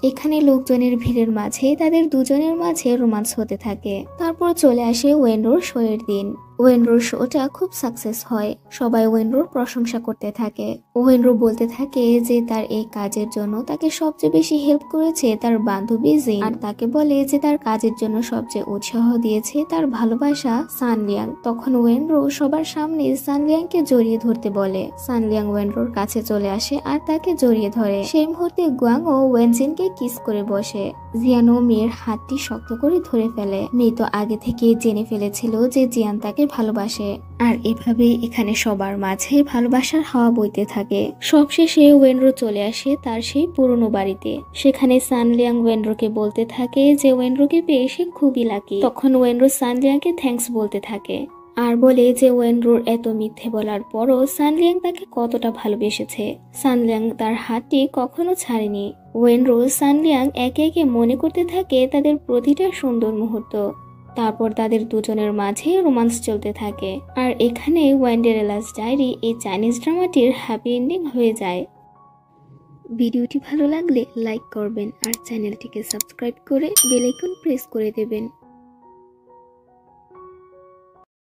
এখানে লোকজনের ভিড়ের মাঝে তাদের দুজনের মাঝে রোমান্স হতে থাকে। তারপর চলে আসে ওয়েনরোর শোয়ের দিন। ওয়েনরোর শোটা খুব সাকসেস হয়, সবাই ওয়েনরোর প্রশংসা করতে থাকে। ওয়েনরো বলতে থাকে যে তার এই কাজের জন্য তাকে সবচেয়ে বেশি হেল্প করেছে তার বান্ধবী জিন, আর তাকে বলে যে তার কাজের জন্য সবচেয়ে উৎসাহ দিয়েছে তার ভালোবাসা সানলিয়াং। তখন ওয়েনরো সবার সামনে সানলিয়াংকে জড়িয়ে ধরতে বলে। সানলিয়াং ওয়েনরোর কাছে চলে আসে আর তাকে জড়িয়ে ধরে। সেই মুহূর্তে গুয়াং ও ওয়েনজিনকে কিস করে বসে। জিয়ানও মেয়ের হাতটি শক্ত করে ধরে ফেলে। মেয়ে তো আগে থেকে জেনে ফেলেছিল যে জিয়ান তাকে ভালোবাসে, আর এভাবে এখানে সবার মাঝে ভালোবাসার হাওয়া বইতে থাকে। সবশেষে ওয়েনরো চলে আসে তার সেই পুরনো বাড়িতে। সেখানে সানলিয়াং ওয়েনরোকে বলতে থাকে যে ওয়েনরোকে পেয়ে সে খুবই লাকি। তখন ওয়েনরো সানলিয়াংকে থ্যাঙ্কস বলতে থাকে আর বলে যে ওয়েনরোর এত মিথ্যে বলার পরও সানলিয়াং তাকে কতটা ভালোবেসেছে। সানলিয়াং তার হাতটি কখনো ছাড়েনি। ওয়েনরো সানলিয়াং একে একে মনে করতে থাকে তাদের প্রতিটা সুন্দর মুহূর্ত। তারপর তাদের দুজনের মাঝে রোমান্স চলতে থাকে। আর এখানে ওয়েন্ডেরেলাস ডায়েরি এই চাইনিজ ড্রামাটির হ্যাপি এন্ডিং হয়ে যায়। ভিডিওটি ভালো লাগলে লাইক করবেন আর চ্যানেলটিকে সাবস্ক্রাইব করে বেল আইকন প্রেস করে দেবেন।